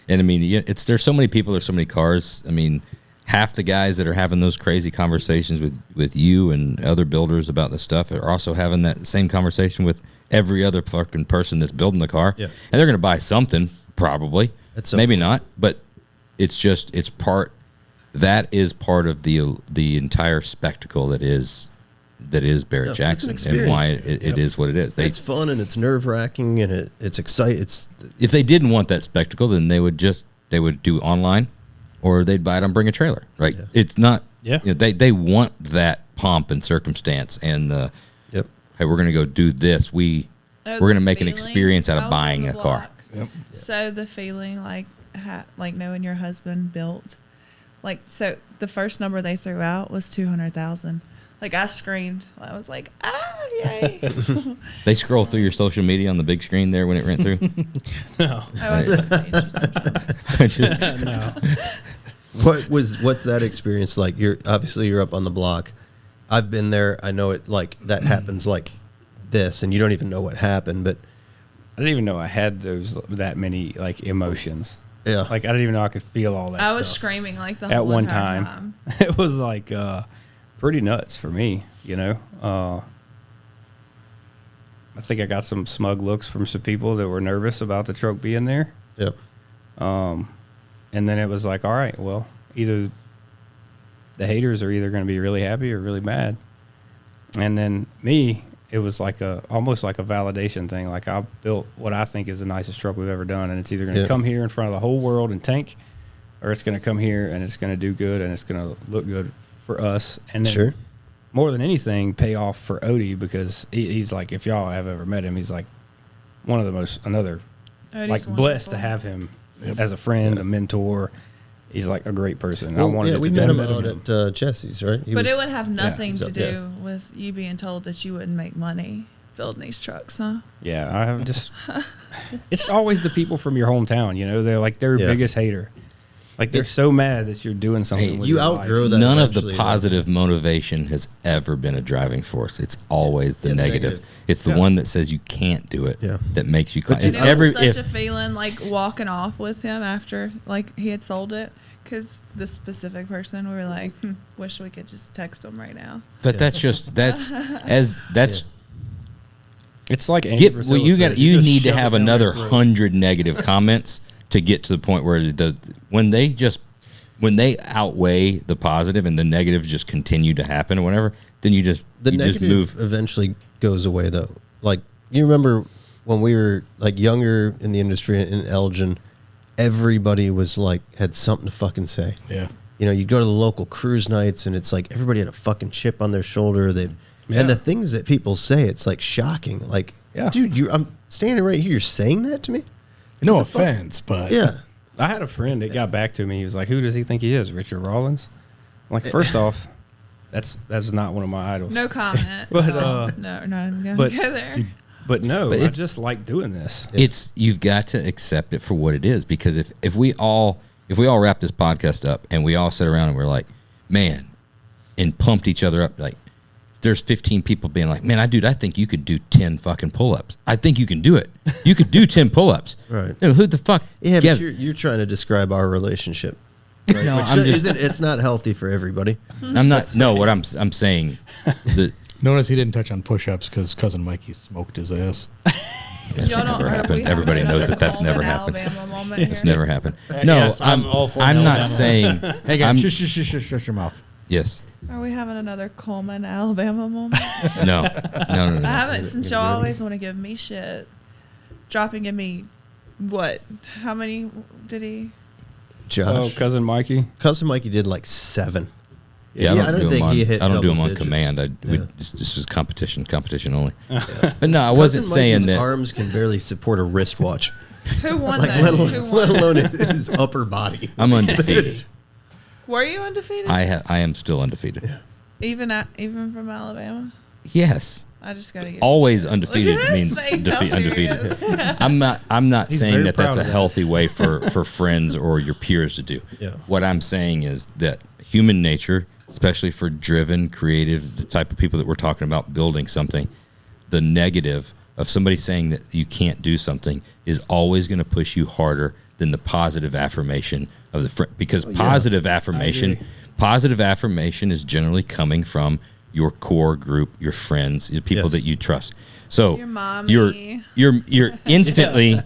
[SPEAKER 1] And I mean, there's so many people. There's so many cars. I mean, half the guys that are having those crazy conversations with you and other builders about the stuff are also having that same conversation with every other fucking person that's building the car.
[SPEAKER 2] Yeah.
[SPEAKER 1] And they're going to buy something probably.
[SPEAKER 2] At some
[SPEAKER 1] Maybe
[SPEAKER 2] point.
[SPEAKER 1] not, but it's part. That is part of the entire spectacle that is Barrett
[SPEAKER 2] Yeah,
[SPEAKER 1] Jackson,
[SPEAKER 2] it's an
[SPEAKER 1] and why
[SPEAKER 2] experience.
[SPEAKER 1] it is what it is.
[SPEAKER 2] it's fun and it's nerve wracking and it's exciting.
[SPEAKER 1] If they didn't want that spectacle, then they would do online, or they'd buy it and bring a trailer. Right?
[SPEAKER 2] Yeah.
[SPEAKER 1] It's not.
[SPEAKER 5] Yeah.
[SPEAKER 1] They want that pomp and circumstance, and
[SPEAKER 2] Yep.
[SPEAKER 1] hey, we're going to go do this. We're going to make an experience out of buying a car.
[SPEAKER 3] Yep.
[SPEAKER 4] So the feeling, like knowing your husband built, like, so the first number they threw out was 200,000. Like, I screamed. I was like, yay!
[SPEAKER 1] They scroll through your social media on the big screen there when it went through.
[SPEAKER 5] No,
[SPEAKER 4] Oh, I didn't see it sometimes.
[SPEAKER 5] no.
[SPEAKER 2] What's that experience like? You're up on the block. I've been there. I know it, like, that happens like this, and you don't even know what happened, but
[SPEAKER 5] I didn't even know I had that many like emotions.
[SPEAKER 2] yeah.
[SPEAKER 5] Like I didn't even know I could feel all that.
[SPEAKER 4] I was
[SPEAKER 5] stuff
[SPEAKER 4] screaming like the whole
[SPEAKER 5] at one
[SPEAKER 4] entire
[SPEAKER 5] time. It was like pretty nuts for me, you know. I think I got some smug looks from some people that were nervous about the truck being there.
[SPEAKER 2] Yep.
[SPEAKER 5] And then it was like, all right, well, either the haters are either going to be really happy or really mad. And then me, it was like almost like a validation thing. Like I built what I think is the nicest truck we've ever done, and it's either going to come here in front of the whole world and tank, or it's going to come here and it's going to do good and it's going to look good for us. And then
[SPEAKER 2] Sure.
[SPEAKER 5] more than anything, pay off for Odie, because he's like, if y'all have ever met him, he's like one of the most
[SPEAKER 4] Odie's
[SPEAKER 5] like blessed to
[SPEAKER 4] wonderful.
[SPEAKER 5] have him as a friend, a mentor. He's like a great person. I
[SPEAKER 2] Well,
[SPEAKER 5] wanted
[SPEAKER 2] we
[SPEAKER 5] to
[SPEAKER 2] met
[SPEAKER 5] do
[SPEAKER 2] him
[SPEAKER 5] it.
[SPEAKER 2] out at Jesse's, right? He
[SPEAKER 4] But
[SPEAKER 2] was-
[SPEAKER 4] it would have nothing
[SPEAKER 2] was
[SPEAKER 4] to
[SPEAKER 2] up
[SPEAKER 4] do
[SPEAKER 2] there.
[SPEAKER 4] with you being told that you wouldn't make money building these trucks, huh?
[SPEAKER 5] Yeah, I have just. It's always the people from your hometown. You know, they're like their
[SPEAKER 2] Yeah.
[SPEAKER 5] biggest hater. Like they're so mad that you're doing something.
[SPEAKER 2] Hey,
[SPEAKER 5] with
[SPEAKER 2] you
[SPEAKER 5] your
[SPEAKER 2] outgrow
[SPEAKER 5] life.
[SPEAKER 2] that.
[SPEAKER 1] None of the
[SPEAKER 2] eventually,
[SPEAKER 1] positive motivation has ever been a driving force. It's always the
[SPEAKER 2] Yeah, the
[SPEAKER 1] negative.
[SPEAKER 2] negative.
[SPEAKER 1] It's the
[SPEAKER 5] Yeah.
[SPEAKER 1] one that says you can't do it.
[SPEAKER 2] Yeah.
[SPEAKER 1] That makes you.
[SPEAKER 2] But
[SPEAKER 1] If
[SPEAKER 4] And it was such a feeling, like walking off with him after like he had sold it, because the specific person, we were like, wish we could just text him right now.
[SPEAKER 1] but that's
[SPEAKER 5] It's like Andy
[SPEAKER 1] get.
[SPEAKER 5] Priscilla
[SPEAKER 1] Well, you got.
[SPEAKER 5] says,
[SPEAKER 1] You
[SPEAKER 5] just
[SPEAKER 1] need to
[SPEAKER 5] shove it
[SPEAKER 1] have
[SPEAKER 5] down their
[SPEAKER 1] another
[SPEAKER 5] throat.
[SPEAKER 1] 100 negative comments to get to the point where when they outweigh the positive and the negatives just continue to happen or whatever, then you just
[SPEAKER 2] The
[SPEAKER 1] you just
[SPEAKER 2] negative
[SPEAKER 1] move.
[SPEAKER 2] eventually goes away, though. Like, you remember when we were like younger in the industry in Elgin, everybody was like had something to fucking say.
[SPEAKER 3] Yeah.
[SPEAKER 2] You know, you'd go to the local cruise nights, and it's like everybody had a fucking chip on their shoulder. And the things that people say, it's like shocking. Like, dude, I'm standing right here. You're saying that to me?
[SPEAKER 3] No offense, but
[SPEAKER 2] yeah.
[SPEAKER 5] I had a friend that got back to me. He was like, "Who does he think he is, Richard Rawlins?" I'm like, first off, that's not one of my idols.
[SPEAKER 4] No comment.
[SPEAKER 5] But
[SPEAKER 4] no, I'm gonna go there.
[SPEAKER 5] But
[SPEAKER 1] But
[SPEAKER 5] I just like doing this.
[SPEAKER 1] It's you've got to accept it for what it is, because if we all wrap this podcast up and we all sit around and we're like, man, and pumped each other up, like there's 15 people being like, man, I think you could do 10 fucking pull-ups. I think you can do it. You could do 10 pull-ups.
[SPEAKER 2] Right.
[SPEAKER 1] Dude, who the fuck?
[SPEAKER 2] Yeah, but you're trying to describe our relationship. Right?
[SPEAKER 1] No,
[SPEAKER 2] it's not healthy for everybody.
[SPEAKER 1] I'm not. No, what I'm saying.
[SPEAKER 3] Notice he didn't touch on push-ups because cousin Mikey smoked his ass.
[SPEAKER 1] That's never happened. Everybody knows that's never happened. It's never happened. No,
[SPEAKER 7] Yes, I'm all for
[SPEAKER 1] I'm not
[SPEAKER 7] Alabama.
[SPEAKER 1] saying.
[SPEAKER 3] Hey guys, shush your mouth.
[SPEAKER 1] Yes.
[SPEAKER 4] Are we having another Coleman, Alabama moment?
[SPEAKER 1] No.
[SPEAKER 4] I haven't, since y'all always want to give me shit. Dropping me, what? How many did he?
[SPEAKER 2] Josh.
[SPEAKER 5] Cousin Mikey.
[SPEAKER 2] Cousin Mikey did like 7.
[SPEAKER 1] Yeah,
[SPEAKER 2] I don't think he hit
[SPEAKER 1] I don't do them
[SPEAKER 2] double
[SPEAKER 1] on
[SPEAKER 2] digits.
[SPEAKER 1] command. This is competition only. But no, I
[SPEAKER 2] Cousin
[SPEAKER 1] wasn't saying
[SPEAKER 2] Mikey's
[SPEAKER 1] that.
[SPEAKER 2] arms can barely support a wristwatch,
[SPEAKER 4] Who won
[SPEAKER 2] like
[SPEAKER 4] that?
[SPEAKER 2] let alone his upper body.
[SPEAKER 1] I'm undefeated.
[SPEAKER 4] Were you undefeated?
[SPEAKER 1] I am still undefeated.
[SPEAKER 4] Even from Alabama?
[SPEAKER 1] Yes.
[SPEAKER 4] I just gotta get
[SPEAKER 1] Always
[SPEAKER 4] shit.
[SPEAKER 1] undefeated
[SPEAKER 4] Look at his
[SPEAKER 1] means
[SPEAKER 4] face, how
[SPEAKER 1] undefeated.
[SPEAKER 4] serious.
[SPEAKER 1] I'm not
[SPEAKER 5] He's
[SPEAKER 1] saying
[SPEAKER 5] very
[SPEAKER 1] that that's
[SPEAKER 5] proud
[SPEAKER 1] a
[SPEAKER 5] of that.
[SPEAKER 1] healthy way for friends or your peers to do.
[SPEAKER 2] Yeah.
[SPEAKER 1] What I'm saying is that human nature, especially for driven, creative, the type of people that we're talking about building something, the negative of somebody saying that you can't do something is always going to push you harder than the positive affirmation of the friend, because positive affirmation is generally coming from your core group, your friends, the people that you trust. So
[SPEAKER 4] Your mommy.
[SPEAKER 1] you're instantly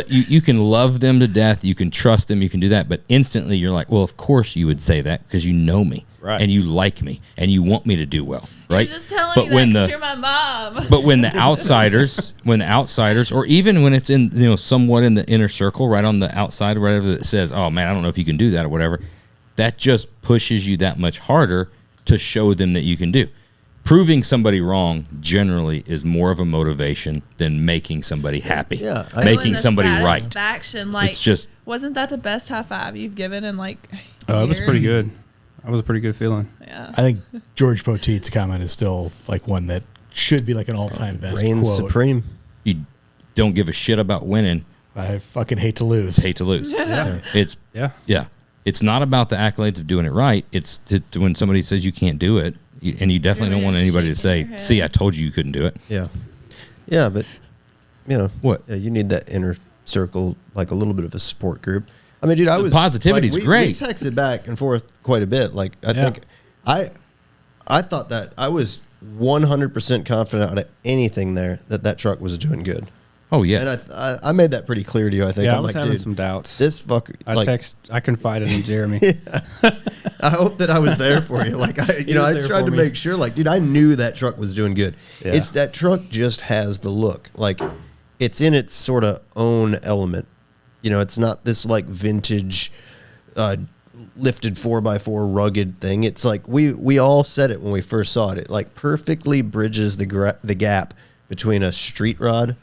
[SPEAKER 1] you can love them to death, you can trust them, you can do that, but instantly you're like, well, of course you would say that because you know me,
[SPEAKER 5] right,
[SPEAKER 1] and you like me and you want me to do well, right?
[SPEAKER 4] You're just telling me that because you're my mom.
[SPEAKER 1] But when the outsiders, or even when it's in somewhat in the inner circle, right on the outside or whatever, that says, oh man, I don't know if you can do that or whatever, that just pushes you that much harder to show them that you can do. Proving somebody wrong generally is more of a motivation than making somebody happy.
[SPEAKER 2] Yeah,
[SPEAKER 1] making somebody right.
[SPEAKER 4] Satisfaction, like,
[SPEAKER 1] It's just,
[SPEAKER 4] wasn't that the best high five you've given in like
[SPEAKER 5] It was
[SPEAKER 4] years?
[SPEAKER 5] pretty good. That was a pretty good feeling.
[SPEAKER 4] Yeah.
[SPEAKER 3] I think George Poteet's comment is still like one that should be like an all-time best
[SPEAKER 2] Reigns
[SPEAKER 3] quote.
[SPEAKER 2] supreme.
[SPEAKER 1] you don't give a shit about winning,
[SPEAKER 3] I fucking hate to lose.
[SPEAKER 1] hate to lose. It's It's not about the accolades of doing it right. It's to when somebody says you can't do it, and you definitely don't want anybody to say, "See, I told you you couldn't do it."
[SPEAKER 2] Yeah, but
[SPEAKER 1] What?
[SPEAKER 2] Yeah, you need that inner circle, like a little bit of a support group. I mean, dude, I was
[SPEAKER 1] Positivity's great.
[SPEAKER 2] We texted back and forth quite a bit. Like, I think I thought that I was 100% confident out of anything there that truck was doing good.
[SPEAKER 1] Oh yeah,
[SPEAKER 2] And I made that pretty clear to you. I think
[SPEAKER 5] Yeah,
[SPEAKER 2] I'm
[SPEAKER 5] I was
[SPEAKER 2] like,
[SPEAKER 5] having
[SPEAKER 2] dude,
[SPEAKER 5] some doubts.
[SPEAKER 2] this fucker.
[SPEAKER 5] I confided in Jeremy.
[SPEAKER 2] I hope that I was there for you. Like, I
[SPEAKER 5] was there
[SPEAKER 2] tried
[SPEAKER 5] for
[SPEAKER 2] to
[SPEAKER 5] me.
[SPEAKER 2] make sure. Like, dude, I knew that truck was doing good.
[SPEAKER 5] Yeah.
[SPEAKER 2] It's that truck just has the look. Like, it's in its sort of own element. It's not this like vintage, lifted 4x4 rugged thing. It's like we all said it when we first saw it. It like perfectly bridges the gap between a street rod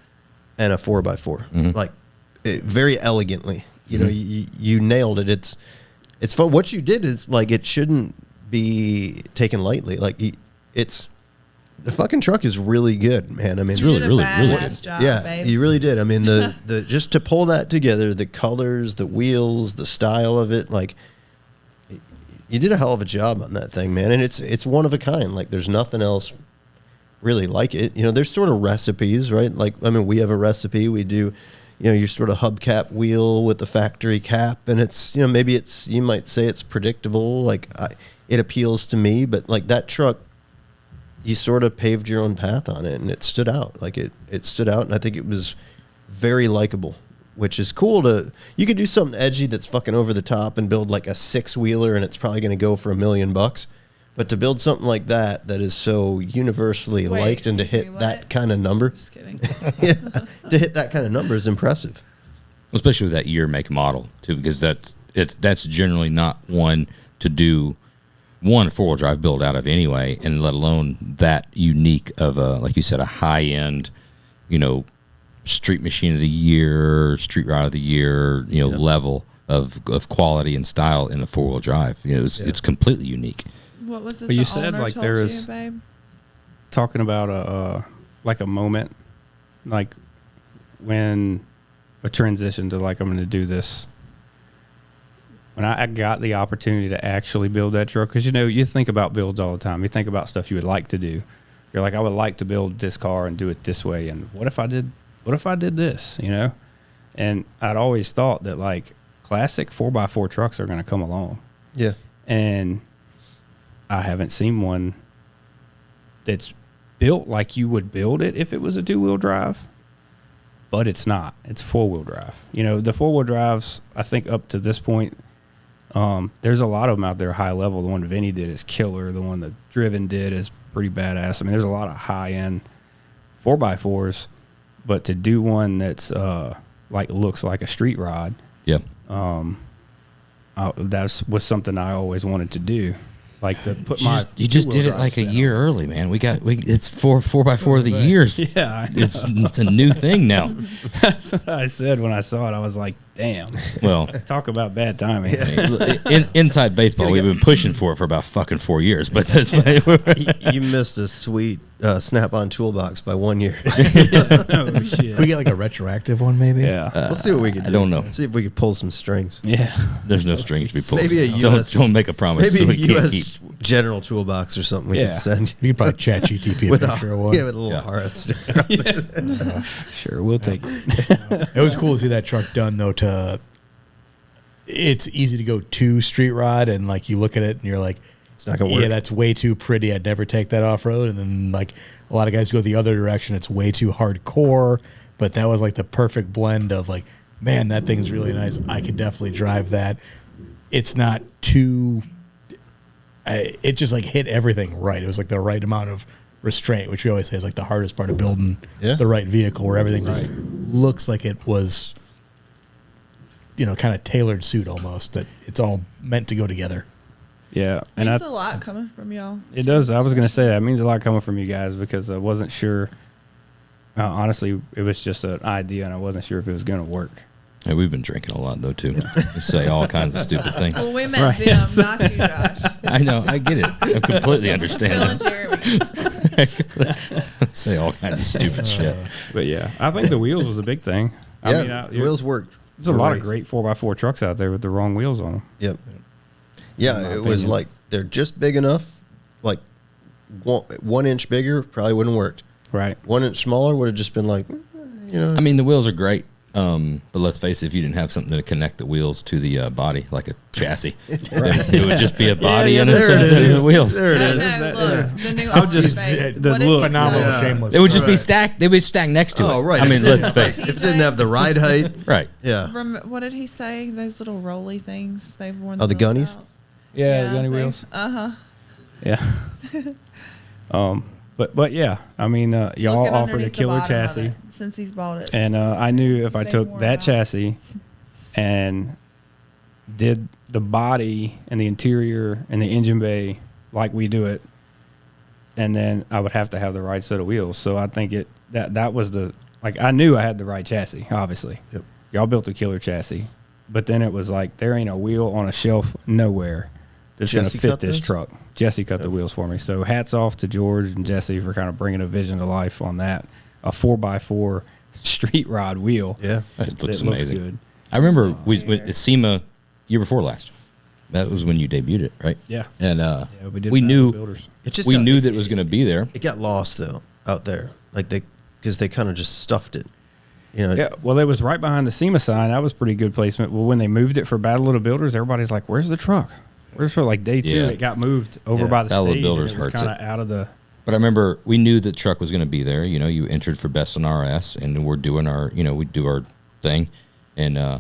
[SPEAKER 2] and a 4x4, like very elegantly. You nailed it. It's fun. What you did is like it shouldn't be taken lightly. Like the fucking truck is really good, man. I mean,
[SPEAKER 1] It's really,
[SPEAKER 4] You did a
[SPEAKER 1] really, really
[SPEAKER 4] badass
[SPEAKER 1] good.
[SPEAKER 4] job,
[SPEAKER 2] yeah,
[SPEAKER 4] babe.
[SPEAKER 2] you really did. I mean, the just to pull that together, the colors, the wheels, the style of it, like you did a hell of a job on that thing, man. And it's one of a kind. Like there's nothing else really like it. There's sort of recipes, right? Like, I mean, we have a recipe. We do, your sort of hubcap wheel with the factory cap, and it's, maybe you might say it's predictable. Like it appeals to me, but like that truck, you sort of paved your own path on it, and it stood out. Like it stood out, and I think it was very likable, which is cool you could do something edgy that's fucking over the top and build like a 6-wheeler, and it's probably going to go for $1 million. But to build something like that is so universally
[SPEAKER 4] Wait,
[SPEAKER 2] liked, and to
[SPEAKER 4] excuse
[SPEAKER 2] hit
[SPEAKER 4] me,
[SPEAKER 2] that
[SPEAKER 4] what?
[SPEAKER 2] kind of number,
[SPEAKER 4] Just kidding.
[SPEAKER 2] to hit that kind of number is impressive.
[SPEAKER 1] Especially with that year, make, model too, because that's generally not one to do one 4-wheel drive build out of anyway, and let alone that unique of a, like you said, a high end, street machine of the year, street rod of the year, level of quality and style in a 4-wheel drive. It's completely unique.
[SPEAKER 4] What was it?
[SPEAKER 5] But you said like there is talking about a moment, like when a transition to like I'm going to do this. When I got the opportunity to actually build that truck, because you think about builds all the time. You think about stuff you would like to do. You're like, I would like to build this car and do it this way. And what if I did this? And I'd always thought that like classic 4x4 trucks are going to come along.
[SPEAKER 2] Yeah.
[SPEAKER 5] And I haven't seen one that's built like you would build it if it was a 2-wheel drive, but it's not. It's 4-wheel drive. The 4-wheel drives, I think up to this point, there's a lot of them out there high level. The one Vinny did is killer. The one that Driven did is pretty badass. I mean, there's a lot of high-end 4x4s, but to do one that's like looks like a street rod,
[SPEAKER 1] Yeah.
[SPEAKER 5] that was something I always wanted to do. Like to put
[SPEAKER 1] You just did it like a year early, man. It's 4x4 of the years.
[SPEAKER 5] Yeah, I know.
[SPEAKER 1] It's a new thing now.
[SPEAKER 5] That's what I said when I saw it. I was like, damn.
[SPEAKER 1] Well,
[SPEAKER 5] Talk about bad timing.
[SPEAKER 1] inside baseball, we've been pushing for it for about fucking 4 years, but that's
[SPEAKER 2] You missed a sweet Snap-on toolbox by 1 year.
[SPEAKER 5] Oh, shit.
[SPEAKER 3] Could we get like a retroactive one, maybe?
[SPEAKER 5] Yeah.
[SPEAKER 2] We'll see what we can do.
[SPEAKER 1] I don't know.
[SPEAKER 2] See if we can pull some strings.
[SPEAKER 5] Yeah.
[SPEAKER 1] there's no strings to be pulled.
[SPEAKER 2] Maybe a US
[SPEAKER 1] don't make a promise
[SPEAKER 2] Maybe
[SPEAKER 1] so
[SPEAKER 2] a
[SPEAKER 1] we can't
[SPEAKER 2] US
[SPEAKER 1] keep.
[SPEAKER 2] general toolbox or something we
[SPEAKER 5] Yeah.
[SPEAKER 2] can send.
[SPEAKER 3] You can probably chat GTP a
[SPEAKER 2] With
[SPEAKER 3] picture of one.
[SPEAKER 2] with a little
[SPEAKER 1] Yeah.
[SPEAKER 2] Horace sticker on it.
[SPEAKER 5] Sure, we'll take it.
[SPEAKER 3] It was cool to see that truck done, though. It's easy to go to street rod, and like you look at it and you're like,
[SPEAKER 2] It's not gonna work.
[SPEAKER 3] yeah, that's way too pretty. I'd never take that off road. And then like a lot of guys go the other direction. It's way too hardcore. But that was like the perfect blend of like, man, that thing's really nice. I could definitely drive that. It's not too. It just like hit everything right. It was like the right amount of restraint, which we always say is like the hardest part of building the right vehicle, where everything just looks like it was, kind of tailored suit almost, that it's all meant to go together.
[SPEAKER 5] Yeah. And
[SPEAKER 4] It's a lot coming from y'all.
[SPEAKER 5] it does. I was going to say that. It means a lot coming from you guys because I wasn't sure. Honestly, it was just an idea, and I wasn't sure if it was going to work.
[SPEAKER 1] Hey, we've been drinking a lot though too. We say all kinds of stupid things.
[SPEAKER 4] Well, we meant them, not you, Josh.
[SPEAKER 1] I know. I get it. I completely understand
[SPEAKER 4] Phil and
[SPEAKER 1] that.
[SPEAKER 4] Jeremy.
[SPEAKER 1] Say all kinds of stupid shit.
[SPEAKER 5] But yeah, I think the wheels was a big thing.
[SPEAKER 2] Yeah,
[SPEAKER 5] the
[SPEAKER 2] wheels worked.
[SPEAKER 5] There's a lot of
[SPEAKER 2] Great.
[SPEAKER 5] great 4x4 trucks out there with the wrong wheels on them.
[SPEAKER 2] Yep.
[SPEAKER 5] In
[SPEAKER 2] Yeah,
[SPEAKER 5] my
[SPEAKER 2] it was
[SPEAKER 5] opinion.
[SPEAKER 2] like they're just big enough. Like 1 inch bigger probably wouldn't have worked.
[SPEAKER 5] Right.
[SPEAKER 2] 1 inch smaller would have just been like,
[SPEAKER 1] I mean, the wheels are great, but let's face it, if you didn't have something to connect the wheels to the body, like a chassis, then it would just be a body and
[SPEAKER 2] there it
[SPEAKER 1] a
[SPEAKER 2] is.
[SPEAKER 1] the wheels.
[SPEAKER 2] There it
[SPEAKER 4] No,
[SPEAKER 2] is.
[SPEAKER 4] no, look, the new
[SPEAKER 5] I'll just-
[SPEAKER 4] Odyssey.
[SPEAKER 5] the
[SPEAKER 4] What did
[SPEAKER 5] look-
[SPEAKER 4] he
[SPEAKER 3] Phenomenal,
[SPEAKER 4] say?
[SPEAKER 3] shameless.
[SPEAKER 1] It would just be
[SPEAKER 2] Right.
[SPEAKER 1] stacked. They would stack next to it.
[SPEAKER 2] Oh, right.
[SPEAKER 1] I mean, let's face
[SPEAKER 2] If
[SPEAKER 1] it.
[SPEAKER 2] it didn't have the ride height,
[SPEAKER 1] Right.
[SPEAKER 2] yeah.
[SPEAKER 4] What did he say? Those little rolly things they've worn.
[SPEAKER 2] Oh, the
[SPEAKER 4] wheels
[SPEAKER 2] gunnies?
[SPEAKER 4] out.
[SPEAKER 5] Yeah, the gunny wheels. Yeah. But yeah, I mean, y'all
[SPEAKER 4] Looking
[SPEAKER 5] offered a
[SPEAKER 4] underneath the
[SPEAKER 5] killer
[SPEAKER 4] bottom of
[SPEAKER 5] chassis,
[SPEAKER 4] it since he's bought it.
[SPEAKER 5] and I knew if I
[SPEAKER 4] They
[SPEAKER 5] took
[SPEAKER 4] wore
[SPEAKER 5] that
[SPEAKER 4] out.
[SPEAKER 5] chassis and did the body and the interior and the engine bay like we do it, and then I would have to have the right set of wheels. So I think that was I knew I had the right chassis. Obviously,
[SPEAKER 2] Yep.
[SPEAKER 5] y'all built a killer chassis, but then it was like there ain't a wheel on a shelf nowhere that's going to
[SPEAKER 2] Jesse
[SPEAKER 5] fit
[SPEAKER 2] cut
[SPEAKER 5] this
[SPEAKER 2] those?
[SPEAKER 5] truck. Jesse cut the wheels for me. So hats off to George and Jesse for kind of bringing a vision to life on that. A 4x4 street rod wheel.
[SPEAKER 2] Yeah.
[SPEAKER 1] It looks
[SPEAKER 5] that
[SPEAKER 1] amazing.
[SPEAKER 5] good.
[SPEAKER 1] I remember at SEMA year before last. That was when you debuted it, right?
[SPEAKER 5] Yeah.
[SPEAKER 1] And
[SPEAKER 5] We did
[SPEAKER 1] we
[SPEAKER 5] that
[SPEAKER 1] knew
[SPEAKER 5] with builders.
[SPEAKER 2] It just
[SPEAKER 1] we
[SPEAKER 2] got-
[SPEAKER 1] knew that it was going to be there.
[SPEAKER 2] It got lost though out there, like because they kind of just stuffed it.
[SPEAKER 5] Yeah, well, it was right behind the SEMA sign. That was pretty good placement. Well, when they moved it for Battle of the Builders, everybody's like, "Where's the truck? Where's the like day 2?"
[SPEAKER 1] Yeah.
[SPEAKER 5] It got moved over
[SPEAKER 2] Yeah.
[SPEAKER 5] by the
[SPEAKER 1] Battle of the
[SPEAKER 5] stage.
[SPEAKER 1] Builders
[SPEAKER 5] and it was
[SPEAKER 1] hurts
[SPEAKER 5] kind of out of the.
[SPEAKER 1] But I remember we knew the truck was going to be there. You entered for Best on RS, and we're doing our, we do our thing. And I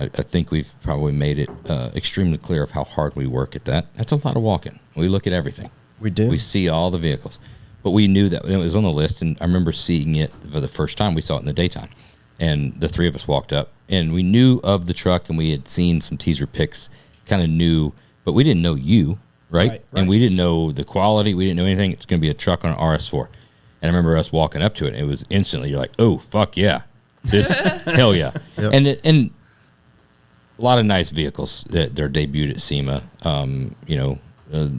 [SPEAKER 1] think we've probably made it extremely clear of how hard we work at that. That's a lot of walking. We look at everything.
[SPEAKER 2] We do.
[SPEAKER 1] We see all the vehicles. But we knew that it was on the list, and I remember seeing it for the first time. We saw it in the daytime. And the three of us walked up, and we knew of the truck, and we had seen some teaser pics, kind of knew but we didn't know you, right?
[SPEAKER 5] Right.
[SPEAKER 1] And we didn't know the quality. We didn't know anything. It's going to be a truck on an RS4. And I remember us walking up to it, and it was instantly, you're like, oh, fuck yeah. This, hell yeah.
[SPEAKER 2] Yep.
[SPEAKER 1] And a lot of nice vehicles that are debuted at SEMA.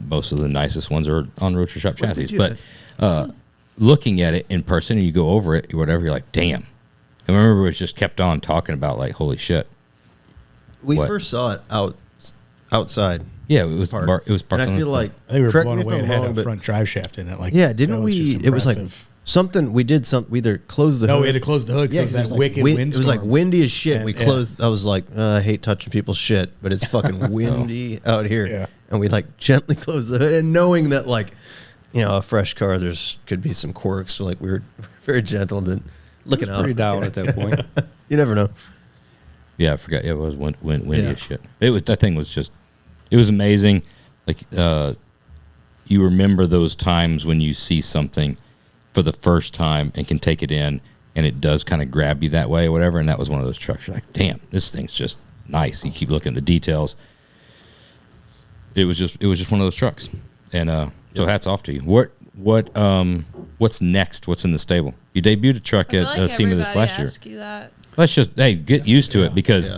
[SPEAKER 1] Most of the nicest ones are on Roadster Shop
[SPEAKER 2] What did
[SPEAKER 1] chassis.
[SPEAKER 2] you
[SPEAKER 1] But looking at it in person and you go over it or whatever, you're like, damn. I remember it just kept on talking about, like, holy shit.
[SPEAKER 2] We
[SPEAKER 1] What?
[SPEAKER 2] first saw it outside.
[SPEAKER 1] Yeah, it was
[SPEAKER 2] Parked.
[SPEAKER 1] it was parked
[SPEAKER 2] And
[SPEAKER 1] on
[SPEAKER 2] I
[SPEAKER 1] the
[SPEAKER 2] feel
[SPEAKER 1] front.
[SPEAKER 2] like,
[SPEAKER 3] I think we were
[SPEAKER 2] correct
[SPEAKER 3] blown
[SPEAKER 2] me if
[SPEAKER 3] away.
[SPEAKER 2] I'm
[SPEAKER 3] It had
[SPEAKER 2] wrong,
[SPEAKER 3] a
[SPEAKER 2] but
[SPEAKER 3] front drive shaft in it. Like,
[SPEAKER 2] yeah,
[SPEAKER 3] that
[SPEAKER 2] didn't
[SPEAKER 3] was
[SPEAKER 2] we?
[SPEAKER 3] just
[SPEAKER 2] It was like
[SPEAKER 3] impressive.
[SPEAKER 2] something. We did something. We either closed the
[SPEAKER 3] No,
[SPEAKER 2] hood.
[SPEAKER 3] we had to close the hood because
[SPEAKER 2] Yeah,
[SPEAKER 3] it was that wicked windstorm.
[SPEAKER 2] It was like windy as shit.
[SPEAKER 3] And-
[SPEAKER 2] We
[SPEAKER 3] yeah.
[SPEAKER 2] closed. I was like, I hate touching people's shit, but it's fucking windy out here.
[SPEAKER 3] Yeah.
[SPEAKER 2] And we like gently closed the hood, and knowing that like, a fresh car, there's could be some quirks. So like we were very gentle, and then looking out.
[SPEAKER 5] Pretty dialed at that point.
[SPEAKER 2] You never know.
[SPEAKER 1] Yeah, I forgot. Yeah, it was windy
[SPEAKER 2] Yeah.
[SPEAKER 1] as shit. That thing was just, it was amazing. Like, you remember those times when you see something for the first time and can take it in, and it does kind of grab you that way or whatever. And that was one of those trucks. You're like, damn, this thing's just nice. You keep looking at the details. It was just one of those trucks. And so hats off to you. What's next? What's in the stable? You debuted a truck
[SPEAKER 4] I
[SPEAKER 1] at
[SPEAKER 4] feel like
[SPEAKER 1] SEMA this
[SPEAKER 4] everybody
[SPEAKER 1] last year.
[SPEAKER 4] asks you that.
[SPEAKER 1] Let's just get used to it because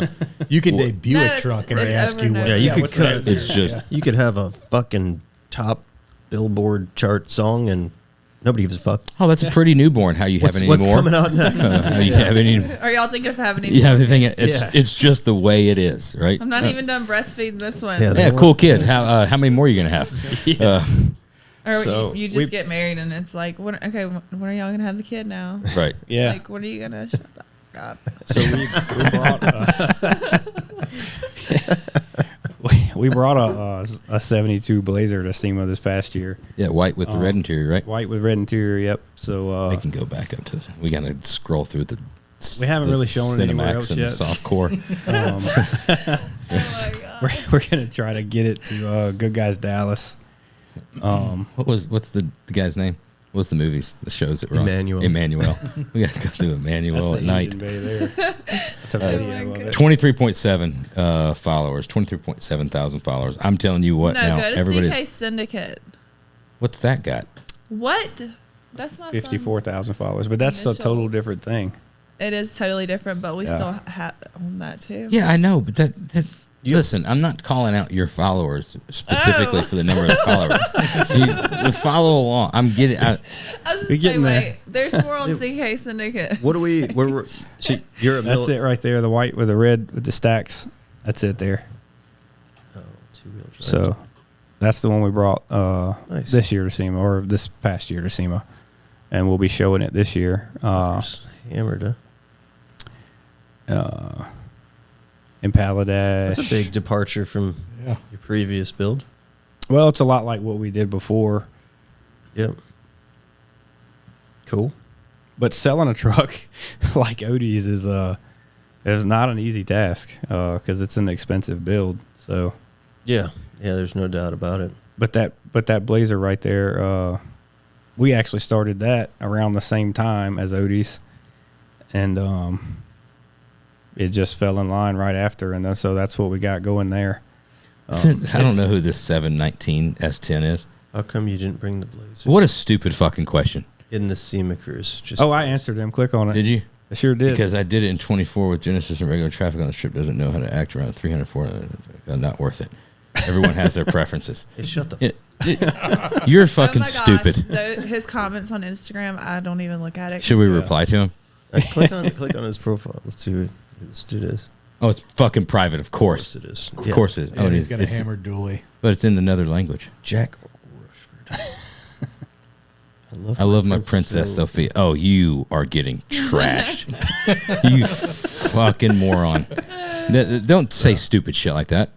[SPEAKER 3] You can
[SPEAKER 1] Well,
[SPEAKER 3] debut
[SPEAKER 4] No,
[SPEAKER 3] a
[SPEAKER 4] it's-
[SPEAKER 3] truck and
[SPEAKER 4] it's
[SPEAKER 3] they ask you
[SPEAKER 4] over
[SPEAKER 3] what.
[SPEAKER 4] now.
[SPEAKER 2] Yeah, you could
[SPEAKER 3] what's
[SPEAKER 2] cut-
[SPEAKER 3] next
[SPEAKER 1] it's
[SPEAKER 3] year.
[SPEAKER 1] just
[SPEAKER 2] You could have a fucking top Billboard chart song, and nobody gives a fuck.
[SPEAKER 1] oh, that's a pretty newborn. How you have any
[SPEAKER 2] What's
[SPEAKER 1] more?
[SPEAKER 2] coming out next?
[SPEAKER 1] How you have any?
[SPEAKER 4] Are y'all thinking of having any?
[SPEAKER 1] You have anything? It's
[SPEAKER 2] Yeah.
[SPEAKER 1] it's just the way it is, right?
[SPEAKER 4] I'm not even done breastfeeding this one.
[SPEAKER 2] Yeah,
[SPEAKER 1] Yeah, cool kid. How many more are you gonna have?
[SPEAKER 4] Or
[SPEAKER 5] So
[SPEAKER 4] you just get married and it's like, when are y'all gonna have the kid now?
[SPEAKER 1] Right.
[SPEAKER 5] Yeah.
[SPEAKER 4] Like, when are you gonna shut the fuck up?
[SPEAKER 5] So we brought a 72 Blazer to SEMA this past year.
[SPEAKER 1] Yeah, white with the red interior, right?
[SPEAKER 5] White with red interior, yep. So
[SPEAKER 1] I can go back up to. We gotta scroll through the.
[SPEAKER 5] We haven't
[SPEAKER 1] the
[SPEAKER 5] really shown it anywhere else
[SPEAKER 1] Cinemax and
[SPEAKER 5] yet.
[SPEAKER 1] the soft core.
[SPEAKER 4] Oh my god.
[SPEAKER 5] we're gonna try to get it to Good Guys Dallas.
[SPEAKER 1] What's the guy's name? What's the movies, the shows that were
[SPEAKER 2] Emmanuel.
[SPEAKER 1] on? Emmanuel. We gotta go through Emmanuel at night.
[SPEAKER 5] Engine bay there. It's a video of it.
[SPEAKER 1] 23.7 followers, 23.7 thousand followers. I'm telling you what
[SPEAKER 4] No,
[SPEAKER 1] now.
[SPEAKER 4] go to
[SPEAKER 1] Everybody's.
[SPEAKER 4] CK Syndicate.
[SPEAKER 1] What's that got?
[SPEAKER 4] What? That's my
[SPEAKER 5] 54,000 followers, but that's a total
[SPEAKER 4] Initials.
[SPEAKER 5] different thing.
[SPEAKER 4] It is totally different, but we
[SPEAKER 5] Yeah.
[SPEAKER 4] still have on that too.
[SPEAKER 1] Yeah, I know, but that listen, I'm not calling out your followers specifically
[SPEAKER 4] Oh.
[SPEAKER 1] for the number of followers. You follow along. I'm getting.
[SPEAKER 4] I was
[SPEAKER 5] We're
[SPEAKER 4] just
[SPEAKER 5] getting
[SPEAKER 4] saying,
[SPEAKER 5] there.
[SPEAKER 4] wait, there's more on CK Syndicate.
[SPEAKER 2] What do we? You're a
[SPEAKER 5] That's it right there. The white with the red with the stacks. That's it there.
[SPEAKER 2] Oh, two-wheel drive.
[SPEAKER 5] So that's the one we brought
[SPEAKER 2] Nice.
[SPEAKER 5] this year to SEMA, or this past year to SEMA, and we'll be showing it this year.
[SPEAKER 2] Just hammered.
[SPEAKER 5] Impala Dash.
[SPEAKER 2] That's a big departure from
[SPEAKER 3] Yeah.
[SPEAKER 2] your previous build.
[SPEAKER 5] Well, it's a lot like what we did before,
[SPEAKER 2] Yep. Cool.
[SPEAKER 5] but selling a truck like Odie's is not an easy task because it's an expensive build. So,
[SPEAKER 2] Yeah. Yeah. There's no doubt about it.
[SPEAKER 5] but that Blazer right there, we actually started that around the same time as Odie's, and it just fell in line right after, and so that's what we got going there.
[SPEAKER 1] I don't know who this 719 S10 is.
[SPEAKER 2] How come you didn't bring the Blazer
[SPEAKER 1] What a stupid fucking question.
[SPEAKER 2] in the SEMA cruise? Just
[SPEAKER 5] Oh, I answered him. Click on it.
[SPEAKER 1] Did you?
[SPEAKER 5] I sure did.
[SPEAKER 1] Because I did it in 24 with Genesis, and regular traffic on the strip doesn't know how to act around 304. Not worth it. Everyone has their preferences.
[SPEAKER 2] Hey, shut the.
[SPEAKER 1] You're
[SPEAKER 4] Oh
[SPEAKER 1] fucking
[SPEAKER 4] my gosh,
[SPEAKER 1] stupid.
[SPEAKER 4] His comments on Instagram, I don't even look at it.
[SPEAKER 1] Should we reply to him?
[SPEAKER 2] Click on his profile. Let's do this.
[SPEAKER 1] Oh, it's fucking private, of
[SPEAKER 2] Of
[SPEAKER 1] course.
[SPEAKER 2] course it is.
[SPEAKER 1] Of course it is.
[SPEAKER 3] Yeah,
[SPEAKER 1] Oh, it
[SPEAKER 3] he's
[SPEAKER 1] is.
[SPEAKER 3] got a
[SPEAKER 1] It's-
[SPEAKER 3] hammered dually.
[SPEAKER 1] but it's in another language.
[SPEAKER 2] Jack.
[SPEAKER 1] I love my Princess Sophia. Oh, you are getting trashed. You fucking moron. Don't say stupid shit like that.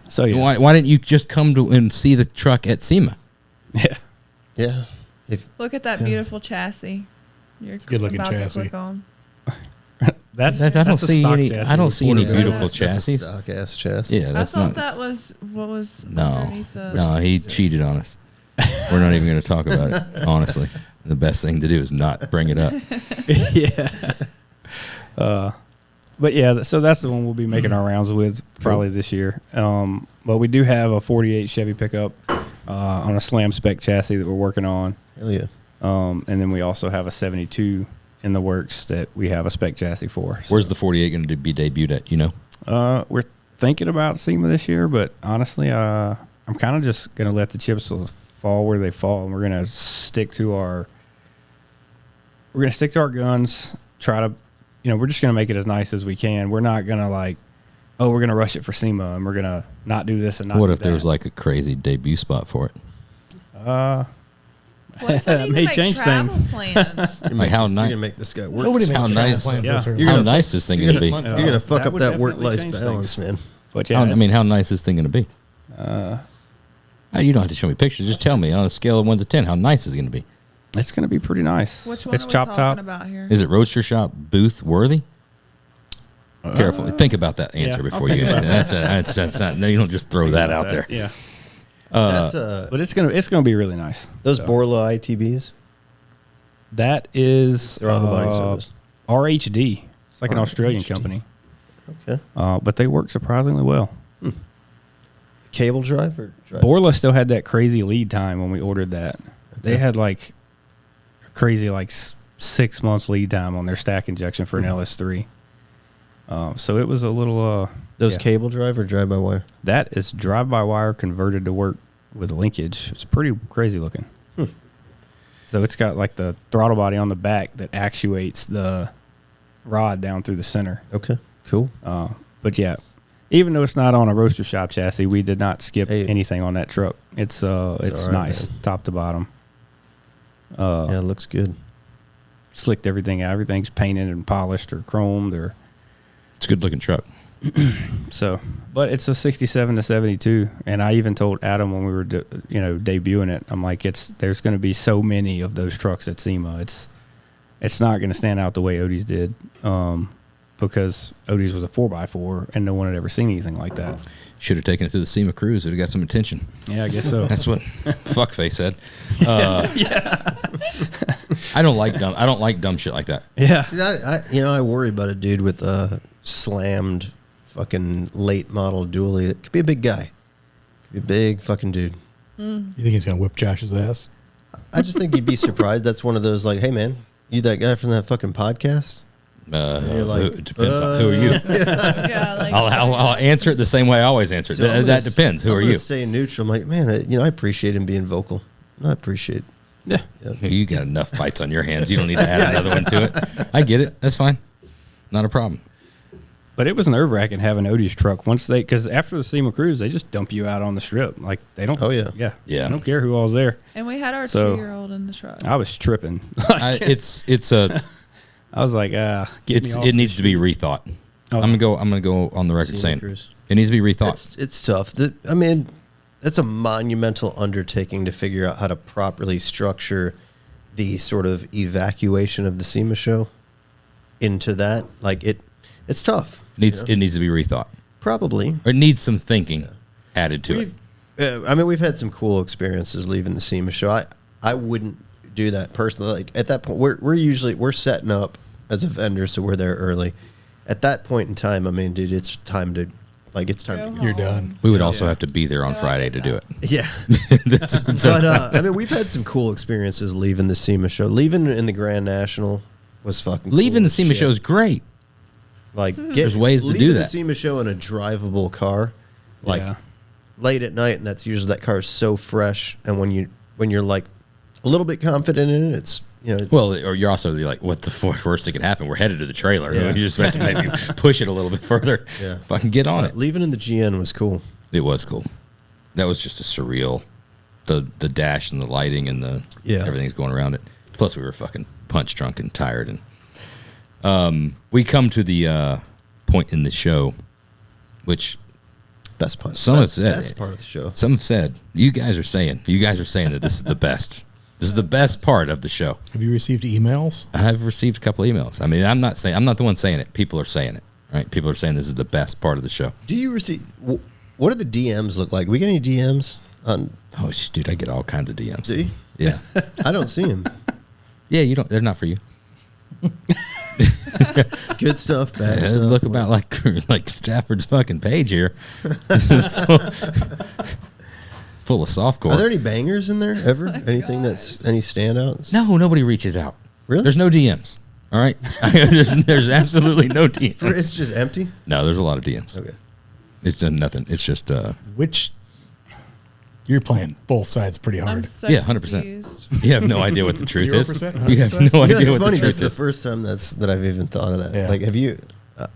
[SPEAKER 5] so yeah.
[SPEAKER 1] Why didn't you just come to and see the truck at SEMA?
[SPEAKER 5] Yeah.
[SPEAKER 2] Yeah. If
[SPEAKER 4] Look at that beautiful chassis. You're
[SPEAKER 3] good-looking
[SPEAKER 4] about
[SPEAKER 3] chassis.
[SPEAKER 4] to click on.
[SPEAKER 5] That's
[SPEAKER 1] I don't
[SPEAKER 5] that's a
[SPEAKER 1] see
[SPEAKER 5] stock
[SPEAKER 1] any.
[SPEAKER 5] chassis
[SPEAKER 1] I don't see any
[SPEAKER 5] before
[SPEAKER 1] beautiful
[SPEAKER 5] that.
[SPEAKER 1] chassis.
[SPEAKER 2] stock ass chassis.
[SPEAKER 1] Yeah, that's
[SPEAKER 4] I thought
[SPEAKER 1] not.
[SPEAKER 4] that was what was
[SPEAKER 1] No,
[SPEAKER 4] underneath the.
[SPEAKER 1] no, he cheated on us. We're not even going to talk about it. Honestly, the best thing to do is not bring it up.
[SPEAKER 5] Yeah. But yeah, so that's the one we'll be making our rounds with probably this year. But we do have a 48 Chevy pickup on a slam spec chassis that we're working on.
[SPEAKER 2] Hell yeah.
[SPEAKER 5] And then we also have a 72 in the works that we have a spec chassis for. So,
[SPEAKER 1] Where's the 48 going to be debuted at? You know,
[SPEAKER 5] we're thinking about SEMA this year, but honestly, I'm kind of just going to let the chips fall where they fall, and we're going to stick to our guns. Try to, we're just going to make it as nice as we can. We're not going to we're going to rush it for SEMA, and we're going to not do this and not.
[SPEAKER 1] what
[SPEAKER 5] do
[SPEAKER 1] if there was
[SPEAKER 5] that.
[SPEAKER 1] like a crazy debut spot for it?
[SPEAKER 4] What if we
[SPEAKER 5] That
[SPEAKER 4] need to
[SPEAKER 5] may
[SPEAKER 4] make
[SPEAKER 5] change
[SPEAKER 4] travel
[SPEAKER 5] things.
[SPEAKER 4] plans?
[SPEAKER 1] Like how
[SPEAKER 2] You're
[SPEAKER 1] nice?
[SPEAKER 2] gonna make this guy work.
[SPEAKER 3] Nobody makes
[SPEAKER 1] How
[SPEAKER 3] travel
[SPEAKER 1] nice.
[SPEAKER 3] plans
[SPEAKER 5] Yeah.
[SPEAKER 3] this early.
[SPEAKER 2] You're
[SPEAKER 1] How
[SPEAKER 2] gonna
[SPEAKER 1] nice this thing going to be?
[SPEAKER 2] You're gonna fuck
[SPEAKER 5] That
[SPEAKER 2] up
[SPEAKER 5] would
[SPEAKER 2] that
[SPEAKER 5] definitely
[SPEAKER 2] work-life
[SPEAKER 5] change
[SPEAKER 2] balance,
[SPEAKER 5] things.
[SPEAKER 2] man.
[SPEAKER 5] But yeah,
[SPEAKER 1] I mean, how nice is this thing going to be? You don't have to show me pictures. Just tell me on a scale of 1 to 10 how nice is it going to be.
[SPEAKER 5] it's going to be pretty nice.
[SPEAKER 4] Which one
[SPEAKER 5] It's
[SPEAKER 4] are we
[SPEAKER 5] chop
[SPEAKER 4] talking
[SPEAKER 5] top.
[SPEAKER 4] about here?
[SPEAKER 1] Is it Roadster Shop booth worthy? Careful. Think about that answer
[SPEAKER 5] yeah,
[SPEAKER 1] before you. That's not. No, you don't just throw that out there.
[SPEAKER 5] Yeah,
[SPEAKER 2] That's
[SPEAKER 5] but it's gonna be really nice.
[SPEAKER 2] those
[SPEAKER 5] So,
[SPEAKER 2] Borla ITBs.
[SPEAKER 5] that is
[SPEAKER 2] They're on the body service.
[SPEAKER 5] RHD. It's like an Australian
[SPEAKER 2] RHD.
[SPEAKER 5] company,
[SPEAKER 2] Okay.
[SPEAKER 5] but they work surprisingly well.
[SPEAKER 2] Cable drive or drive?
[SPEAKER 5] Borla still had that crazy lead time when we ordered that. They had like a crazy 6 months lead time on their stack injection for an LS3. So it was a little
[SPEAKER 2] Those
[SPEAKER 5] yeah.
[SPEAKER 2] cable drive or drive by wire?
[SPEAKER 5] That is drive-by-wire converted to work with linkage. It's pretty crazy looking. So it's got like the throttle body on the back that actuates the rod down through the center.
[SPEAKER 2] Okay. Cool.
[SPEAKER 5] But yeah, even though it's not on a roaster shop chassis, we did not skip
[SPEAKER 2] Hey.
[SPEAKER 5] anything on that truck. It's
[SPEAKER 2] all right,
[SPEAKER 5] nice,
[SPEAKER 2] man.
[SPEAKER 5] top to bottom.
[SPEAKER 2] Yeah, it looks good.
[SPEAKER 5] Slicked everything out. Everything's painted and polished or chromed or
[SPEAKER 1] It's a good looking truck.
[SPEAKER 5] so. But it's a 67 to 72, and I even told Adam when we were debuting it, I'm like, there's going to be so many of those trucks at SEMA. It's not going to stand out the way Odie's did, because Odie's was a 4x4, and no one had ever seen anything like that.
[SPEAKER 1] Should have taken it to the SEMA cruise. It would have got some attention.
[SPEAKER 5] Yeah, I guess so.
[SPEAKER 1] That's what fuckface said. I don't like dumb shit like that.
[SPEAKER 5] Yeah.
[SPEAKER 2] I worry about a dude with a slammed fucking late model dually. It could be a big guy. Could be a big fucking dude.
[SPEAKER 3] You think he's gonna whip Josh's ass?
[SPEAKER 2] I just think you'd be surprised. That's one of those hey man, you that guy from that fucking podcast? You're like,
[SPEAKER 1] It depends on who are you.
[SPEAKER 4] Yeah, like
[SPEAKER 1] I'll answer it the same way I always answer it.
[SPEAKER 2] So I'm
[SPEAKER 1] That
[SPEAKER 2] gonna-
[SPEAKER 1] depends. Who
[SPEAKER 2] I'm
[SPEAKER 1] are
[SPEAKER 2] gonna
[SPEAKER 1] you?
[SPEAKER 2] Stay neutral. I'm like, man, I appreciate him being vocal. I appreciate.
[SPEAKER 5] Yeah.
[SPEAKER 1] You got enough fights on your hands. You don't need to add another one to it. I get it. That's fine. Not a problem.
[SPEAKER 5] But it was nerve-wracking having Odie's truck because after the SEMA cruise, they just dump you out on the strip. Like, they don't.
[SPEAKER 2] Oh, yeah.
[SPEAKER 5] Yeah.
[SPEAKER 1] Yeah.
[SPEAKER 5] They don't care who all's there.
[SPEAKER 4] and we had our
[SPEAKER 5] So-
[SPEAKER 4] 2-year-old in the truck.
[SPEAKER 5] I was tripping.
[SPEAKER 1] It's a
[SPEAKER 5] I was like, get me off.
[SPEAKER 1] it needs to be rethought.
[SPEAKER 5] Oh.
[SPEAKER 1] I'm gonna go on the record
[SPEAKER 2] SEMA
[SPEAKER 1] saying
[SPEAKER 2] cruise.
[SPEAKER 1] it needs to be rethought.
[SPEAKER 2] It's tough. I mean, that's a monumental undertaking to figure out how to properly structure the sort of evacuation of the SEMA show into that. It's tough.
[SPEAKER 1] It needs to be rethought.
[SPEAKER 2] Probably.
[SPEAKER 1] Or it needs some thinking added to it.
[SPEAKER 2] We've had some cool experiences leaving the SEMA show. I wouldn't do that personally. Like at that point, we're setting up as a vendor, so we're there early. At that point in time, I mean, dude, it's time to
[SPEAKER 4] Go
[SPEAKER 2] go.
[SPEAKER 3] You're done.
[SPEAKER 1] We would also have to be there on Friday to do it.
[SPEAKER 2] Yeah.
[SPEAKER 1] That's-
[SPEAKER 2] But we've had some cool experiences leaving the SEMA show. Leaving in the Grand National was fucking cool
[SPEAKER 1] leaving the
[SPEAKER 2] as
[SPEAKER 1] SEMA
[SPEAKER 2] shit.
[SPEAKER 1] show is great. There's ways to do
[SPEAKER 2] leaving
[SPEAKER 1] that.
[SPEAKER 2] the SEMA show in a drivable car,
[SPEAKER 5] Yeah.
[SPEAKER 2] late at night, and that's usually that car is so fresh. And when you're like a little bit confident in it, it's
[SPEAKER 1] Well, or you're also like, what the worst that could happen? We're headed to the trailer.
[SPEAKER 2] Yeah.
[SPEAKER 1] We just have to maybe push it a little bit further.
[SPEAKER 2] Yeah.
[SPEAKER 1] If I can get on it.
[SPEAKER 2] leaving in the GN was cool.
[SPEAKER 1] It was cool. That was just a surreal. The dash and the lighting and everything's going around it. Plus, we were fucking punch drunk and tired, and we come to the point in the show, which
[SPEAKER 2] Best part.
[SPEAKER 1] Some have said-
[SPEAKER 2] best part of the show.
[SPEAKER 1] some have said you guys are saying that this is the best. This is the best part of the show.
[SPEAKER 3] Have you received emails?
[SPEAKER 1] I've received a couple emails. I mean, I'm not the one saying it. People are saying it. Right? People are saying this is the best part of the show.
[SPEAKER 2] Do you receive? What do the DMs look like? We get any DMs on?
[SPEAKER 1] Oh, dude, I get all kinds of DMs.
[SPEAKER 2] Do you?
[SPEAKER 1] Yeah.
[SPEAKER 2] I don't see them.
[SPEAKER 1] Yeah, you don't. They're not for you.
[SPEAKER 2] Good stuff, bad
[SPEAKER 1] It
[SPEAKER 2] stuff.
[SPEAKER 1] look about like Stafford's fucking page here. This is full of softcore.
[SPEAKER 2] Are there any bangers in there ever? Anything
[SPEAKER 4] God.
[SPEAKER 2] that's any standouts?
[SPEAKER 1] No, nobody reaches out.
[SPEAKER 2] Really?
[SPEAKER 1] There's no DMs. All right, there's absolutely no DMs.
[SPEAKER 2] It's just empty.
[SPEAKER 1] No, there's a lot of DMs.
[SPEAKER 2] Okay.
[SPEAKER 1] It's done nothing. It's just
[SPEAKER 3] Which you're playing both sides pretty
[SPEAKER 4] I'm
[SPEAKER 3] hard.
[SPEAKER 4] so
[SPEAKER 1] Yeah, 100%.
[SPEAKER 4] confused.
[SPEAKER 1] you have no idea what the truth is.
[SPEAKER 3] 0%,
[SPEAKER 1] You have
[SPEAKER 3] 100%?
[SPEAKER 1] no
[SPEAKER 2] Yeah,
[SPEAKER 1] idea
[SPEAKER 2] it's
[SPEAKER 1] what
[SPEAKER 2] funny.
[SPEAKER 1] the
[SPEAKER 2] That's
[SPEAKER 1] truth
[SPEAKER 2] the
[SPEAKER 1] is.
[SPEAKER 2] first time that I've even thought of that.
[SPEAKER 3] Yeah.
[SPEAKER 2] Like, have you?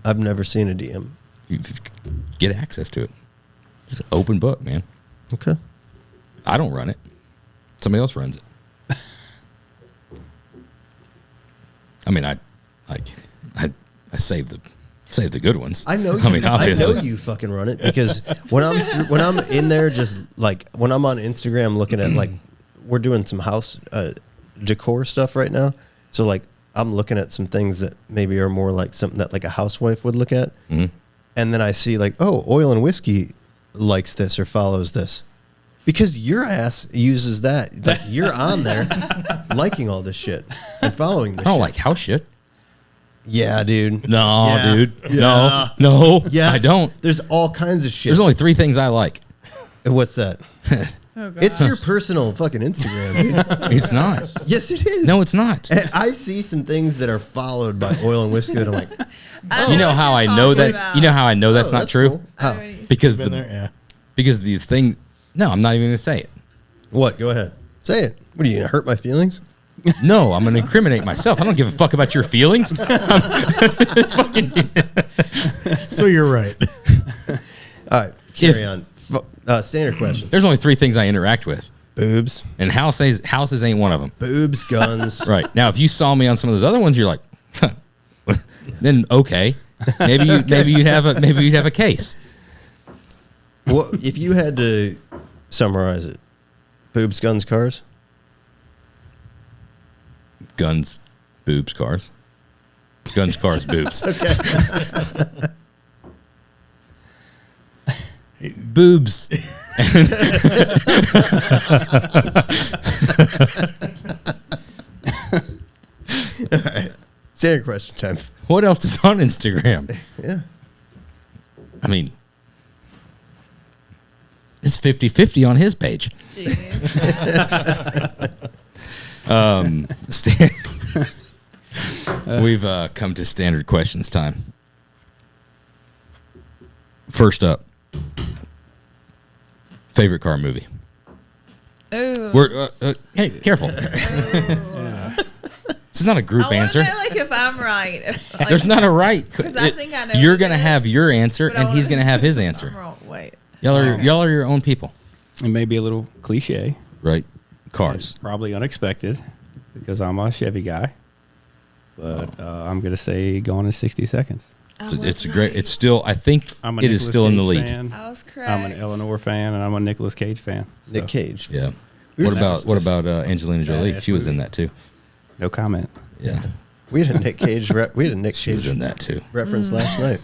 [SPEAKER 2] I've never seen a DM.
[SPEAKER 1] You get access to it. It's an open book, man.
[SPEAKER 2] Okay.
[SPEAKER 1] I don't run it. Somebody else runs it. I mean, I save the good ones.
[SPEAKER 2] I know.
[SPEAKER 1] I mean, obviously.
[SPEAKER 2] I know you fucking run it because when I'm in there, just like when I'm on Instagram looking at like we're doing some house decor stuff right now. So like I'm looking at some things that maybe are more like something that like a housewife would look at,
[SPEAKER 1] Mm-hmm.
[SPEAKER 2] and then I see like, oh, Oil and Whiskey likes this or follows this. Because your ass uses that. Like you're on there liking all this shit and following this
[SPEAKER 1] I don't
[SPEAKER 2] shit.
[SPEAKER 1] like house shit.
[SPEAKER 2] Yeah, dude.
[SPEAKER 1] No,
[SPEAKER 2] Yeah.
[SPEAKER 1] dude.
[SPEAKER 2] Yeah.
[SPEAKER 1] No,
[SPEAKER 2] Yes.
[SPEAKER 1] I don't.
[SPEAKER 2] There's all kinds of shit.
[SPEAKER 1] There's only 3 things I like.
[SPEAKER 2] What's that?
[SPEAKER 4] Oh, God.
[SPEAKER 2] It's your personal fucking Instagram, dude.
[SPEAKER 1] It's not.
[SPEAKER 2] Yes, it is.
[SPEAKER 1] No, it's not.
[SPEAKER 2] And I see some things that are followed by Oil and Whiskey that I'm like,
[SPEAKER 4] I
[SPEAKER 1] You know
[SPEAKER 4] what
[SPEAKER 1] how
[SPEAKER 4] you're
[SPEAKER 1] I know
[SPEAKER 4] talking
[SPEAKER 1] that?
[SPEAKER 4] about.
[SPEAKER 1] You know how I know that's
[SPEAKER 2] oh,
[SPEAKER 1] not true?
[SPEAKER 2] cool.
[SPEAKER 4] I
[SPEAKER 2] How?
[SPEAKER 4] know what you're-
[SPEAKER 1] Because
[SPEAKER 3] Been there, yeah.
[SPEAKER 1] because the thing. No, I'm not even gonna say it.
[SPEAKER 2] What? Go ahead. Say it. What are you gonna hurt my feelings?
[SPEAKER 1] No, I'm gonna incriminate myself. I don't give a fuck about your feelings. Fucking.
[SPEAKER 3] So you're right.
[SPEAKER 2] All right, carry
[SPEAKER 1] If-
[SPEAKER 2] on. Standard questions.
[SPEAKER 1] There's only 3 things I interact with,
[SPEAKER 2] Boobs,
[SPEAKER 1] and houses ain't one of them.
[SPEAKER 2] boobs, guns.
[SPEAKER 1] Right now, if you saw me on some of those other ones, you're like, huh, then okay, maybe you'd have a case.
[SPEAKER 2] What if you had to summarize it? Boobs, guns, cars.
[SPEAKER 1] Guns, boobs, cars. Guns, cars, boobs.
[SPEAKER 2] Okay.
[SPEAKER 1] Boobs.
[SPEAKER 2] All right. Standard question time.
[SPEAKER 1] What else is on Instagram?
[SPEAKER 2] Yeah.
[SPEAKER 1] I mean, it's 50-50 on his page.
[SPEAKER 4] Jeez.
[SPEAKER 1] We've come to standard questions time. First up, favorite car movie.
[SPEAKER 4] Ooh.
[SPEAKER 1] We're hey, careful. This is not a group
[SPEAKER 4] I want
[SPEAKER 1] answer.
[SPEAKER 4] to know, like, if I'm right. If, like,
[SPEAKER 1] There's not a right.
[SPEAKER 4] 'Cause I think I know
[SPEAKER 1] You're
[SPEAKER 4] what
[SPEAKER 1] gonna
[SPEAKER 4] it is,
[SPEAKER 1] have your answer,
[SPEAKER 4] but I
[SPEAKER 1] and he's
[SPEAKER 4] wanna-
[SPEAKER 1] gonna have his answer.
[SPEAKER 4] I'm wrong. Wait.
[SPEAKER 1] Y'all are your own people,
[SPEAKER 5] It may be a little cliche,
[SPEAKER 1] right? Cars.
[SPEAKER 5] probably unexpected, because I'm a Chevy guy. But I'm gonna say Gone in 60 Seconds.
[SPEAKER 4] I
[SPEAKER 1] It's
[SPEAKER 4] was
[SPEAKER 1] a great.
[SPEAKER 4] right.
[SPEAKER 1] It's still. I think
[SPEAKER 5] I'm a
[SPEAKER 1] it is
[SPEAKER 5] Nicolas
[SPEAKER 1] still in the
[SPEAKER 5] Cage
[SPEAKER 1] lead.
[SPEAKER 5] fan.
[SPEAKER 4] I was correct.
[SPEAKER 5] I'm an Eleanor fan, and I'm a Nicolas Cage fan. So,
[SPEAKER 2] Nick Cage.
[SPEAKER 1] Yeah.
[SPEAKER 2] We
[SPEAKER 1] What
[SPEAKER 2] were-
[SPEAKER 1] about Angelina Jolie?
[SPEAKER 5] badass
[SPEAKER 1] She was in
[SPEAKER 5] movie.
[SPEAKER 1] that too.
[SPEAKER 5] No comment.
[SPEAKER 1] Yeah,
[SPEAKER 2] We had a Nick Cage. We had a Nick
[SPEAKER 1] she was
[SPEAKER 2] Cage
[SPEAKER 1] in that too.
[SPEAKER 2] reference last night.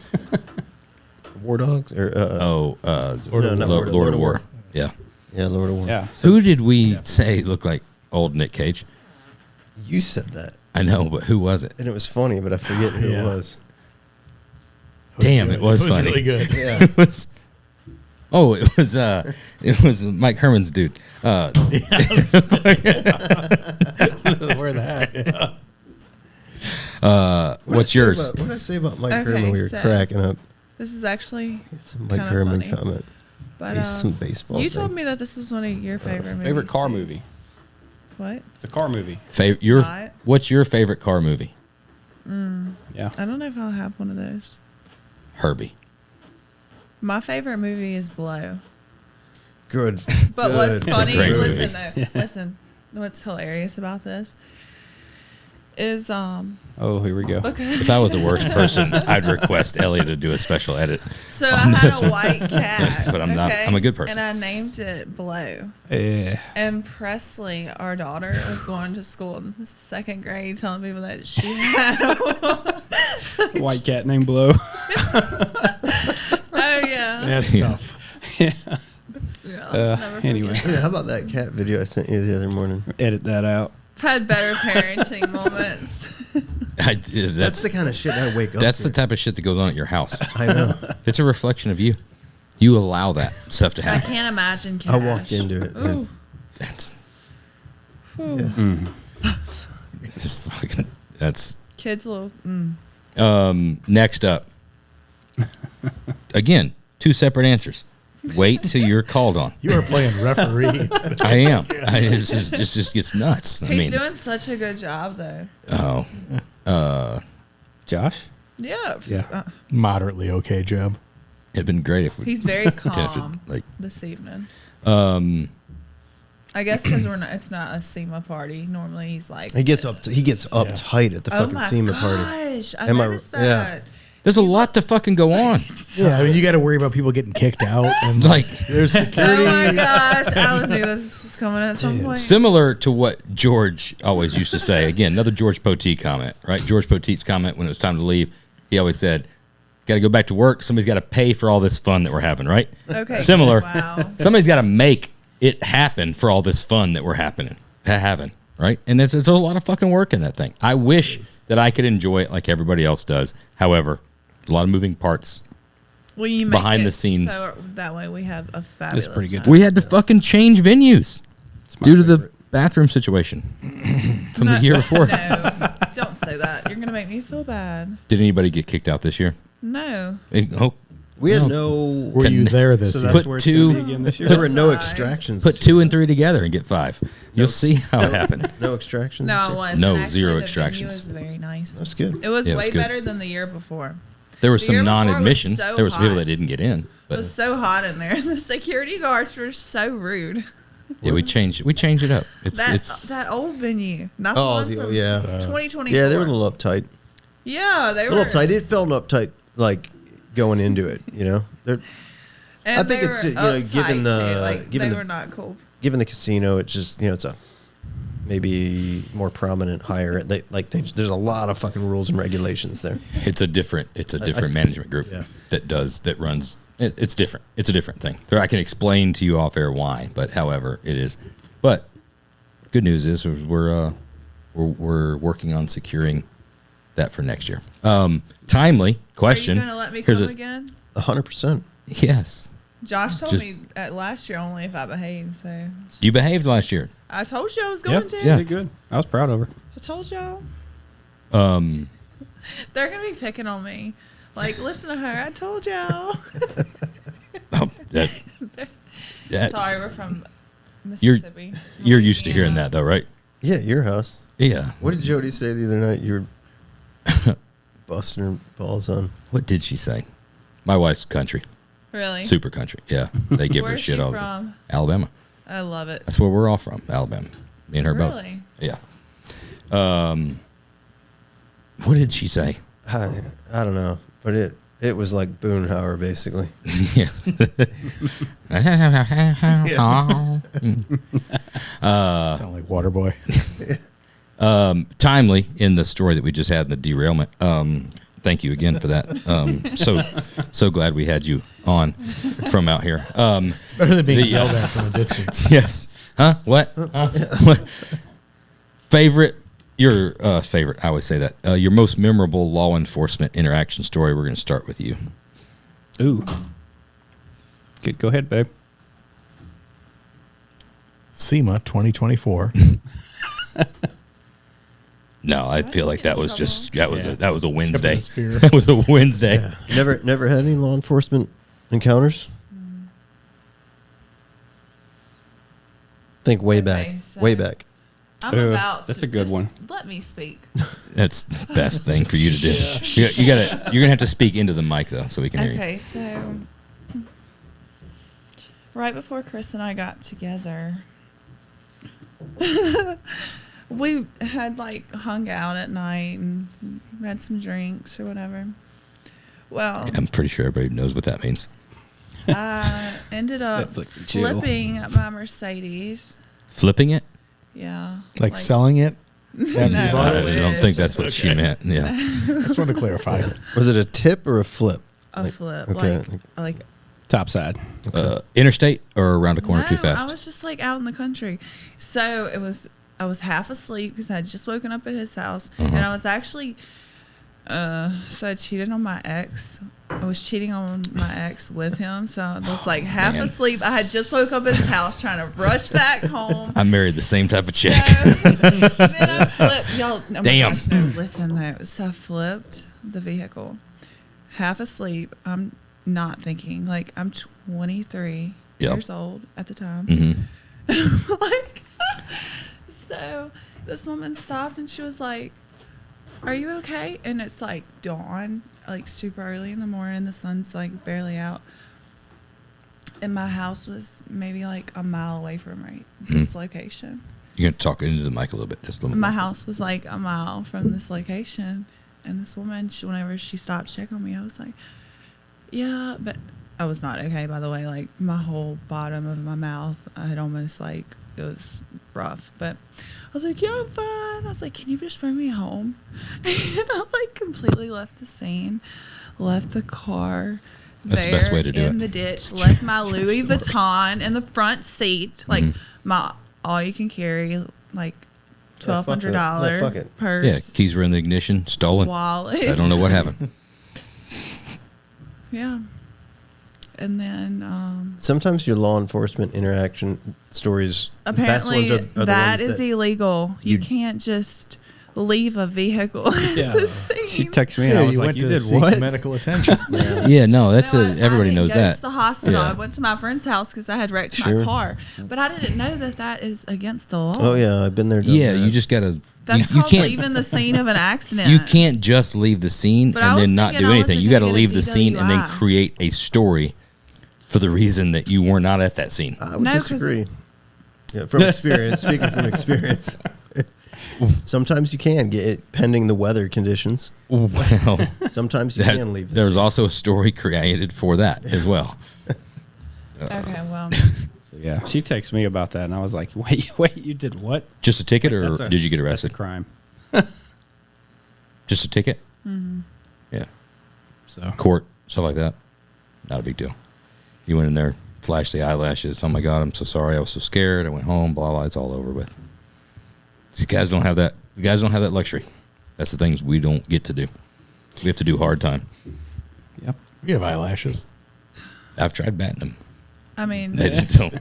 [SPEAKER 2] War Dogs or
[SPEAKER 1] Oh,
[SPEAKER 2] Lord of War.
[SPEAKER 1] Lord of War. Yeah.
[SPEAKER 2] yeah, Lord of War.
[SPEAKER 5] Yeah.
[SPEAKER 1] Who did we say looked like old Nick Cage?
[SPEAKER 2] You said that,
[SPEAKER 1] I know, but who was it?
[SPEAKER 2] and it was funny, but I forget who
[SPEAKER 3] Yeah.
[SPEAKER 2] it was.
[SPEAKER 1] Damn, it was funny.
[SPEAKER 3] really good.
[SPEAKER 2] Yeah.
[SPEAKER 1] It was. Oh, it was Mike Herman's dude.
[SPEAKER 3] Wear that. Yeah.
[SPEAKER 1] What's yours?
[SPEAKER 2] What did I say about Mike
[SPEAKER 4] Okay,
[SPEAKER 2] Herman? We were
[SPEAKER 4] so-
[SPEAKER 2] cracking up.
[SPEAKER 4] This is actually
[SPEAKER 2] It's a Mike
[SPEAKER 4] kinda
[SPEAKER 2] Herman
[SPEAKER 4] funny.
[SPEAKER 2] comment.
[SPEAKER 4] But
[SPEAKER 2] He's some baseball.
[SPEAKER 4] you
[SPEAKER 2] thing.
[SPEAKER 4] told me that this was one of your favorite movies.
[SPEAKER 5] Favorite car
[SPEAKER 4] too.
[SPEAKER 5] movie.
[SPEAKER 4] What?
[SPEAKER 5] It's a car movie.
[SPEAKER 4] not.
[SPEAKER 1] What's your favorite car movie?
[SPEAKER 5] Yeah.
[SPEAKER 4] I don't know if I'll have one of those.
[SPEAKER 1] Herbie.
[SPEAKER 4] My favorite movie is Blow.
[SPEAKER 2] Good.
[SPEAKER 4] But
[SPEAKER 2] Good.
[SPEAKER 4] what's
[SPEAKER 1] It's a
[SPEAKER 4] funny,
[SPEAKER 1] great
[SPEAKER 4] listen
[SPEAKER 1] movie.
[SPEAKER 4] though, listen. What's hilarious about this is
[SPEAKER 5] Oh, here we go.
[SPEAKER 4] because
[SPEAKER 1] If I was the worst person, I'd request Ellie to do a special edit.
[SPEAKER 4] so I
[SPEAKER 1] on
[SPEAKER 4] had
[SPEAKER 1] this
[SPEAKER 4] a
[SPEAKER 1] one.
[SPEAKER 4] white cat,
[SPEAKER 1] But I'm not- I'm a good person.
[SPEAKER 4] and I named it Blow.
[SPEAKER 5] Yeah.
[SPEAKER 4] And Presley, our daughter, was going to school in the 2nd grade, telling people that she had.
[SPEAKER 5] White cat named Blow.
[SPEAKER 4] Oh yeah.
[SPEAKER 3] That's
[SPEAKER 1] Yeah.
[SPEAKER 3] tough.
[SPEAKER 4] Yeah, I'll never forget.
[SPEAKER 5] Anyway,
[SPEAKER 2] Yeah, how about that cat video I sent you the other morning?
[SPEAKER 5] edit that out.
[SPEAKER 4] I've had better parenting moments.
[SPEAKER 2] That's the kind of shit I wake up
[SPEAKER 1] That's
[SPEAKER 2] to.
[SPEAKER 1] the type of shit that goes on at your house.
[SPEAKER 2] I know.
[SPEAKER 1] If it's a reflection of you, you allow that stuff to
[SPEAKER 4] I
[SPEAKER 1] happen.
[SPEAKER 4] can't imagine Cash.
[SPEAKER 2] I walked into it.
[SPEAKER 4] Ooh.
[SPEAKER 1] That's
[SPEAKER 4] Ooh.
[SPEAKER 1] just fucking. That's
[SPEAKER 4] Kids little.
[SPEAKER 1] next up. Again, 2 separate answers. Wait till you're called on.
[SPEAKER 3] You are playing referee.
[SPEAKER 1] I am. It just gets nuts.
[SPEAKER 4] He's doing such a good job, though.
[SPEAKER 5] Josh?
[SPEAKER 4] Yeah.
[SPEAKER 5] Yeah.
[SPEAKER 3] Moderately okay job.
[SPEAKER 1] It'd been great if we.
[SPEAKER 4] He's very
[SPEAKER 1] didn't have to,
[SPEAKER 4] calm
[SPEAKER 1] like,
[SPEAKER 4] this evening. I guess because it's not a SEMA party. Normally he's like.
[SPEAKER 2] He gets uptight at the
[SPEAKER 4] Oh
[SPEAKER 2] fucking
[SPEAKER 4] my
[SPEAKER 2] SEMA party.
[SPEAKER 4] gosh! I
[SPEAKER 2] Am I-
[SPEAKER 4] noticed
[SPEAKER 2] yeah.
[SPEAKER 4] that.
[SPEAKER 1] There's a lot to fucking go on.
[SPEAKER 3] Yeah, I mean, you got to worry about people getting kicked out and
[SPEAKER 1] Like,
[SPEAKER 3] there's security.
[SPEAKER 4] Oh my gosh! I knew this was coming at some point.
[SPEAKER 1] similar to what George always used to say. Again, another George Poteet comment, right? George Poteet's comment when it was time to leave, he always said, got to go back to work. Somebody's got to pay for all this fun that we're having, right?
[SPEAKER 4] Okay.
[SPEAKER 1] Similar.
[SPEAKER 4] Wow.
[SPEAKER 1] Somebody's got to make it happen for all this fun that we're having, right? And it's a lot of fucking work in that thing. I wish that I could enjoy it like everybody else does. However, a lot of moving parts.
[SPEAKER 4] Well, you make
[SPEAKER 1] behind
[SPEAKER 4] it
[SPEAKER 1] the scenes.
[SPEAKER 4] so that way we have a fabulous.
[SPEAKER 5] pretty good.
[SPEAKER 4] time.
[SPEAKER 1] We had to fucking change venues
[SPEAKER 5] It's my
[SPEAKER 1] due to the
[SPEAKER 5] favorite.
[SPEAKER 1] bathroom situation from the year before.
[SPEAKER 4] No, don't say that. You're gonna make me feel bad.
[SPEAKER 1] Did anybody get kicked out this year?
[SPEAKER 4] No.
[SPEAKER 2] We had no.
[SPEAKER 3] Were you there this
[SPEAKER 5] So
[SPEAKER 3] year?
[SPEAKER 5] that's
[SPEAKER 1] Put
[SPEAKER 5] where it's
[SPEAKER 1] two-
[SPEAKER 5] gonna be again this year.
[SPEAKER 2] There were no
[SPEAKER 4] That's why.
[SPEAKER 2] extractions.
[SPEAKER 1] Put
[SPEAKER 2] this
[SPEAKER 1] 2
[SPEAKER 2] year.
[SPEAKER 1] and 3 together and get 5. You'll see how it happened.
[SPEAKER 2] No extractions.
[SPEAKER 4] No,
[SPEAKER 2] this
[SPEAKER 4] it
[SPEAKER 2] year?
[SPEAKER 4] wasn't.
[SPEAKER 1] No,
[SPEAKER 4] Actually,
[SPEAKER 1] 0
[SPEAKER 4] the venue
[SPEAKER 1] extractions.
[SPEAKER 4] was very nice.
[SPEAKER 2] That's good.
[SPEAKER 4] It was
[SPEAKER 1] Yeah, it was
[SPEAKER 4] way
[SPEAKER 1] good.
[SPEAKER 4] better than the year before.
[SPEAKER 1] There were
[SPEAKER 4] The
[SPEAKER 1] some
[SPEAKER 4] year before was
[SPEAKER 1] non-admissions.
[SPEAKER 4] so
[SPEAKER 1] There were some people
[SPEAKER 4] hot.
[SPEAKER 1] that didn't get in.
[SPEAKER 4] It
[SPEAKER 1] But
[SPEAKER 4] was so hot in there, and the security guards were so rude.
[SPEAKER 1] yeah, we changed it up.
[SPEAKER 4] That old venue, not
[SPEAKER 2] Oh,
[SPEAKER 4] the
[SPEAKER 2] the-
[SPEAKER 4] one
[SPEAKER 2] oh,
[SPEAKER 4] from
[SPEAKER 2] yeah.
[SPEAKER 4] 2024.
[SPEAKER 2] Yeah, they were a little uptight.
[SPEAKER 4] Yeah, they
[SPEAKER 2] A
[SPEAKER 4] were
[SPEAKER 2] little uptight. It felt uptight, like going into it. You know,
[SPEAKER 4] And
[SPEAKER 2] I think
[SPEAKER 4] they
[SPEAKER 2] it's,
[SPEAKER 4] were
[SPEAKER 2] you know,
[SPEAKER 4] uptight,
[SPEAKER 2] given the-
[SPEAKER 4] too. Like,
[SPEAKER 2] given
[SPEAKER 4] they
[SPEAKER 2] the-
[SPEAKER 4] were not cool.
[SPEAKER 2] given the casino, it's just it's a maybe more prominent higher. There's a lot of fucking rules and regulations there.
[SPEAKER 1] It's a different management group
[SPEAKER 2] Yeah.
[SPEAKER 1] that runs. It's different. It's a different thing. I can explain to you off air why, but however it is. But good news is we're working on securing that for next year. Timely question.
[SPEAKER 4] Are you going to let me
[SPEAKER 1] Here's
[SPEAKER 4] come
[SPEAKER 1] a-
[SPEAKER 4] again?
[SPEAKER 2] 100%.
[SPEAKER 1] Yes,
[SPEAKER 4] Josh told
[SPEAKER 1] Just-
[SPEAKER 4] me last year only if I behaved, so
[SPEAKER 1] you behaved last year.
[SPEAKER 4] I told you I was
[SPEAKER 5] Yeah,
[SPEAKER 4] going to.
[SPEAKER 1] yeah.
[SPEAKER 5] did good. I was proud of her.
[SPEAKER 4] I told y'all.
[SPEAKER 1] Um,
[SPEAKER 4] They're going to be picking on me. Like, listen to her. I told y'all.
[SPEAKER 1] that
[SPEAKER 4] Sorry, we're from
[SPEAKER 1] You're-
[SPEAKER 4] Mississippi.
[SPEAKER 1] you're used to hearing
[SPEAKER 4] Louisiana.
[SPEAKER 1] that though, right?
[SPEAKER 2] Yeah, your house.
[SPEAKER 1] Yeah.
[SPEAKER 2] What did Jody say the other night? You were busting her balls on.
[SPEAKER 1] What did she say? My wife's country,
[SPEAKER 4] Really?
[SPEAKER 1] super country. Yeah, they give her
[SPEAKER 4] Where's
[SPEAKER 1] shit
[SPEAKER 4] she
[SPEAKER 1] all the
[SPEAKER 4] from?
[SPEAKER 1] time. Alabama.
[SPEAKER 4] I love it.
[SPEAKER 1] That's where we're all from, Alabama. Me and her both.
[SPEAKER 4] Really?
[SPEAKER 1] Yeah. What did she say?
[SPEAKER 2] I don't know, but it was like Boonhauer basically.
[SPEAKER 1] Yeah.
[SPEAKER 3] Sound like Waterboy.
[SPEAKER 1] Timely in the story that we just had in the derailment. Thank you again for that. So glad we had you on from out here.
[SPEAKER 3] Better than being
[SPEAKER 1] The,
[SPEAKER 3] yelled at from a distance.
[SPEAKER 1] Yes. Huh? What? Huh? What? Favorite? Your favorite? I always say that. Your most memorable law enforcement interaction story. We're going to start with you.
[SPEAKER 5] Ooh. Good. Go ahead, babe.
[SPEAKER 3] SEMA 2024.
[SPEAKER 1] No, I feel like that was just that was a Wednesday.
[SPEAKER 3] spear.
[SPEAKER 1] That was a Wednesday.
[SPEAKER 2] Yeah. Never had any law enforcement encounters. Think way back.
[SPEAKER 4] Okay, so-
[SPEAKER 2] Way back.
[SPEAKER 4] I'm
[SPEAKER 5] Ooh,
[SPEAKER 4] about
[SPEAKER 5] that's
[SPEAKER 4] to
[SPEAKER 5] a good
[SPEAKER 4] just
[SPEAKER 5] one.
[SPEAKER 4] Let me speak.
[SPEAKER 1] That's the best thing for you to do. You're gonna have to speak into the mic though, so we can hear you.
[SPEAKER 4] Okay, so right before Chris and I got together, we had like hung out at night and had some drinks or whatever. Well,
[SPEAKER 1] I'm pretty sure everybody knows what that means.
[SPEAKER 4] I ended up
[SPEAKER 5] Netflix and chill.
[SPEAKER 4] flipping my Mercedes.
[SPEAKER 1] Flipping it?
[SPEAKER 4] Yeah.
[SPEAKER 3] Like selling it? After
[SPEAKER 4] No.
[SPEAKER 3] you bought
[SPEAKER 1] I
[SPEAKER 3] it?
[SPEAKER 1] don't think that's what she meant. Yeah.
[SPEAKER 3] Just wanted to clarify.
[SPEAKER 2] Was it a tip or a flip?
[SPEAKER 4] A flip.
[SPEAKER 2] okay.
[SPEAKER 4] Like
[SPEAKER 5] Top side.
[SPEAKER 1] Interstate or around the corner too
[SPEAKER 4] no,
[SPEAKER 1] fast?
[SPEAKER 4] I was just like out in the country. So it was I was half asleep because I had just woken up at his house, and I was actually, so I cheated on my ex. I was cheating on my ex with him, so I was like half asleep. I had just woke up at his house trying to rush back home.
[SPEAKER 1] I married the same type of chick.
[SPEAKER 4] So, then I flipped. Y'all, oh my
[SPEAKER 1] Damn.
[SPEAKER 4] gosh, no, listen though. So I flipped the vehicle, half asleep. I'm not thinking. Like, I'm 23 years old at the time.
[SPEAKER 1] Mm-hmm.
[SPEAKER 4] Like, so this woman stopped and she was like, "Are you okay?" And it's like dawn, like super early in the morning. The sun's like barely out. And my house was maybe like a mile away from this location.
[SPEAKER 1] You're going to talk into the mic a little bit. Just a little
[SPEAKER 4] My
[SPEAKER 1] bit.
[SPEAKER 4] house was like a mile from this location. And this woman, whenever she stopped to check on me, I was like, yeah, but I was not okay, by the way. Like, my whole bottom of my mouth, I had almost like, it was rough. But I was like, yeah, I'm fine. I was like, can you just bring me home? And I like completely left the scene, left the car.
[SPEAKER 1] That's the best way to do
[SPEAKER 4] in
[SPEAKER 1] it.
[SPEAKER 4] the ditch, left my Louis Vuitton in the front seat, like my all you can carry, like $1,200 purse.
[SPEAKER 1] Yeah, keys were in the ignition, stolen.
[SPEAKER 4] Wallet.
[SPEAKER 1] I don't know what happened.
[SPEAKER 4] Yeah. And then
[SPEAKER 2] Sometimes your law enforcement interaction stories. the best
[SPEAKER 4] apparently
[SPEAKER 2] ones are the
[SPEAKER 4] that
[SPEAKER 2] ones
[SPEAKER 4] is
[SPEAKER 2] that
[SPEAKER 4] illegal. You can't just leave a vehicle at the scene.
[SPEAKER 5] She texted me and I was
[SPEAKER 3] you
[SPEAKER 5] like,
[SPEAKER 3] went
[SPEAKER 5] "You
[SPEAKER 3] to
[SPEAKER 5] did
[SPEAKER 3] seek
[SPEAKER 5] what?"
[SPEAKER 3] medical attention.
[SPEAKER 1] Yeah, no, that's
[SPEAKER 4] No,
[SPEAKER 1] everybody
[SPEAKER 4] I
[SPEAKER 1] knows
[SPEAKER 4] didn't go
[SPEAKER 1] that.
[SPEAKER 4] to the hospital.
[SPEAKER 1] Yeah.
[SPEAKER 4] I went to my friend's house because I had wrecked
[SPEAKER 1] Sure.
[SPEAKER 4] my car, but I didn't know that is against the law.
[SPEAKER 2] Oh yeah, I've been there. Done
[SPEAKER 1] Yeah,
[SPEAKER 2] that.
[SPEAKER 1] you just gotta.
[SPEAKER 4] That's
[SPEAKER 1] you
[SPEAKER 4] called
[SPEAKER 1] can't.
[SPEAKER 4] leaving the scene of an accident.
[SPEAKER 1] You can't just leave the scene
[SPEAKER 4] But I
[SPEAKER 1] and
[SPEAKER 4] was
[SPEAKER 1] then not
[SPEAKER 4] thinking
[SPEAKER 1] do
[SPEAKER 4] I
[SPEAKER 1] anything.
[SPEAKER 4] wasn't
[SPEAKER 1] You got to
[SPEAKER 4] gonna
[SPEAKER 1] leave
[SPEAKER 4] get a
[SPEAKER 1] the scene and then
[SPEAKER 4] DWI.
[SPEAKER 1] create a story for the reason that you were not at that scene.
[SPEAKER 2] I would
[SPEAKER 4] No, 'cause-
[SPEAKER 2] disagree. Yeah, from experience, speaking from experience. Sometimes you can get it pending the weather conditions.
[SPEAKER 1] Well,
[SPEAKER 2] Sometimes you can leave. The
[SPEAKER 1] there's
[SPEAKER 2] scene.
[SPEAKER 1] also a story created for that as well.
[SPEAKER 4] Okay, well,
[SPEAKER 5] So, yeah, she texted me about that, and I was like, "Wait, you did what?"
[SPEAKER 1] Just a ticket, or
[SPEAKER 5] That's
[SPEAKER 1] did you get
[SPEAKER 5] That's a
[SPEAKER 1] arrested?
[SPEAKER 5] crime.
[SPEAKER 1] Just a ticket. Yeah,
[SPEAKER 5] So
[SPEAKER 1] court, stuff like that. Not a big deal. You went in there, flashed the eyelashes. Oh my God, I'm so sorry. I was so scared. I went home. Blah blah. It's all over with. You guys don't have that. You guys don't have that luxury. That's the things we don't get to do. We have to do hard time.
[SPEAKER 5] yep.
[SPEAKER 3] You have eyelashes.
[SPEAKER 1] I've tried batting them.
[SPEAKER 4] I mean,
[SPEAKER 1] They just don't.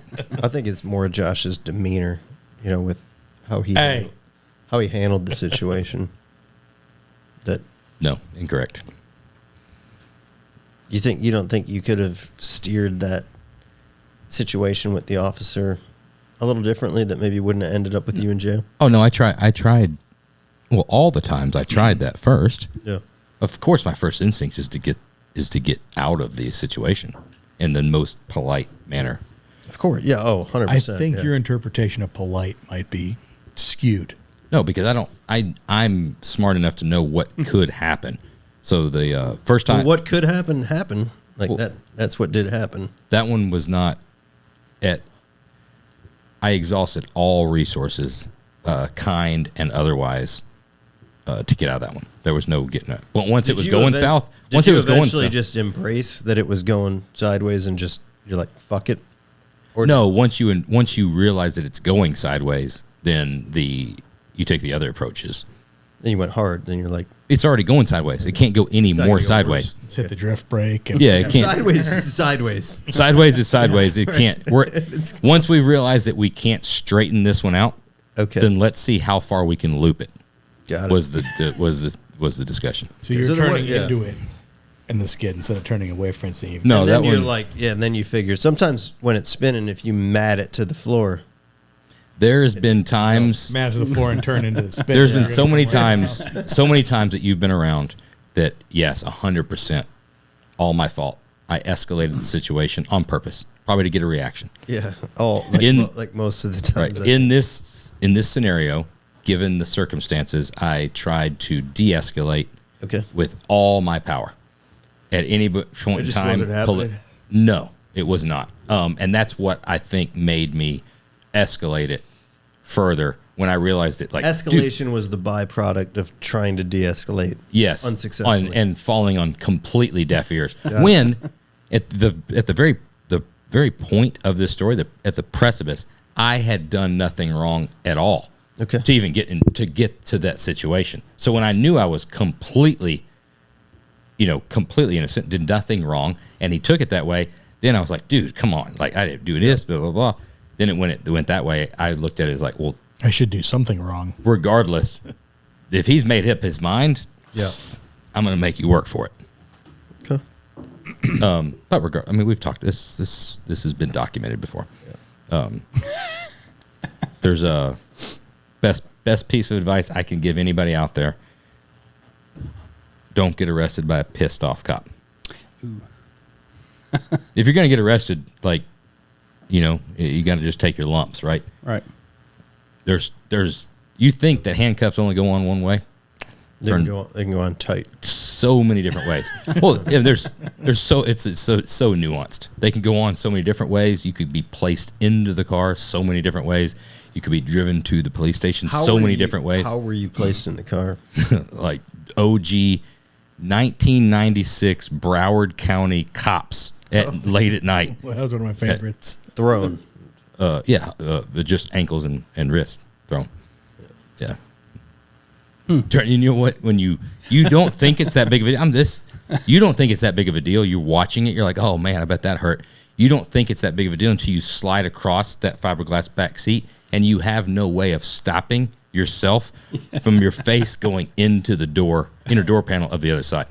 [SPEAKER 2] I think it's more Josh's demeanor, with how he
[SPEAKER 3] Hey.
[SPEAKER 2] handled the situation. That
[SPEAKER 1] No, incorrect.
[SPEAKER 2] you don't think you could have steered that situation with the officer a little differently, that maybe wouldn't have ended up with you in jail?
[SPEAKER 1] Oh no, I tried. Well, all the times I tried that first.
[SPEAKER 2] Yeah.
[SPEAKER 1] Of course, my first instinct is to get out of the situation in the most polite manner.
[SPEAKER 2] Of course. Yeah. Oh, 100%.
[SPEAKER 3] I think
[SPEAKER 2] yeah.
[SPEAKER 3] your interpretation of polite might be skewed.
[SPEAKER 1] No, because I'm smart enough to know what could happen. So the first time,
[SPEAKER 2] Well, what could happen happened. Like
[SPEAKER 1] Well-
[SPEAKER 2] that's what did happen.
[SPEAKER 1] that one was not at. I exhausted all resources, kind and otherwise, to get out of that one. There was no getting out. But once it was going south, once it was going
[SPEAKER 2] eventually
[SPEAKER 1] south,
[SPEAKER 2] just embrace that it was going sideways and just you're like, fuck it? Or
[SPEAKER 1] no. Once you realize that it's going sideways, then you take the other approaches.
[SPEAKER 2] Then you went hard. Then you're like,
[SPEAKER 1] It's already going sideways. It can't go any
[SPEAKER 2] It's not
[SPEAKER 1] more
[SPEAKER 2] gonna go
[SPEAKER 1] sideways.
[SPEAKER 3] Let's hit the drift brake. And
[SPEAKER 1] Yeah, it can't.
[SPEAKER 2] sideways is sideways.
[SPEAKER 1] Sideways is sideways. It can't. Once we realize that we can't straighten this one out,
[SPEAKER 2] Okay.
[SPEAKER 1] then let's see how far we can loop it.
[SPEAKER 2] Got it.
[SPEAKER 1] Was the discussion?
[SPEAKER 3] So you're
[SPEAKER 2] So the
[SPEAKER 3] turning
[SPEAKER 2] one- yeah.
[SPEAKER 3] into it in the skid instead of turning away from it.
[SPEAKER 1] No,
[SPEAKER 2] and
[SPEAKER 1] that
[SPEAKER 2] then you're
[SPEAKER 1] one.
[SPEAKER 2] like, yeah, and then you figure sometimes when it's spinning, if you mat it to the floor,
[SPEAKER 1] There has been times.
[SPEAKER 3] Man to the floor and turn into the spin.
[SPEAKER 1] There's been so many times that you've been around that yes, 100%, all my fault. I escalated the situation on purpose, probably to get a reaction.
[SPEAKER 2] yeah, all like,
[SPEAKER 1] In-
[SPEAKER 2] like most of the time.
[SPEAKER 1] Right. In this scenario, given the circumstances, I tried to de-escalate
[SPEAKER 2] Okay.
[SPEAKER 1] with all my power. At any point in
[SPEAKER 2] It just
[SPEAKER 1] time,
[SPEAKER 2] wasn't happening?
[SPEAKER 1] no, it was not. And that's what I think made me escalate it further when I realized it. Like
[SPEAKER 2] Escalation
[SPEAKER 1] dude,
[SPEAKER 2] was the byproduct of trying to de-escalate.
[SPEAKER 1] yes,
[SPEAKER 2] unsuccessfully.
[SPEAKER 1] and falling on completely deaf ears. When at the very point of this story, at the precipice, I had done nothing wrong at all.
[SPEAKER 2] Okay.
[SPEAKER 1] to even get to that situation. So when I knew I was completely innocent, did nothing wrong, and he took it that way, then I was like, dude, come on. Like, I didn't do this, blah, blah, blah. Then it went that way. I looked at it as like, well,
[SPEAKER 3] I should do something wrong.
[SPEAKER 1] regardless, if he's made up his mind,
[SPEAKER 2] Yeah.
[SPEAKER 1] I'm going to make you work for it.
[SPEAKER 2] Okay.
[SPEAKER 1] But we've talked. This has been documented before. There's a best piece of advice I can give anybody out there: don't get arrested by a pissed off cop. If you're going to get arrested, like, you got to just take your lumps, right?
[SPEAKER 5] Right.
[SPEAKER 1] You think that handcuffs only go on one way?
[SPEAKER 2] They can go on tight.
[SPEAKER 1] So many different ways. Well, yeah, it's so nuanced. They can go on so many different ways. You could be placed into the car so many different ways. You could be driven to the police station so many different ways.
[SPEAKER 2] How were you placed in the car?
[SPEAKER 1] Like OG 1996 Broward County cops late at night.
[SPEAKER 3] Well, that was one of my favorites.
[SPEAKER 2] Thrown.
[SPEAKER 1] Just ankles and wrists thrown. Yeah. You know what? When you don't think it's that big of a you don't think it's that big of a deal. You're watching it. You're like, oh man, I bet that hurt. You don't think it's that big of a deal until you slide across that fiberglass back seat and you have no way of stopping yourself from your face going into the inner door panel of the other side.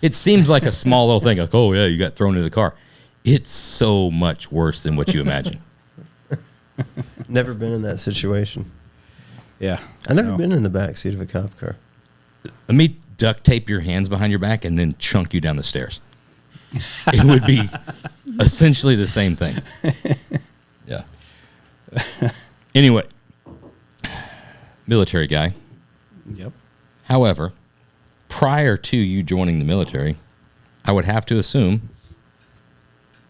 [SPEAKER 1] It seems like a small little thing, like, oh yeah, you got thrown into the car. It's so much worse than what you imagine.
[SPEAKER 2] Never been in that situation.
[SPEAKER 5] Yeah.
[SPEAKER 2] I've never been in the back seat of a cop car.
[SPEAKER 1] Let me duct tape your hands behind your back and then chunk you down the stairs. It would be essentially the same thing. Yeah. Anyway, military guy.
[SPEAKER 5] Yep.
[SPEAKER 1] However, prior to you joining the military, I would have to assume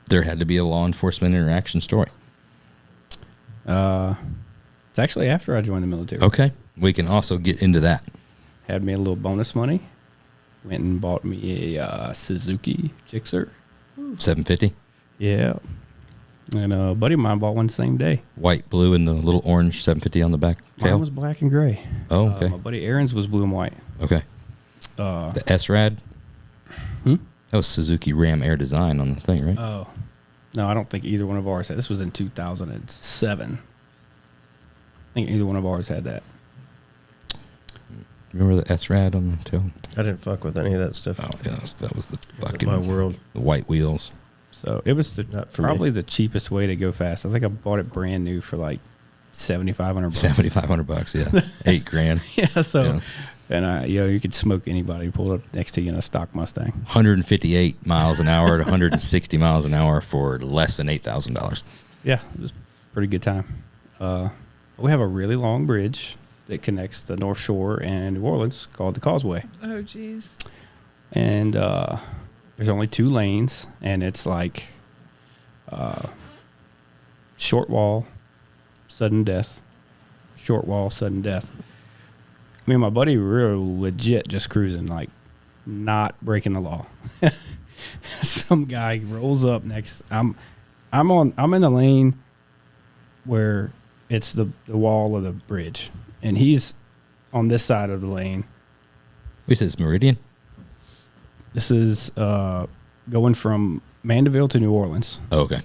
[SPEAKER 1] there had to be a law enforcement interaction story.
[SPEAKER 5] It's actually after I joined the military.
[SPEAKER 1] Okay. We can also get into that.
[SPEAKER 5] Had me a little bonus money. Went and bought me a Suzuki Gixxer.
[SPEAKER 1] 750.
[SPEAKER 5] Yeah. And a buddy of mine bought one the same day.
[SPEAKER 1] White, blue, and the little orange 750 on the back tail.
[SPEAKER 5] Mine was black and gray.
[SPEAKER 1] Oh, okay.
[SPEAKER 5] My buddy Aaron's was blue and white.
[SPEAKER 1] Okay. The S-Rad? That was Suzuki Ram Air Design on the thing, right?
[SPEAKER 5] Oh. No, I don't think either one of ours had. This was in 2007. I think either one of ours had that.
[SPEAKER 1] Remember the S-Rad on the tail?
[SPEAKER 2] I didn't fuck with any of that stuff.
[SPEAKER 1] Oh, yeah, that was the fucking...
[SPEAKER 2] my world.
[SPEAKER 1] The white wheels.
[SPEAKER 5] So it was
[SPEAKER 2] Not for
[SPEAKER 5] probably
[SPEAKER 2] me.
[SPEAKER 5] the cheapest way to go fast. I think I bought it brand new for like $7,500.
[SPEAKER 1] $7,500, yeah. $8,000.
[SPEAKER 5] Yeah, so...
[SPEAKER 1] Yeah.
[SPEAKER 5] And you could smoke anybody pulled up next to you in a stock Mustang.
[SPEAKER 1] 158 miles an hour to 160 miles an hour for less than $8,000.
[SPEAKER 5] Yeah, it was a pretty good time. We have a really long bridge that connects the North Shore and New Orleans called the Causeway.
[SPEAKER 4] Oh, jeez.
[SPEAKER 5] And there's only 2 lanes, and it's like short wall, sudden death. Short wall, sudden death. Me and my buddy were legit just cruising, like not breaking the law. Some guy rolls up next. I'm in the lane where it's the wall of the bridge, and he's on this side of the lane.
[SPEAKER 1] This is Meridian?
[SPEAKER 5] This is going from Mandeville to New Orleans.
[SPEAKER 1] Oh, okay.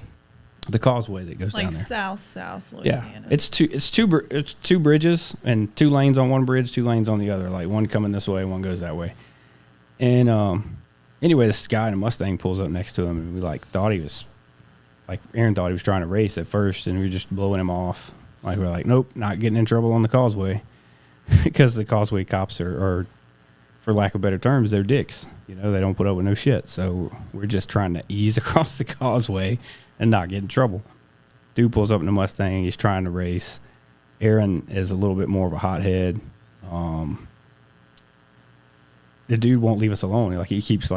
[SPEAKER 5] The causeway that goes
[SPEAKER 4] Like
[SPEAKER 5] down there.
[SPEAKER 4] south
[SPEAKER 5] Yeah,
[SPEAKER 4] Louisiana.
[SPEAKER 5] it's two bridges and 2 lanes on one bridge, 2 lanes on the other. Like one coming this way, one goes that way. And anyway, this guy in a Mustang pulls up next to him, and we thought he was Aaron thought he was trying to race at first, and we were just blowing him off. Like we're like, nope, not getting in trouble on the causeway, because the causeway cops are, for lack of better terms, they're dicks. They don't put up with no shit. So we're just trying to ease across the causeway and not get in trouble. Dude pulls up in the Mustang. He's trying to race. Aaron is a little bit more of a hothead. The dude won't leave us alone. He keeps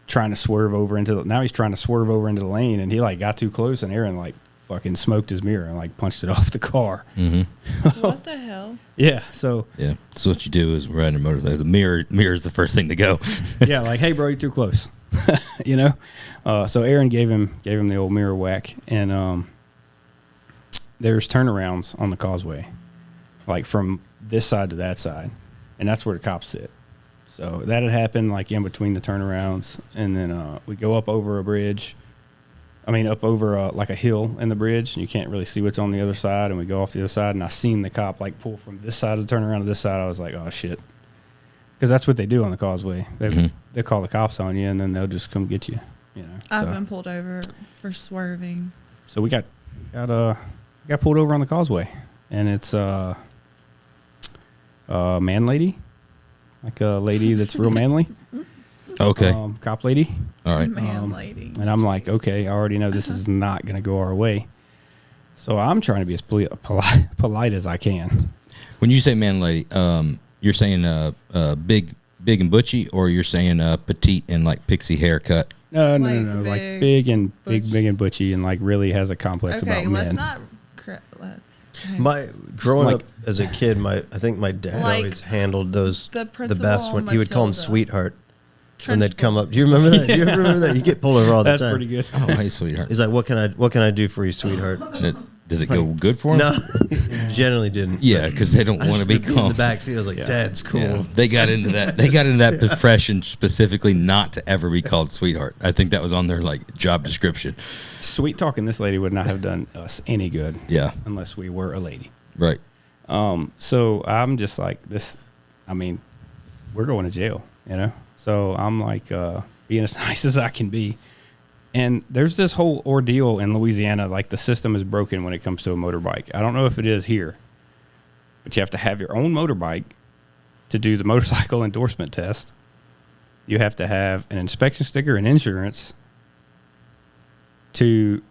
[SPEAKER 5] trying to swerve over now he's trying to swerve over into the lane, and he got too close, and Aaron fucking smoked his mirror and punched it off the car.
[SPEAKER 1] Mm-hmm.
[SPEAKER 4] What the hell?
[SPEAKER 5] Yeah. So
[SPEAKER 1] Yeah. So what you do is riding a motorcycle. The mirror is the first thing to go.
[SPEAKER 5] yeah, hey bro, you're too close. So Aaron gave him the old mirror whack, and there's turnarounds on the causeway, like from this side to that side, and that's where the cops sit. So that had happened like in between the turnarounds, and then we go up over a bridge. I mean, up over like a hill in the bridge, and you can't really see what's on the other side. And we go off the other side, and I seen the cop like pull from this side of the turnaround to this side. I was like, oh shit, because that's what they do on the causeway. They call the cops on you, and then they'll just come get you. You know,
[SPEAKER 4] I've been pulled over for swerving.
[SPEAKER 5] So we got pulled over on the causeway, and it's a man lady, like a lady that's real manly.
[SPEAKER 1] Okay.
[SPEAKER 5] Cop lady.
[SPEAKER 1] All right.
[SPEAKER 4] Man lady.
[SPEAKER 5] And I'm like, okay, I already know this is not going to go our way. So I'm trying to be as polite as I can.
[SPEAKER 1] When you say man lady, you're saying big and butchy, or you're saying petite and like pixie haircut?
[SPEAKER 5] No.
[SPEAKER 4] Like
[SPEAKER 5] Like big and butchy, and like really has a complex
[SPEAKER 4] Okay,
[SPEAKER 5] about
[SPEAKER 4] let's
[SPEAKER 5] men.
[SPEAKER 4] not.
[SPEAKER 2] Growing
[SPEAKER 5] Like-
[SPEAKER 2] up as a kid, I think my dad
[SPEAKER 4] Like
[SPEAKER 2] always handled those
[SPEAKER 4] the
[SPEAKER 2] the
[SPEAKER 4] principal
[SPEAKER 2] best when he would call them
[SPEAKER 4] Matilda.
[SPEAKER 2] sweetheart when
[SPEAKER 4] Trench
[SPEAKER 2] they'd come up. Do you remember that? Do you remember that? You get pulled over all the
[SPEAKER 5] That's
[SPEAKER 2] time.
[SPEAKER 5] pretty good.
[SPEAKER 1] Oh, hey, sweetheart.
[SPEAKER 2] He's like, what can I do for you, sweetheart?
[SPEAKER 1] Does it go good for him?
[SPEAKER 2] No, generally didn't.
[SPEAKER 1] Yeah, because they don't
[SPEAKER 2] I
[SPEAKER 1] want to
[SPEAKER 2] just
[SPEAKER 1] be
[SPEAKER 2] in
[SPEAKER 1] called.
[SPEAKER 2] the back seat. I was like, Dad's cool.
[SPEAKER 1] Yeah, they got into that. They got into that profession specifically not to ever be called sweetheart. I think that was on their like job description.
[SPEAKER 5] Sweet talking this lady would not have done us any good.
[SPEAKER 1] Yeah.
[SPEAKER 5] Unless we were a lady.
[SPEAKER 1] Right.
[SPEAKER 5] So I'm just like this. I mean, we're going to jail, you know? So I'm like being as nice as I can be. And there's this whole ordeal in Louisiana. Like the system is broken when it comes to a motorbike. I don't know if it is here, but you have to have your own motorbike to do the motorcycle endorsement test. You have to have an inspection sticker and insurance to...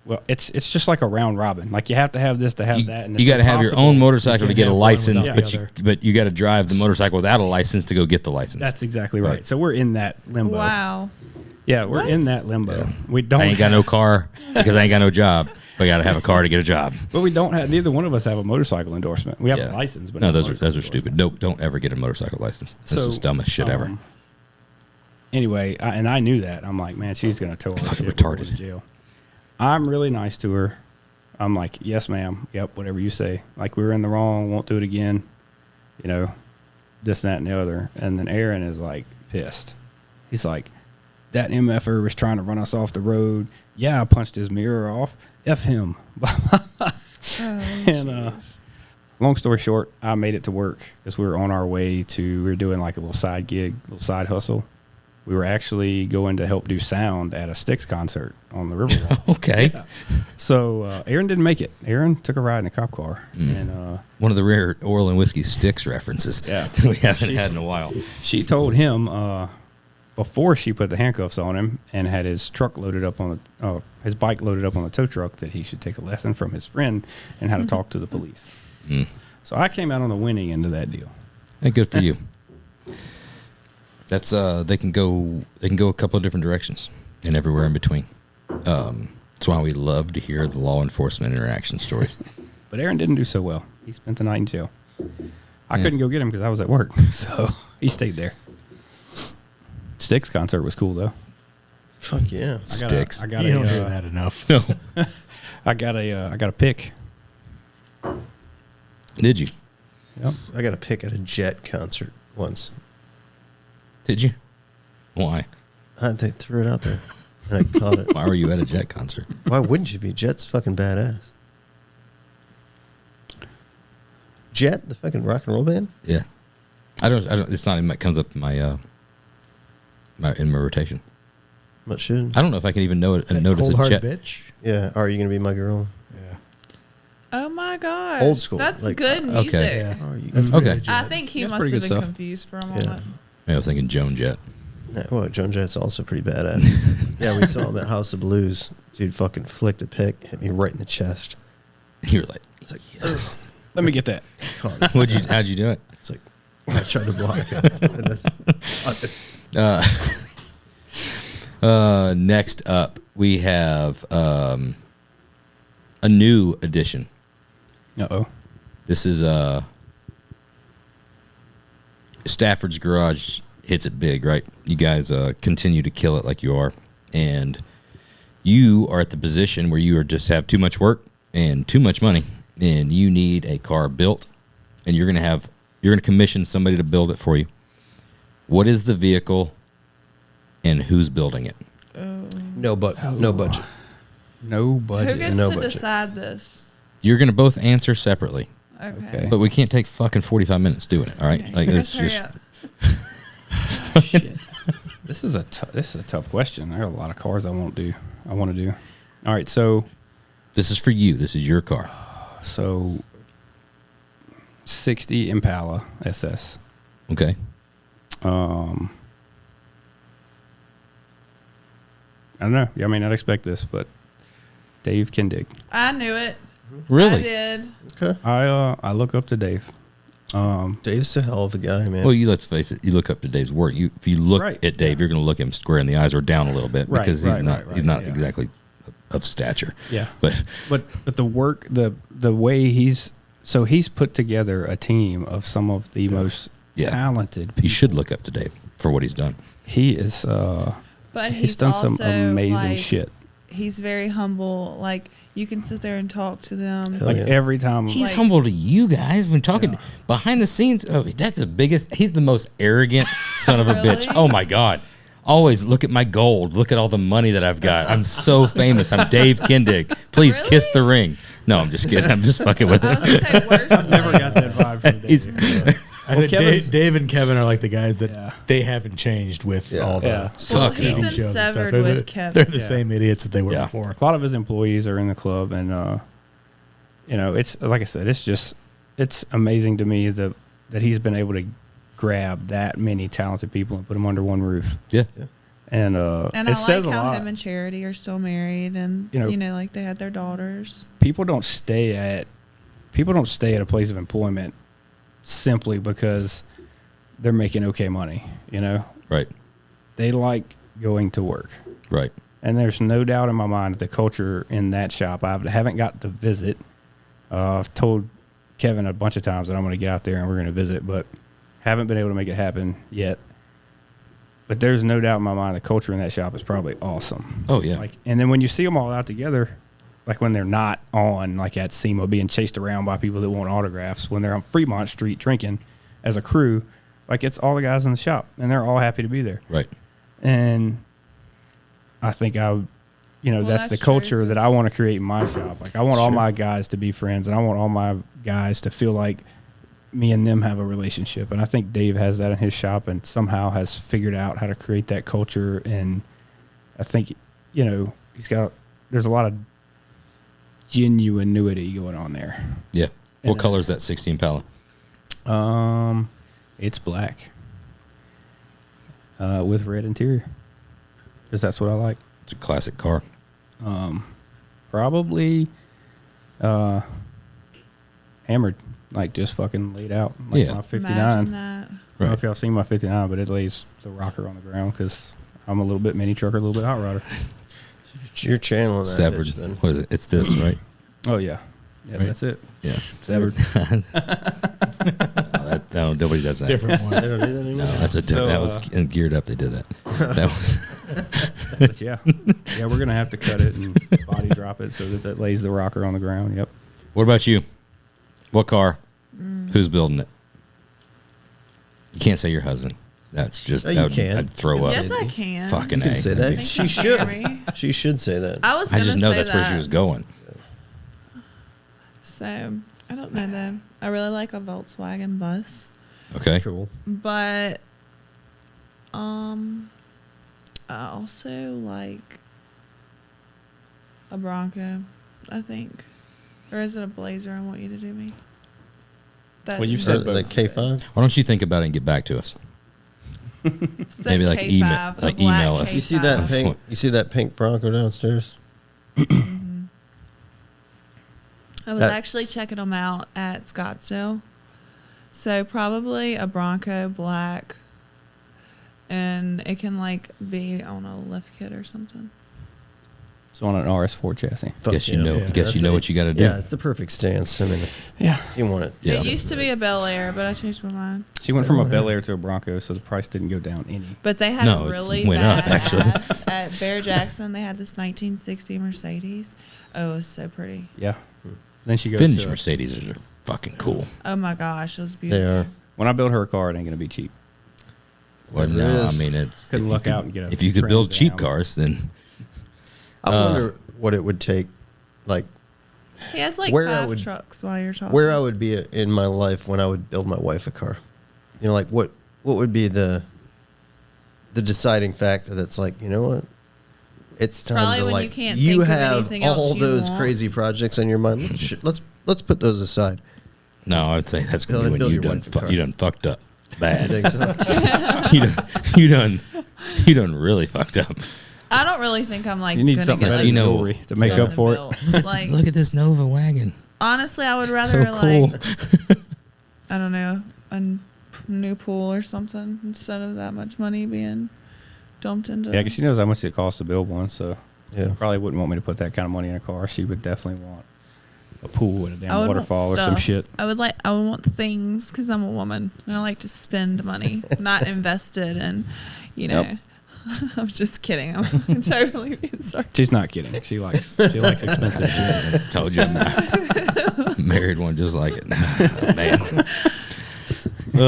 [SPEAKER 5] Well, it's just like a round robin. Like you have to have this to have that. And
[SPEAKER 1] You got to have your own motorcycle to
[SPEAKER 3] You
[SPEAKER 1] get
[SPEAKER 3] can't
[SPEAKER 1] a
[SPEAKER 3] have one
[SPEAKER 1] license,
[SPEAKER 3] without
[SPEAKER 1] but
[SPEAKER 3] the
[SPEAKER 1] you
[SPEAKER 3] other.
[SPEAKER 1] but you got to drive the motorcycle without a license to go get the license.
[SPEAKER 5] That's exactly right.
[SPEAKER 1] Right.
[SPEAKER 5] So we're in that limbo.
[SPEAKER 4] Wow.
[SPEAKER 5] Yeah, we're in that limbo. We don't.
[SPEAKER 1] I ain't got no car because I ain't got no job. But I got to have a car to get a job.
[SPEAKER 5] But we don't have. Neither one of us have a motorcycle endorsement. We have
[SPEAKER 1] Yeah.
[SPEAKER 5] a license, but
[SPEAKER 1] No,
[SPEAKER 5] not a
[SPEAKER 1] those are
[SPEAKER 5] motorcycle
[SPEAKER 1] stupid.
[SPEAKER 5] endorsement.
[SPEAKER 1] Don't ever get a motorcycle license. This
[SPEAKER 5] So,
[SPEAKER 1] is dumbest shit ever.
[SPEAKER 5] Anyway, and I knew that. I'm like, man, she's gonna tow our
[SPEAKER 1] Fucking
[SPEAKER 5] shit. We're going
[SPEAKER 1] retarded.
[SPEAKER 5] to jail. I'm really nice to her. I'm like, yes, ma'am. Yep, whatever you say. Like we were in the wrong. Won't do it again. You know, this, that, and the other. And then Aaron is like pissed. He's like, that MFer was trying to run us off the road. Yeah, I punched his mirror off. F him. And long story short, I made it to work because we were on our way to, we were doing like a little side gig, little side hustle. We were actually going to help do sound at a Styx concert on the Riverwalk.
[SPEAKER 1] Okay.
[SPEAKER 5] So Aaron didn't make it. Aaron took a ride in a cop car. And
[SPEAKER 1] One of the rare oil and whiskey sticks references
[SPEAKER 5] Yeah.
[SPEAKER 1] we haven't had in a while.
[SPEAKER 5] she told him before she put the handcuffs on him and had his truck loaded up on the his bike loaded up on the tow truck that he should take a lesson from his friend and how to talk to the police. So I came out on the winning end of that deal.
[SPEAKER 1] Hey, good for you. That's they can go a couple of different directions and everywhere in between. That's why we love to hear the law enforcement interaction stories.
[SPEAKER 5] But Aaron didn't do so well. He spent the night in jail. I
[SPEAKER 1] Yeah.
[SPEAKER 5] couldn't go get him because I was at work, so he stayed there. Styx concert was cool though.
[SPEAKER 2] Fuck yeah.
[SPEAKER 1] Sticks.
[SPEAKER 5] I got
[SPEAKER 3] You
[SPEAKER 5] a,
[SPEAKER 3] don't hear that enough.
[SPEAKER 1] No.
[SPEAKER 5] I got a pick.
[SPEAKER 1] Did you?
[SPEAKER 5] Yep.
[SPEAKER 2] I got a pick at a Jet concert once.
[SPEAKER 1] Did you? Why?
[SPEAKER 2] They threw it out there, and I caught it.
[SPEAKER 1] Why were you at a Jet concert?
[SPEAKER 2] Why wouldn't you be? Jet's fucking badass. Jet, the fucking rock and roll band.
[SPEAKER 1] Yeah. I don't. It's not. It comes up in my rotation.
[SPEAKER 2] What should?
[SPEAKER 1] I don't know if I can even notice
[SPEAKER 3] Cold
[SPEAKER 1] a
[SPEAKER 3] hard
[SPEAKER 1] Jet.
[SPEAKER 3] bitch.
[SPEAKER 2] Yeah. Are you gonna be my girl?
[SPEAKER 3] Yeah.
[SPEAKER 4] Oh my gosh.
[SPEAKER 2] Old school,
[SPEAKER 4] That's
[SPEAKER 2] like-
[SPEAKER 4] good
[SPEAKER 1] Okay.
[SPEAKER 4] music.
[SPEAKER 3] Yeah.
[SPEAKER 2] Are you?
[SPEAKER 3] That's
[SPEAKER 1] Okay.
[SPEAKER 3] pretty legit.
[SPEAKER 4] I think he
[SPEAKER 5] That's
[SPEAKER 4] must
[SPEAKER 5] pretty
[SPEAKER 4] have
[SPEAKER 5] good
[SPEAKER 4] been
[SPEAKER 5] stuff.
[SPEAKER 4] confused for a
[SPEAKER 2] Yeah.
[SPEAKER 4] moment.
[SPEAKER 1] Maybe I was thinking Joan Jett.
[SPEAKER 2] Well, Joan Jett's also pretty badass. Yeah, we saw him at House of Blues. Dude fucking flicked a pick, hit me right in the chest.
[SPEAKER 1] You're like,
[SPEAKER 2] It's like,
[SPEAKER 1] yes.
[SPEAKER 5] Let me get that.
[SPEAKER 2] caught it.
[SPEAKER 1] How'd you do it?
[SPEAKER 2] It's like, I tried to block it.
[SPEAKER 1] Next up, we have a new addition.
[SPEAKER 5] Uh-oh.
[SPEAKER 1] This is Stafford's Garage hits it big, right? You guys continue to kill it like you are, and you are at the position where you are just have too much work and too much money, and you need a car built and you're gonna commission somebody to build it for you. What is the vehicle, and who's building it?
[SPEAKER 2] No budget.
[SPEAKER 5] No
[SPEAKER 4] Who
[SPEAKER 5] budget.
[SPEAKER 4] gets
[SPEAKER 2] No
[SPEAKER 4] to
[SPEAKER 2] budget.
[SPEAKER 4] decide this?
[SPEAKER 1] You're gonna both answer separately,
[SPEAKER 4] Okay.
[SPEAKER 1] but we can't take fucking 45 minutes doing it. All right,
[SPEAKER 4] Okay.
[SPEAKER 1] like it's
[SPEAKER 4] Hurry
[SPEAKER 1] just.
[SPEAKER 4] up.
[SPEAKER 5] Shit. This is a tough question. There are a lot of cars I want to do. All right, so
[SPEAKER 1] This is for you. This is your car.
[SPEAKER 5] 60 Impala SS.
[SPEAKER 1] Okay.
[SPEAKER 5] I don't know. Yeah, I mean, I'd expect this, but Dave can dig.
[SPEAKER 4] I knew it. I
[SPEAKER 1] Really?
[SPEAKER 4] did.
[SPEAKER 2] Okay.
[SPEAKER 5] I look up to Dave.
[SPEAKER 2] Dave's a hell of a guy, man.
[SPEAKER 1] Well, let's face it. You look up to Dave's work. If you look
[SPEAKER 5] Right.
[SPEAKER 1] at Dave, you're going to look him square in the eyes or down a little bit
[SPEAKER 5] Right,
[SPEAKER 1] because he's
[SPEAKER 5] right,
[SPEAKER 1] not
[SPEAKER 5] right,
[SPEAKER 1] he's not
[SPEAKER 5] yeah.
[SPEAKER 1] exactly of stature.
[SPEAKER 5] Yeah.
[SPEAKER 1] But
[SPEAKER 5] But the work, the way he's put together a team of some of the most
[SPEAKER 1] Yeah.
[SPEAKER 5] talented people.
[SPEAKER 1] you should look up to Dave for what he's done.
[SPEAKER 5] He is.
[SPEAKER 4] But
[SPEAKER 5] He's done some
[SPEAKER 4] also,
[SPEAKER 5] amazing
[SPEAKER 4] like,
[SPEAKER 5] shit.
[SPEAKER 4] He's very humble. Like, you can sit there and talk to them.
[SPEAKER 2] Hell
[SPEAKER 5] Like
[SPEAKER 2] yeah.
[SPEAKER 5] every time.
[SPEAKER 1] He's
[SPEAKER 4] Like-
[SPEAKER 1] humble to you guys. When talking
[SPEAKER 5] Yeah.
[SPEAKER 1] behind the scenes, that's the biggest. He's the most arrogant son of a bitch.
[SPEAKER 4] Really?
[SPEAKER 1] Oh my god! Always look at my gold. Look at all the money that I've got. I'm so famous. I'm Dave Kindig. Please
[SPEAKER 4] Really?
[SPEAKER 1] kiss the ring. No, I'm just kidding. I'm just fucking with
[SPEAKER 4] I was
[SPEAKER 1] it.
[SPEAKER 4] going to say worse.
[SPEAKER 5] Never got that vibe from
[SPEAKER 1] He's-
[SPEAKER 5] Dave.
[SPEAKER 3] I think
[SPEAKER 5] Kevin's-
[SPEAKER 3] Dave and Kevin are like the guys that
[SPEAKER 5] Yeah.
[SPEAKER 3] they haven't changed with
[SPEAKER 2] Yeah.
[SPEAKER 3] all the
[SPEAKER 5] Yeah.
[SPEAKER 4] Well,
[SPEAKER 1] Fuck
[SPEAKER 4] he's
[SPEAKER 1] no.
[SPEAKER 3] TV shows and stuff.
[SPEAKER 4] insevered
[SPEAKER 3] They're
[SPEAKER 4] with
[SPEAKER 3] the,
[SPEAKER 4] Kevin.
[SPEAKER 3] They're the
[SPEAKER 5] Yeah.
[SPEAKER 3] same idiots that they were
[SPEAKER 1] Yeah.
[SPEAKER 3] before.
[SPEAKER 5] A lot of his employees are in the club, and it's like I said, it's amazing to me that he's been able to grab that many talented people and put them under one roof.
[SPEAKER 1] Yeah.
[SPEAKER 5] And
[SPEAKER 4] And
[SPEAKER 5] it
[SPEAKER 4] I
[SPEAKER 5] says
[SPEAKER 4] like
[SPEAKER 5] a
[SPEAKER 4] how
[SPEAKER 5] lot.
[SPEAKER 4] him and Charity are still married, and
[SPEAKER 5] You know-
[SPEAKER 4] like they had their daughters.
[SPEAKER 5] People don't stay at a place of employment simply because they're making okay money. You know,
[SPEAKER 1] Right.
[SPEAKER 5] they like going to work.
[SPEAKER 1] Right.
[SPEAKER 5] And there's no doubt in my mind that the culture in that shop, I haven't got to visit. I've told Kevin a bunch of times that I'm going to get out there and we're going to visit, but haven't been able to make it happen yet. But there's no doubt in my mind the culture in that shop is probably awesome.
[SPEAKER 1] Oh yeah.
[SPEAKER 5] Like, and then when you see them all out together, like when they're not on, like at SEMA being chased around by people that want autographs, when they're on Fremont Street drinking as a crew, like it's all the guys in the shop and they're all happy to be there.
[SPEAKER 1] Right.
[SPEAKER 5] And I think
[SPEAKER 4] Well,
[SPEAKER 5] that's the
[SPEAKER 4] that's
[SPEAKER 5] culture
[SPEAKER 4] true.
[SPEAKER 5] that I want to create in my shop. Like I want all
[SPEAKER 2] Sure.
[SPEAKER 5] my guys to be friends, and I want all my guys to feel like me and them have a relationship. And I think Dave has that in his shop, and somehow has figured out how to create that culture. And I think there's a lot of genuinity going on there.
[SPEAKER 1] Yeah. What
[SPEAKER 5] And,
[SPEAKER 1] color is that 16 Impala?
[SPEAKER 5] It's black with red interior, because that's what I like.
[SPEAKER 1] It's a classic car.
[SPEAKER 5] Probably hammered, like just fucking laid out. Like
[SPEAKER 1] Yeah.
[SPEAKER 5] my 59.
[SPEAKER 4] Imagine that.
[SPEAKER 5] I don't know if y'all seen my 59, but it lays the rocker on the ground because I'm a little bit mini trucker, a little bit hot rodder.
[SPEAKER 2] You're channeling that
[SPEAKER 1] Stafford.
[SPEAKER 2] bitch then.
[SPEAKER 1] What is it? It's this, right?
[SPEAKER 5] Oh, yeah. Yeah,
[SPEAKER 1] Right.
[SPEAKER 5] that's it.
[SPEAKER 1] Yeah.
[SPEAKER 5] Severed.
[SPEAKER 1] No, nobody does that.
[SPEAKER 3] Different
[SPEAKER 2] They
[SPEAKER 3] one.
[SPEAKER 2] don't do that anymore.
[SPEAKER 1] No, that's
[SPEAKER 5] So,
[SPEAKER 1] that was geared up. They did that. That was
[SPEAKER 5] But yeah. Yeah, we're going to have to cut it and body drop it so that lays the rocker on the ground. Yep.
[SPEAKER 1] What about you? What car? Who's building it? You can't say your husband. That's just
[SPEAKER 2] Oh, you
[SPEAKER 1] that would,
[SPEAKER 2] can.
[SPEAKER 1] I'd throw up.
[SPEAKER 4] Yes, I can.
[SPEAKER 1] Fucking
[SPEAKER 2] You can
[SPEAKER 1] A.
[SPEAKER 2] say
[SPEAKER 1] That'd
[SPEAKER 2] that.
[SPEAKER 1] be-
[SPEAKER 2] She
[SPEAKER 4] Thanks for hearing
[SPEAKER 2] should.
[SPEAKER 4] me.
[SPEAKER 2] She should say that.
[SPEAKER 4] I was.
[SPEAKER 1] I
[SPEAKER 4] Gonna
[SPEAKER 1] just know
[SPEAKER 4] say
[SPEAKER 1] that's where she
[SPEAKER 4] that.
[SPEAKER 1] was going.
[SPEAKER 4] So I don't know though. I really like a Volkswagen bus,
[SPEAKER 1] Okay.
[SPEAKER 2] Cool.
[SPEAKER 4] but I also like a Bronco. I think, or is it a Blazer? I want you to do me. That
[SPEAKER 5] Well, you've
[SPEAKER 2] Is
[SPEAKER 5] said
[SPEAKER 2] that
[SPEAKER 5] both.
[SPEAKER 2] like K5?
[SPEAKER 1] Why don't you think about it and get back to us?
[SPEAKER 4] It's
[SPEAKER 1] maybe
[SPEAKER 4] the
[SPEAKER 1] like
[SPEAKER 4] K5,
[SPEAKER 1] email-
[SPEAKER 4] the
[SPEAKER 1] like
[SPEAKER 4] black
[SPEAKER 1] email us.
[SPEAKER 2] You see
[SPEAKER 4] K5.
[SPEAKER 2] that pink? You see that pink Bronco downstairs?
[SPEAKER 4] I was
[SPEAKER 2] That-
[SPEAKER 4] actually checking them out at Scottsdale. So probably a Bronco black, and it can like be on a lift kit or something.
[SPEAKER 5] It's on an RS4 chassis.
[SPEAKER 2] Fuck
[SPEAKER 1] Guess you
[SPEAKER 2] yeah.
[SPEAKER 1] know.
[SPEAKER 3] Yeah.
[SPEAKER 1] Guess you know what you got to do.
[SPEAKER 2] Yeah, it's the perfect stance. I mean, if
[SPEAKER 5] Yeah.
[SPEAKER 2] you want it.
[SPEAKER 1] Yeah.
[SPEAKER 4] It used to be a Bel Air, but I changed my mind.
[SPEAKER 5] She went from a Bel Air to a Bronco, so the price didn't go down any.
[SPEAKER 4] But they had
[SPEAKER 1] No,
[SPEAKER 4] a
[SPEAKER 1] it's
[SPEAKER 4] really
[SPEAKER 1] went up,
[SPEAKER 4] bad
[SPEAKER 1] actually.
[SPEAKER 4] ass at Barrett Jackson. They had this 1960 Mercedes. Oh, it was so pretty.
[SPEAKER 5] Yeah. Then she goes
[SPEAKER 1] Vintage
[SPEAKER 5] to
[SPEAKER 1] Mercedes are fucking cool.
[SPEAKER 4] Oh my gosh, it was
[SPEAKER 2] They
[SPEAKER 4] beautiful.
[SPEAKER 2] are.
[SPEAKER 5] When I build her a car, it ain't gonna be cheap.
[SPEAKER 1] Well,
[SPEAKER 2] It
[SPEAKER 1] no, I
[SPEAKER 2] is.
[SPEAKER 1] mean it's
[SPEAKER 5] Couldn't
[SPEAKER 1] if
[SPEAKER 5] luck
[SPEAKER 1] you
[SPEAKER 5] out
[SPEAKER 1] could-
[SPEAKER 5] and get a
[SPEAKER 1] if you could build
[SPEAKER 5] Trans
[SPEAKER 1] cheap
[SPEAKER 5] Am.
[SPEAKER 1] cars, then
[SPEAKER 2] I wonder what it would take, like
[SPEAKER 4] He has like
[SPEAKER 2] Where I
[SPEAKER 4] 5
[SPEAKER 2] would-
[SPEAKER 4] trucks while you're talking.
[SPEAKER 2] where I would be in my life when I would build my wife a car. You know, like what would be the deciding factor that's like, you know what? It's time
[SPEAKER 4] Probably
[SPEAKER 2] to
[SPEAKER 4] when
[SPEAKER 2] like
[SPEAKER 4] you can't
[SPEAKER 2] you
[SPEAKER 4] think of
[SPEAKER 2] have
[SPEAKER 4] anything else
[SPEAKER 2] all
[SPEAKER 4] you
[SPEAKER 2] those
[SPEAKER 4] want.
[SPEAKER 2] crazy projects on your mind. Let's put those aside.
[SPEAKER 1] no, I'd say that's
[SPEAKER 2] Build-
[SPEAKER 1] gonna be when
[SPEAKER 2] build
[SPEAKER 1] you
[SPEAKER 2] your
[SPEAKER 1] done
[SPEAKER 2] wife a car.
[SPEAKER 1] you done fucked up
[SPEAKER 2] I
[SPEAKER 1] bad.
[SPEAKER 2] think so.
[SPEAKER 1] you done really fucked up.
[SPEAKER 4] I don't really think I'm like
[SPEAKER 5] You need
[SPEAKER 4] gonna
[SPEAKER 5] something
[SPEAKER 4] get
[SPEAKER 5] better
[SPEAKER 1] you
[SPEAKER 5] than
[SPEAKER 1] know,
[SPEAKER 5] jewelry to make up for it.
[SPEAKER 4] it. Like
[SPEAKER 1] Look at this Nova wagon,
[SPEAKER 4] honestly, I would rather
[SPEAKER 1] so cool.
[SPEAKER 4] like I don't know a new pool or something instead of that much money being dumped into.
[SPEAKER 5] Yeah, because she knows how much it costs to build one, so
[SPEAKER 2] Yeah.
[SPEAKER 5] probably wouldn't want me to put that kind of money in a car. She would definitely want a pool and a
[SPEAKER 4] I
[SPEAKER 5] damn
[SPEAKER 4] would
[SPEAKER 5] waterfall
[SPEAKER 4] want
[SPEAKER 5] or some
[SPEAKER 4] stuff.
[SPEAKER 5] shit.
[SPEAKER 4] I would want things because I'm a woman and I like to spend money, not invested in, you know.
[SPEAKER 5] Yep.
[SPEAKER 4] I'm just kidding. I'm totally being sarcastic.
[SPEAKER 5] She's not kidding. She likes expensive shit.
[SPEAKER 1] Told you, I married one just like it. Man.
[SPEAKER 5] We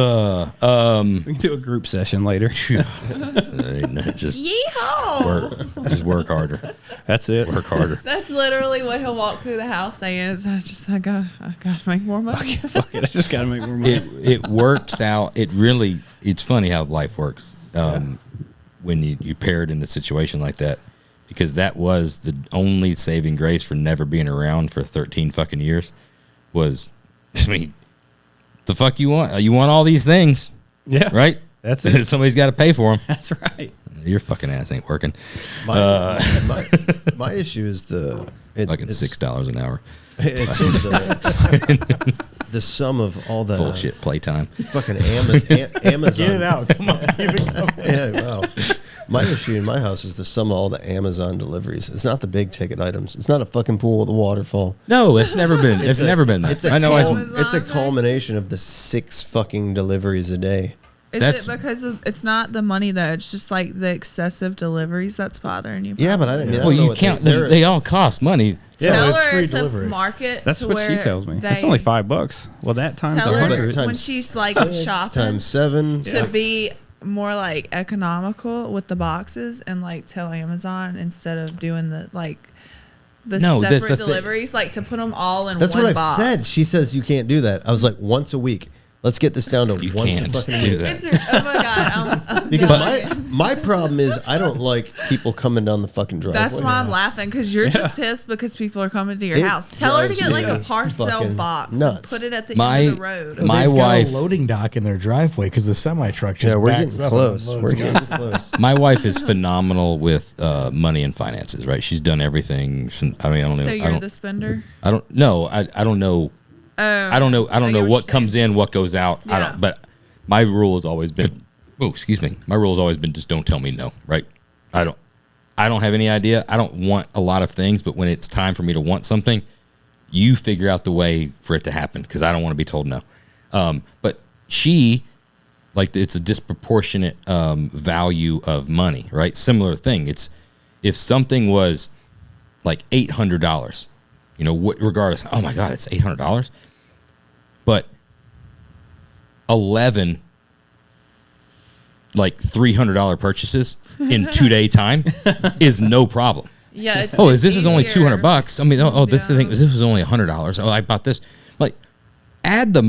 [SPEAKER 5] can do a group session later.
[SPEAKER 1] Just
[SPEAKER 4] Yeehaw!
[SPEAKER 1] just work harder.
[SPEAKER 5] That's it.
[SPEAKER 1] Work harder.
[SPEAKER 4] That's literally what he'll walk through the house saying is, I gotta make more money.
[SPEAKER 5] Fuck it. I just got to make more money.
[SPEAKER 1] It works out. It's funny how life works when you pair it in a situation like that, because that was the only saving grace for never being around for 13 fucking years was, I mean, the fuck you want? You want all these things,
[SPEAKER 5] Yeah.
[SPEAKER 1] right?
[SPEAKER 5] That's it.
[SPEAKER 1] Somebody's got to pay for them.
[SPEAKER 5] That's right.
[SPEAKER 1] Your fucking ass ain't working.
[SPEAKER 2] My issue is
[SPEAKER 1] Fucking $6 an hour.
[SPEAKER 2] It's the sum of all the
[SPEAKER 1] Bullshit playtime.
[SPEAKER 2] fucking Amazon.
[SPEAKER 3] Get it out. Come on. Keep it coming.
[SPEAKER 2] Yeah, wow. My issue in my house is the sum of all the Amazon deliveries. It's not the big ticket items. It's not a fucking pool with a waterfall.
[SPEAKER 1] No, it's never been. It's never been that. I know.
[SPEAKER 2] It's a culmination of the 6 fucking deliveries a day.
[SPEAKER 4] Is
[SPEAKER 1] That's-
[SPEAKER 4] it because it's not the money though? It's just like the excessive deliveries that's bothering you.
[SPEAKER 2] Yeah, but I didn't. I
[SPEAKER 1] Well,
[SPEAKER 2] don't know
[SPEAKER 1] you
[SPEAKER 2] what
[SPEAKER 1] count.
[SPEAKER 2] they're-
[SPEAKER 1] They all cost money.
[SPEAKER 3] Yeah,
[SPEAKER 4] Tell
[SPEAKER 3] it's
[SPEAKER 4] her
[SPEAKER 3] free
[SPEAKER 4] to
[SPEAKER 3] delivery.
[SPEAKER 4] market.
[SPEAKER 5] That's
[SPEAKER 4] to
[SPEAKER 5] what she
[SPEAKER 4] where
[SPEAKER 5] tells me.
[SPEAKER 4] they-
[SPEAKER 5] It's only $5. Well, that times
[SPEAKER 4] Tell her
[SPEAKER 5] 100.
[SPEAKER 4] when she's like
[SPEAKER 2] 6
[SPEAKER 4] shopping
[SPEAKER 2] times 7.
[SPEAKER 4] to be more like economical with the boxes and like tell Amazon instead of doing the
[SPEAKER 1] No, the
[SPEAKER 4] separate
[SPEAKER 1] thing-
[SPEAKER 4] deliveries, like to put them all in
[SPEAKER 2] That's
[SPEAKER 4] one
[SPEAKER 2] what I
[SPEAKER 4] box.
[SPEAKER 2] said. She says you can't do that. I was like, once a week. Let's get this down to
[SPEAKER 1] You
[SPEAKER 2] once a
[SPEAKER 1] can't
[SPEAKER 2] fucking
[SPEAKER 1] do
[SPEAKER 2] week.
[SPEAKER 1] that.
[SPEAKER 4] Oh my god! I'm
[SPEAKER 2] Because
[SPEAKER 4] dying.
[SPEAKER 2] my problem is I don't like people coming down the fucking driveway.
[SPEAKER 4] That's why I'm laughing because you're just pissed because people are coming to your
[SPEAKER 2] It
[SPEAKER 4] house. Tell her to
[SPEAKER 2] drives
[SPEAKER 4] get like
[SPEAKER 2] me
[SPEAKER 4] a parcel
[SPEAKER 2] fucking
[SPEAKER 4] box
[SPEAKER 2] nuts.
[SPEAKER 4] and put it at the
[SPEAKER 1] My-
[SPEAKER 4] end of the road.
[SPEAKER 1] my
[SPEAKER 3] They've got
[SPEAKER 1] wife-
[SPEAKER 3] a loading dock in their driveway because the semi truck just
[SPEAKER 2] Yeah, we're
[SPEAKER 3] backs
[SPEAKER 2] getting
[SPEAKER 3] up
[SPEAKER 2] close.
[SPEAKER 3] and
[SPEAKER 2] We're
[SPEAKER 3] unloads.
[SPEAKER 2] getting close.
[SPEAKER 1] My wife is phenomenal with money and finances. Right, she's done everything since. I mean, I don't know.
[SPEAKER 4] So
[SPEAKER 1] I
[SPEAKER 4] you're
[SPEAKER 1] don't.
[SPEAKER 4] the spender.
[SPEAKER 1] I don't know. I don't know. I don't know. I don't know what comes in, what goes out. I
[SPEAKER 4] Yeah.
[SPEAKER 1] don't. But my rule has always been. Oh, excuse me. My rule has always been just don't tell me no. Right. I don't have any idea. I don't want a lot of things, but when it's time for me to want something, you figure out the way for it to happen because I don't want to be told no. But she, like, it's a disproportionate value of money, right? Similar thing. It's if something was like $800, you know, regardless. Oh my God, it's $800. But 11 like $300 purchases in 2-day time is no problem.
[SPEAKER 4] Yeah. It's
[SPEAKER 1] This is only
[SPEAKER 4] easier.
[SPEAKER 1] $200. I mean, this
[SPEAKER 4] Yeah.
[SPEAKER 1] this was only $100. Oh, I bought this. Like, add the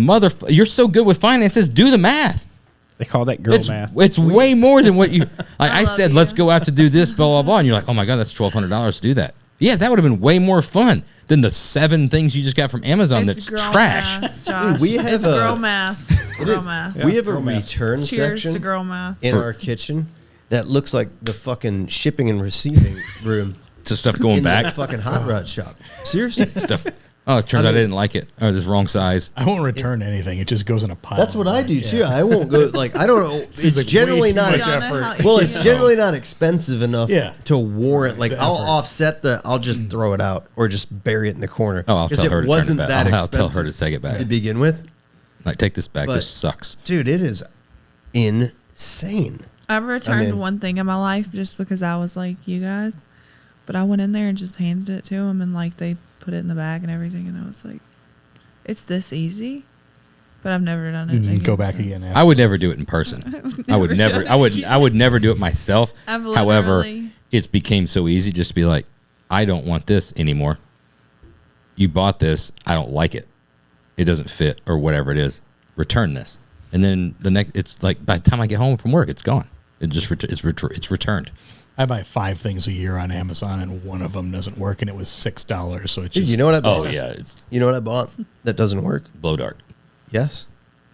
[SPEAKER 1] you're so good with finances. Do the math.
[SPEAKER 5] They call that girl
[SPEAKER 1] It's
[SPEAKER 5] math.
[SPEAKER 1] it's way more than what you. I
[SPEAKER 4] love
[SPEAKER 1] said,
[SPEAKER 4] you.
[SPEAKER 1] let's go out to do this, blah blah blah, and you're like, oh my God, that's $1,200 to do that. Yeah, that would have been way more fun than the 7 things you just got from Amazon
[SPEAKER 4] It's
[SPEAKER 1] that's
[SPEAKER 4] girl
[SPEAKER 1] trash.
[SPEAKER 4] Math, Josh.
[SPEAKER 2] Dude, we have
[SPEAKER 4] it's
[SPEAKER 2] a-
[SPEAKER 4] girl math. Girl math.
[SPEAKER 2] We have a
[SPEAKER 5] girl math.
[SPEAKER 2] return
[SPEAKER 4] Cheers
[SPEAKER 2] section
[SPEAKER 4] to girl math.
[SPEAKER 2] in our kitchen that looks like the fucking shipping and receiving room
[SPEAKER 1] To stuff going
[SPEAKER 2] in
[SPEAKER 1] back.
[SPEAKER 2] the fucking hot rod shop. Seriously.
[SPEAKER 1] Stuff. Oh, it turns
[SPEAKER 2] I
[SPEAKER 1] out I
[SPEAKER 2] mean-
[SPEAKER 1] didn't like it. Oh, this is wrong size.
[SPEAKER 3] I won't return anything. It just goes in a pile.
[SPEAKER 2] That's what I do too.
[SPEAKER 3] Yeah.
[SPEAKER 2] I won't go like I don't know. It's
[SPEAKER 3] like way
[SPEAKER 2] generally
[SPEAKER 3] too
[SPEAKER 2] not.
[SPEAKER 3] much
[SPEAKER 4] Donna,
[SPEAKER 3] effort.
[SPEAKER 4] how-
[SPEAKER 2] Well, it's generally not expensive enough
[SPEAKER 3] Yeah.
[SPEAKER 2] to warrant. Like
[SPEAKER 3] The
[SPEAKER 2] I'll
[SPEAKER 3] effort.
[SPEAKER 2] offset I'll just throw it out or just bury it in the corner.
[SPEAKER 1] Oh, I'll
[SPEAKER 2] 'Cause
[SPEAKER 1] tell her
[SPEAKER 2] it
[SPEAKER 1] to
[SPEAKER 2] wasn't
[SPEAKER 1] turn it back.
[SPEAKER 2] that
[SPEAKER 1] I'll
[SPEAKER 2] expensive
[SPEAKER 1] tell her to take it back.
[SPEAKER 2] to begin with.
[SPEAKER 1] Like, take this back.
[SPEAKER 2] But-
[SPEAKER 1] This sucks.
[SPEAKER 2] Dude, it is insane.
[SPEAKER 4] I've returned
[SPEAKER 2] mean-
[SPEAKER 4] one thing in my life just because I was like you guys, but I went in there and just handed it to them and like they put it in the bag and everything, and I was like, it's this easy, but I've never done it.
[SPEAKER 3] And go back
[SPEAKER 4] since.
[SPEAKER 3] again.
[SPEAKER 1] I would never do it in person. I would never. I would never do it myself.
[SPEAKER 4] I've
[SPEAKER 1] However,
[SPEAKER 4] literally-
[SPEAKER 1] it's became so easy just to be like, I don't want this anymore. You bought this. I don't like it. It doesn't fit or whatever it is. Return this. And then the next, it's like by the time I get home from work, it's gone. It just it's returned.
[SPEAKER 3] I buy 5 things a year on Amazon, and one of them doesn't work, and it was $6. So it's
[SPEAKER 2] Dude,
[SPEAKER 3] just
[SPEAKER 2] you know what I bought?
[SPEAKER 1] Oh yeah, it's
[SPEAKER 2] You know what I bought that doesn't work?
[SPEAKER 1] blow dart.
[SPEAKER 2] Yes.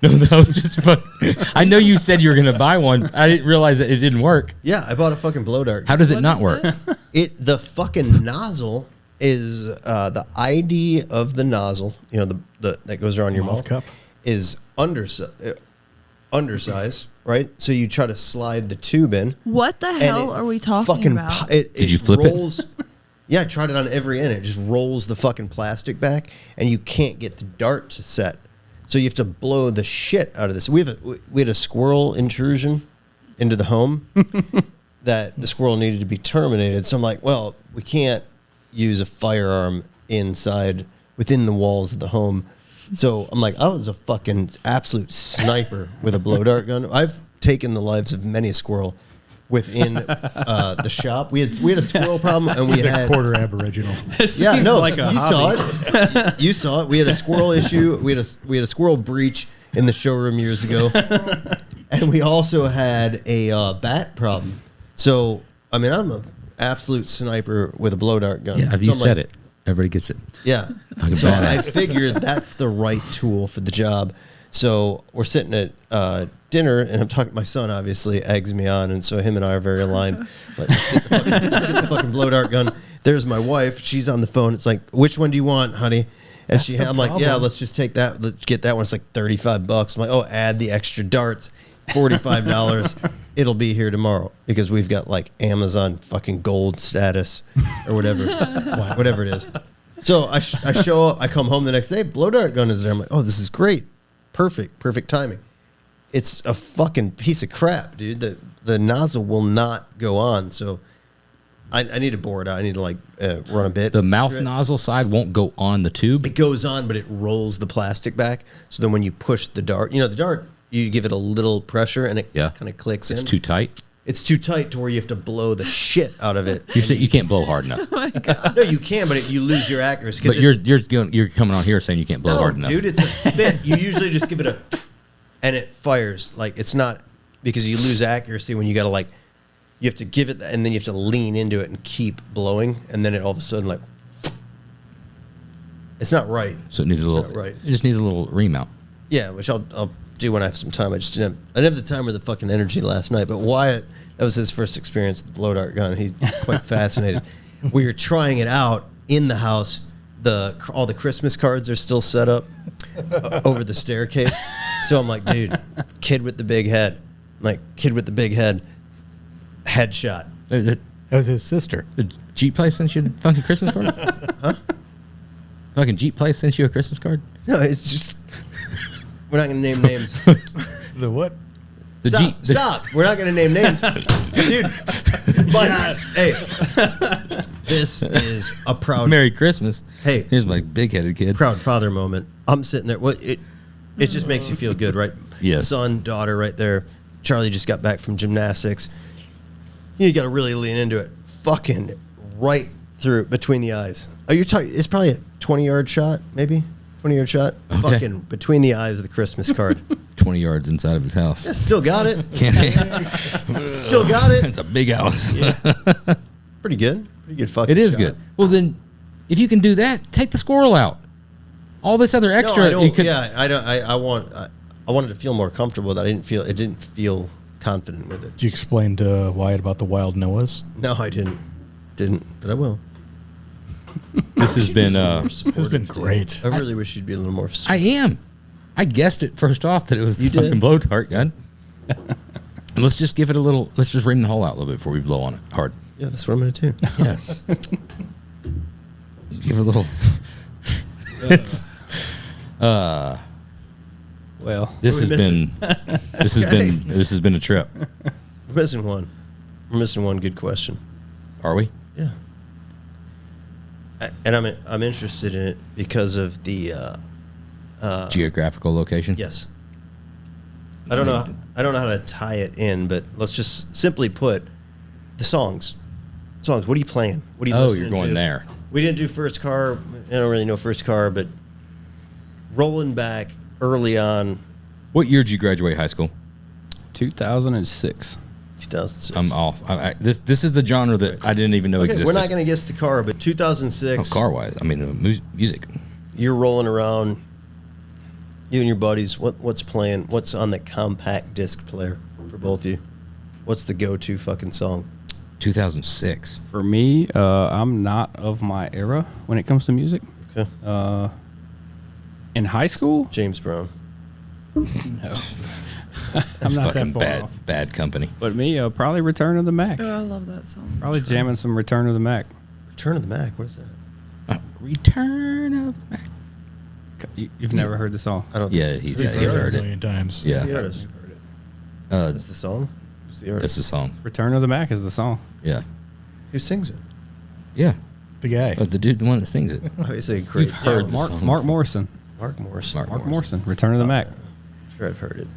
[SPEAKER 1] No, that was just fun. I know you said you were going to buy one. I didn't realize that it didn't work.
[SPEAKER 2] Yeah, I bought a fucking blow dart.
[SPEAKER 1] How does it
[SPEAKER 4] What
[SPEAKER 1] not
[SPEAKER 4] is
[SPEAKER 1] work?
[SPEAKER 4] this?
[SPEAKER 2] The fucking nozzle is the ID of the nozzle. You know the that goes around your
[SPEAKER 3] Mouth
[SPEAKER 2] mouth
[SPEAKER 3] cup?
[SPEAKER 2] is undersized, right? So you try to slide the tube in.
[SPEAKER 4] What the
[SPEAKER 2] and
[SPEAKER 4] hell
[SPEAKER 2] it
[SPEAKER 4] are we talking
[SPEAKER 2] fucking
[SPEAKER 4] about?
[SPEAKER 1] Did you flip it?
[SPEAKER 2] rolls, Yeah, I tried it on every end. It just rolls the fucking plastic back, and you can't get the dart to set. So you have to blow the shit out of this. We had a squirrel intrusion into the home that the squirrel needed to be terminated. So I'm like, well, we can't use a firearm within the walls of the home. So I'm like, I was a fucking absolute sniper with a blow dart gun. I've taken the lives of many a squirrel within the shop. We had a squirrel problem, and we
[SPEAKER 3] He's a
[SPEAKER 2] had
[SPEAKER 3] quarter Aboriginal.
[SPEAKER 2] yeah, no,
[SPEAKER 5] like a
[SPEAKER 2] you saw
[SPEAKER 5] hobby.
[SPEAKER 2] it. You saw it. We had a squirrel issue. We had a squirrel breach in the showroom years ago, and we also had a bat problem. So I mean, I'm an absolute sniper with a blow dart gun.
[SPEAKER 1] Yeah,
[SPEAKER 2] So
[SPEAKER 1] you
[SPEAKER 2] I'm
[SPEAKER 1] said
[SPEAKER 2] like,
[SPEAKER 1] it. Everybody gets it.
[SPEAKER 2] Yeah.
[SPEAKER 1] Fucking
[SPEAKER 2] So
[SPEAKER 1] badass.
[SPEAKER 2] I figured that's the right tool for the job. So we're sitting at dinner, and I'm talking. My son obviously eggs me on, and so him and I are very aligned. But let's get the fucking blow dart gun. There's my wife. She's on the phone. It's like, which one do you want, honey? And
[SPEAKER 3] That's the
[SPEAKER 2] I'm like, yeah,
[SPEAKER 3] problem.
[SPEAKER 2] let's just take that. Let's get that one. It's like $35. I'm like, oh, add the extra darts, $45. It'll be here tomorrow because we've got like Amazon fucking gold status or whatever, whatever it is. So I show up. I come home the next day. Blow dart gun is there. I'm like, oh, this is great, perfect timing. It's a fucking piece of crap, dude. The nozzle will not go on. So I need to bore it out. I need to like run a bit.
[SPEAKER 1] The mouth nozzle side won't go on the tube.
[SPEAKER 2] It goes on, but it rolls the plastic back. So then when you push the dart, the dart, you give it a little pressure and it kind of clicks
[SPEAKER 1] It's
[SPEAKER 2] in.
[SPEAKER 1] too tight.
[SPEAKER 2] It's too tight to where you have to blow the shit out of it.
[SPEAKER 1] You can't blow hard enough.
[SPEAKER 2] No, you can, but you lose your accuracy. 'cause
[SPEAKER 1] But you're coming on here saying you can't blow
[SPEAKER 2] no,
[SPEAKER 1] hard enough.
[SPEAKER 2] dude, it's a spit. You usually just give it and it fires. Like it's not because you lose accuracy when you got to like, you have to give it and then you have to lean into it and keep blowing, and then it all of a sudden like, it's not right.
[SPEAKER 1] So it needs a little.
[SPEAKER 2] not right.
[SPEAKER 1] It just needs a little remount.
[SPEAKER 2] Yeah, which I'll do when I have some time. I didn't have the time or the fucking energy last night. But Wyatt, that was his first experience with the blow dart gun. He's quite fascinated. We were trying it out in the house. All the Christmas cards are still set up over the staircase. So I'm like, dude, kid with the big head. I'm like, kid with the big head. Headshot.
[SPEAKER 1] The
[SPEAKER 3] That was his sister.
[SPEAKER 1] Jeep place sent you the fucking Christmas card?
[SPEAKER 2] Huh?
[SPEAKER 1] Fucking Jeep place sent you a Christmas card?
[SPEAKER 2] No, it's just, we're not going to name names.
[SPEAKER 3] The what?
[SPEAKER 1] The
[SPEAKER 2] Stop,
[SPEAKER 1] Jeep.
[SPEAKER 2] stop. We're not going to name names. Dude, but, hey, this is a proud,
[SPEAKER 1] Merry Christmas.
[SPEAKER 2] Hey.
[SPEAKER 1] Here's my big-headed kid.
[SPEAKER 2] proud father moment. I'm sitting there. Well, it just makes you feel good, right?
[SPEAKER 1] Yes.
[SPEAKER 2] Son, daughter, right there. Charlie just got back from gymnastics. You got to really lean into it. Fucking right through between the eyes. Oh, you're talking? It's probably a 20-yard shot, maybe 20-yard shot.
[SPEAKER 1] Okay.
[SPEAKER 2] Fucking between the eyes of the Christmas card.
[SPEAKER 1] 20 yards inside of his house.
[SPEAKER 2] Yeah, still got it.
[SPEAKER 1] Can't
[SPEAKER 2] Still got it.
[SPEAKER 1] It's a big house.
[SPEAKER 2] Pretty good. Pretty good fucking
[SPEAKER 1] It is
[SPEAKER 2] shot.
[SPEAKER 1] good. Well, then, if you can do that, take the squirrel out. All this other extra.
[SPEAKER 2] No, I don't.
[SPEAKER 1] you could,
[SPEAKER 2] Yeah, I don't. I wanted to feel more comfortable. That it didn't feel confident with it.
[SPEAKER 3] Did you explain to Wyatt about the wild Noahs?
[SPEAKER 2] No, I didn't. But I will.
[SPEAKER 1] This has been.
[SPEAKER 3] This has been great.
[SPEAKER 2] I really wish you'd be a little more.
[SPEAKER 1] I am. I guessed it first off that it was the
[SPEAKER 2] You did.
[SPEAKER 1] fucking blow dart gun. And let's just give it a little. Let's just ream the hole out a little bit before we blow on it hard.
[SPEAKER 2] Yeah, that's what I'm going to do.
[SPEAKER 1] Yes. Give it a little. It's.
[SPEAKER 5] Well,
[SPEAKER 1] This
[SPEAKER 2] What
[SPEAKER 1] has
[SPEAKER 2] are we
[SPEAKER 1] been. This has been a trip.
[SPEAKER 2] We're missing one. We're missing one good question.
[SPEAKER 1] Are we?
[SPEAKER 2] Yeah. And I'm interested in it because of the
[SPEAKER 1] Geographical location?
[SPEAKER 2] Yes. I don't know how to tie it in, but let's just simply put the songs. What are you playing? What are you listening
[SPEAKER 1] you're going
[SPEAKER 2] to?
[SPEAKER 1] there.
[SPEAKER 2] We didn't do First Car. I don't really know First Car, but rolling back early on,
[SPEAKER 1] What year did you graduate high school?
[SPEAKER 5] 2006.
[SPEAKER 2] 2006.
[SPEAKER 1] I'm off. This is the genre that I didn't even know
[SPEAKER 2] Okay,
[SPEAKER 1] existed.
[SPEAKER 2] we're not going to guess the car, but 2006.
[SPEAKER 1] Car-wise. I mean, music.
[SPEAKER 2] You're rolling around. You and your buddies. What's playing? What's on the compact disc player for both of you? What's the go-to fucking song?
[SPEAKER 1] 2006.
[SPEAKER 5] For me, I'm not of my era when it comes to music.
[SPEAKER 2] Okay.
[SPEAKER 5] In high school,
[SPEAKER 2] James Brown.
[SPEAKER 5] no. I'm
[SPEAKER 1] That's
[SPEAKER 5] not
[SPEAKER 1] fucking
[SPEAKER 5] that far off.
[SPEAKER 1] bad company.
[SPEAKER 5] But me, probably Return of the Mac.
[SPEAKER 4] Oh, I love that song.
[SPEAKER 5] Probably jamming some Return of the Mac.
[SPEAKER 2] Return of the Mac. What is that?
[SPEAKER 1] Return of Mac.
[SPEAKER 5] You've never heard the song?
[SPEAKER 2] I don't.
[SPEAKER 1] Yeah,
[SPEAKER 2] think-
[SPEAKER 1] he's
[SPEAKER 2] Who's the
[SPEAKER 1] heard
[SPEAKER 2] artist?
[SPEAKER 3] a
[SPEAKER 1] it.
[SPEAKER 3] million times.
[SPEAKER 1] Yeah.
[SPEAKER 2] Who's the artist? That's the song. Who's the artist?
[SPEAKER 1] That's the song.
[SPEAKER 5] Return of the Mac is the song.
[SPEAKER 1] Yeah.
[SPEAKER 2] Who sings it?
[SPEAKER 1] Yeah.
[SPEAKER 3] The guy.
[SPEAKER 1] The dude, the one that sings it.
[SPEAKER 2] Obviously, a great.
[SPEAKER 1] You've heard
[SPEAKER 2] song.
[SPEAKER 1] the song.
[SPEAKER 5] Mark Morrison.
[SPEAKER 2] Mark Morrison.
[SPEAKER 1] Mark
[SPEAKER 5] Mark Morrison. Return of the Mac.
[SPEAKER 2] Sure, I've heard it.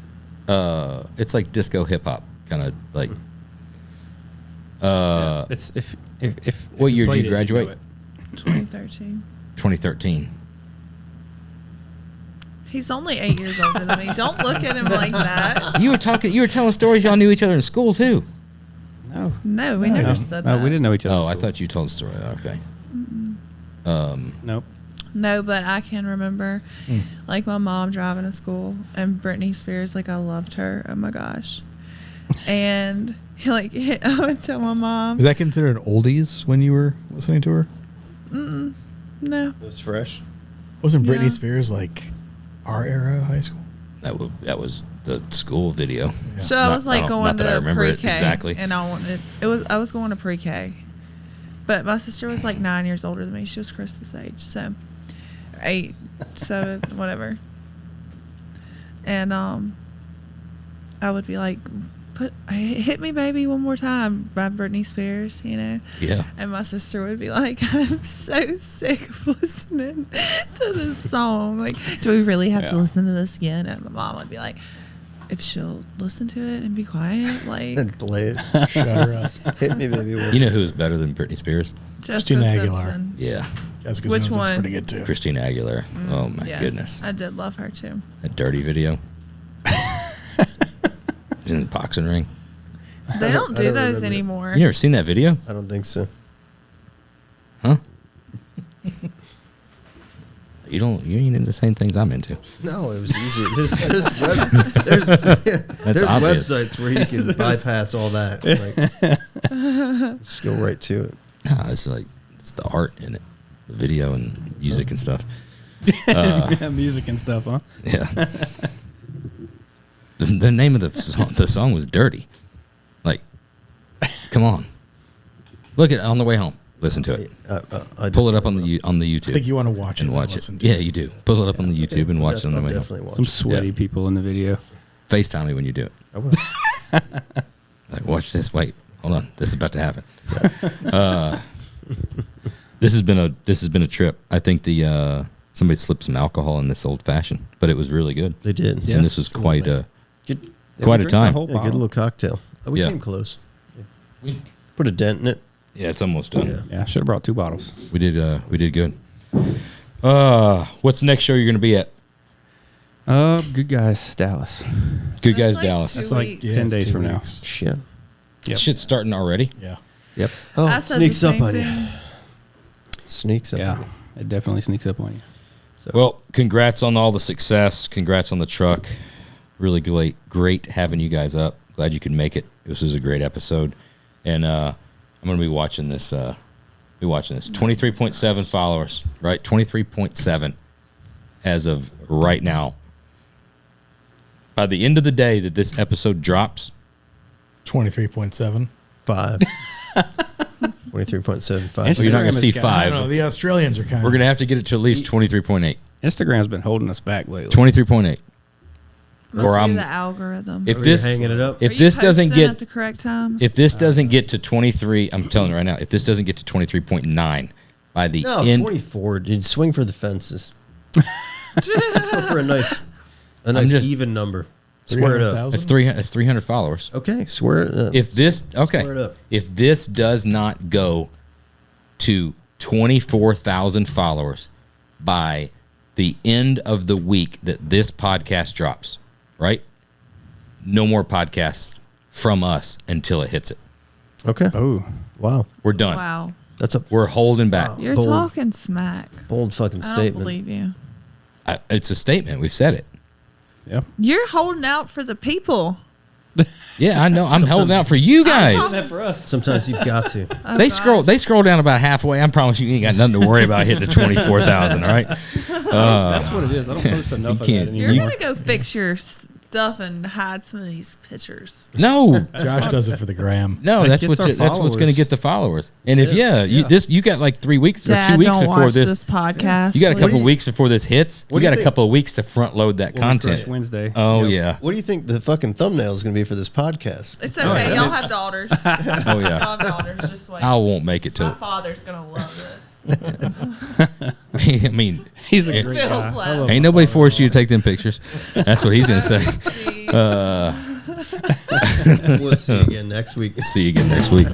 [SPEAKER 1] It's like disco hip hop, kind of like.
[SPEAKER 5] It's if
[SPEAKER 1] What
[SPEAKER 5] if
[SPEAKER 1] year did
[SPEAKER 5] played
[SPEAKER 1] you
[SPEAKER 5] it,
[SPEAKER 1] graduate?
[SPEAKER 5] know it.
[SPEAKER 4] 2013.
[SPEAKER 1] 2013.
[SPEAKER 4] He's only 8 years older than me. Don't look at him like that.
[SPEAKER 1] You were telling stories. Y'all knew each other in school too.
[SPEAKER 5] No.
[SPEAKER 4] No, we never said that.
[SPEAKER 5] No, we didn't know each other.
[SPEAKER 1] Oh, I thought you told the story. Okay.
[SPEAKER 5] Nope.
[SPEAKER 4] No, but I can remember, like, my mom driving to school and Britney Spears, like, I loved her. Oh, my gosh. And, like, I would tell my mom.
[SPEAKER 3] Was that considered oldies when you were listening to her?
[SPEAKER 4] No.
[SPEAKER 2] It was fresh.
[SPEAKER 3] Wasn't Britney
[SPEAKER 4] Yeah.
[SPEAKER 3] Spears like our era of high school?
[SPEAKER 1] That was the school video.
[SPEAKER 4] So I was, like, going
[SPEAKER 1] not that I
[SPEAKER 4] to
[SPEAKER 1] remember it
[SPEAKER 4] pre-K.
[SPEAKER 1] exactly.
[SPEAKER 4] And I was going to pre-K. But my sister was, like, 9 years older than me. She was Krista's age. So 8, 7, whatever. And I would be like, hit me baby one more time by Britney Spears, you know.
[SPEAKER 1] Yeah.
[SPEAKER 4] And my sister would be like, I'm so sick of listening to this song. Like, do we really have to listen to this again? And my mom would be like, if she'll listen to it and be quiet, like,
[SPEAKER 2] And play it.
[SPEAKER 3] Shut her up.
[SPEAKER 2] Hit me, baby.
[SPEAKER 1] You know who is better than Britney Spears?
[SPEAKER 4] Jessica
[SPEAKER 3] Christina Aguilar.
[SPEAKER 4] Simpson.
[SPEAKER 1] Yeah.
[SPEAKER 3] Jessica
[SPEAKER 4] Which
[SPEAKER 3] Simpson's
[SPEAKER 4] one?
[SPEAKER 3] pretty good too.
[SPEAKER 1] Christina Aguilera. Oh my
[SPEAKER 4] Yes,
[SPEAKER 1] goodness.
[SPEAKER 4] I did love her too.
[SPEAKER 1] That dirty video. In the boxing ring.
[SPEAKER 4] They don't
[SPEAKER 2] I
[SPEAKER 4] do
[SPEAKER 2] don't
[SPEAKER 4] those
[SPEAKER 2] remember.
[SPEAKER 4] anymore.
[SPEAKER 1] You never seen that video?
[SPEAKER 2] I don't think so.
[SPEAKER 1] Huh? You ain't into the same things I'm into.
[SPEAKER 2] No, it was easy. There's
[SPEAKER 1] That's obvious.
[SPEAKER 2] websites where you can bypass all that. Like, just go right to it.
[SPEAKER 1] No, it's like it's the art in it, the video and music and stuff.
[SPEAKER 5] Music and stuff, huh?
[SPEAKER 1] Yeah. The name of the song was "Dirty." Like, come on, look at it on the way home. Listen to it. Pull it up on the YouTube.
[SPEAKER 3] I think you want to watch it
[SPEAKER 1] and watch it.
[SPEAKER 3] listen to
[SPEAKER 1] Yeah, you do. Pull it up on the YouTube and watch it on the way home.
[SPEAKER 2] Definitely watch
[SPEAKER 5] Some
[SPEAKER 2] it.
[SPEAKER 5] sweaty
[SPEAKER 1] Yeah.
[SPEAKER 5] people in the video.
[SPEAKER 1] FaceTime me when you do it.
[SPEAKER 2] I will.
[SPEAKER 1] Like, watch this. Wait, hold on. This is about to happen. This has been a trip. I think somebody slipped some alcohol in this old fashioned, but it was really good.
[SPEAKER 2] They did.
[SPEAKER 1] And this was
[SPEAKER 2] It's a little
[SPEAKER 1] quite
[SPEAKER 2] late.
[SPEAKER 1] a
[SPEAKER 5] Yeah,
[SPEAKER 1] Quite
[SPEAKER 5] we
[SPEAKER 1] a
[SPEAKER 5] drank the
[SPEAKER 1] time.
[SPEAKER 5] whole
[SPEAKER 2] Yeah, good
[SPEAKER 5] bottle.
[SPEAKER 2] little cocktail. We
[SPEAKER 1] Yeah.
[SPEAKER 2] came close. Put a dent in it.
[SPEAKER 1] yeah. It's almost done.
[SPEAKER 2] Yeah.
[SPEAKER 5] Yeah, should have brought 2 bottles.
[SPEAKER 1] We did good. What's the next show you're going to be at?
[SPEAKER 5] Good guys, Dallas.
[SPEAKER 1] Good
[SPEAKER 4] That's
[SPEAKER 1] Guys
[SPEAKER 4] like
[SPEAKER 1] Dallas.
[SPEAKER 4] two
[SPEAKER 3] It's like
[SPEAKER 4] weeks.
[SPEAKER 5] 10 days
[SPEAKER 3] 2
[SPEAKER 5] from now.
[SPEAKER 3] weeks.
[SPEAKER 2] Shit.
[SPEAKER 1] This shit's starting already.
[SPEAKER 3] Yeah.
[SPEAKER 5] Yep.
[SPEAKER 2] Oh,
[SPEAKER 4] I
[SPEAKER 2] it
[SPEAKER 4] said
[SPEAKER 2] sneaks
[SPEAKER 4] the
[SPEAKER 2] up
[SPEAKER 4] same
[SPEAKER 2] on you.
[SPEAKER 4] thing.
[SPEAKER 2] Sneaks up on
[SPEAKER 5] Yeah,
[SPEAKER 2] you.
[SPEAKER 5] it definitely sneaks up on you.
[SPEAKER 1] Well, congrats on all the success. Congrats on the truck. Really great having you guys up. Glad you could make it. This was a great episode, and I'm going to be watching this. 23.7 followers, right? 23.7 as of right now. By the end of the day that this episode drops,
[SPEAKER 3] 23.7.
[SPEAKER 2] 5. 23.75.
[SPEAKER 1] well, you're not going to
[SPEAKER 5] Instagram
[SPEAKER 1] see
[SPEAKER 5] has got-
[SPEAKER 3] I don't know.
[SPEAKER 1] five.
[SPEAKER 3] The Australians are kind
[SPEAKER 1] We're
[SPEAKER 3] of.
[SPEAKER 1] going to have to get it to at least 23.8.
[SPEAKER 5] Instagram's been holding us back lately.
[SPEAKER 1] 23.8.
[SPEAKER 4] Must
[SPEAKER 1] Or
[SPEAKER 4] be
[SPEAKER 1] I'm
[SPEAKER 4] the algorithm.
[SPEAKER 1] if
[SPEAKER 2] You're
[SPEAKER 1] this
[SPEAKER 2] hanging it up.
[SPEAKER 4] Are
[SPEAKER 1] if
[SPEAKER 4] you
[SPEAKER 1] this doesn't
[SPEAKER 4] posting at
[SPEAKER 1] get
[SPEAKER 4] the correct times?
[SPEAKER 1] if this doesn't get to 23, I'm telling you right now, if this doesn't get to 23.9 by the
[SPEAKER 2] No,
[SPEAKER 1] end,
[SPEAKER 2] 24. Dude, swing for the fences. Let's go for a nice even number. Square it up.
[SPEAKER 1] It's 300 followers.
[SPEAKER 2] Okay, square it up.
[SPEAKER 1] If this
[SPEAKER 2] Square it up.
[SPEAKER 1] if this does not go to 24,000 followers by the end of the week that this podcast drops, right? No more podcasts from us until it hits it.
[SPEAKER 2] Okay.
[SPEAKER 5] Oh,
[SPEAKER 2] Wow.
[SPEAKER 1] We're done.
[SPEAKER 4] Wow.
[SPEAKER 1] We're holding back.
[SPEAKER 4] You're
[SPEAKER 2] Bold.
[SPEAKER 4] talking smack.
[SPEAKER 2] Bold fucking
[SPEAKER 4] I don't
[SPEAKER 2] statement.
[SPEAKER 4] believe you.
[SPEAKER 1] It's a statement. We've said it.
[SPEAKER 5] yep.
[SPEAKER 4] You're holding out for the people.
[SPEAKER 1] Yeah, I know. I'm holding out for you guys.
[SPEAKER 5] for us.
[SPEAKER 2] Sometimes you've got to.
[SPEAKER 4] Oh,
[SPEAKER 1] They
[SPEAKER 4] gosh.
[SPEAKER 1] scroll down about halfway. I promise you ain't got nothing to worry about hitting the 24,000. All right.
[SPEAKER 5] That's what it is. I don't post enough of that
[SPEAKER 1] can't-
[SPEAKER 5] anymore.
[SPEAKER 4] You're going to go fix your stuff and hide some of these pictures.
[SPEAKER 1] No,
[SPEAKER 3] Josh does it for the gram.
[SPEAKER 1] no,
[SPEAKER 5] That
[SPEAKER 1] that's
[SPEAKER 5] gets our
[SPEAKER 1] that's what's going to
[SPEAKER 5] followers.
[SPEAKER 1] get the followers. And if
[SPEAKER 2] it.
[SPEAKER 1] you got like 3 weeks or
[SPEAKER 4] Dad,
[SPEAKER 1] 2 weeks
[SPEAKER 4] don't
[SPEAKER 1] before
[SPEAKER 4] watch
[SPEAKER 1] this,
[SPEAKER 4] this podcast.
[SPEAKER 1] you got a
[SPEAKER 2] What
[SPEAKER 1] couple
[SPEAKER 2] do you-
[SPEAKER 1] weeks before this hits.
[SPEAKER 2] what
[SPEAKER 1] You
[SPEAKER 2] do you
[SPEAKER 1] got a
[SPEAKER 2] think-
[SPEAKER 1] couple of weeks to front load that
[SPEAKER 5] When we crush
[SPEAKER 1] content.
[SPEAKER 5] Wednesday.
[SPEAKER 1] Oh
[SPEAKER 5] Yep.
[SPEAKER 1] yeah,
[SPEAKER 2] What do you think the fucking thumbnail is going to be for this podcast?
[SPEAKER 4] It's okay. Y'all have daughters.
[SPEAKER 1] oh
[SPEAKER 4] Y'all
[SPEAKER 1] yeah.
[SPEAKER 4] have daughters. Just wait.
[SPEAKER 1] I won't make it
[SPEAKER 4] My
[SPEAKER 1] till.
[SPEAKER 4] father's going to love this.
[SPEAKER 1] I mean,
[SPEAKER 5] He's a great
[SPEAKER 4] Feels
[SPEAKER 5] guy.
[SPEAKER 4] like-
[SPEAKER 5] I love
[SPEAKER 1] ain't
[SPEAKER 5] my
[SPEAKER 1] nobody
[SPEAKER 5] father.
[SPEAKER 1] forced you to take them pictures. That's what he's going to say.
[SPEAKER 4] Jeez.
[SPEAKER 2] We'll see you again next week.
[SPEAKER 1] See you again next week.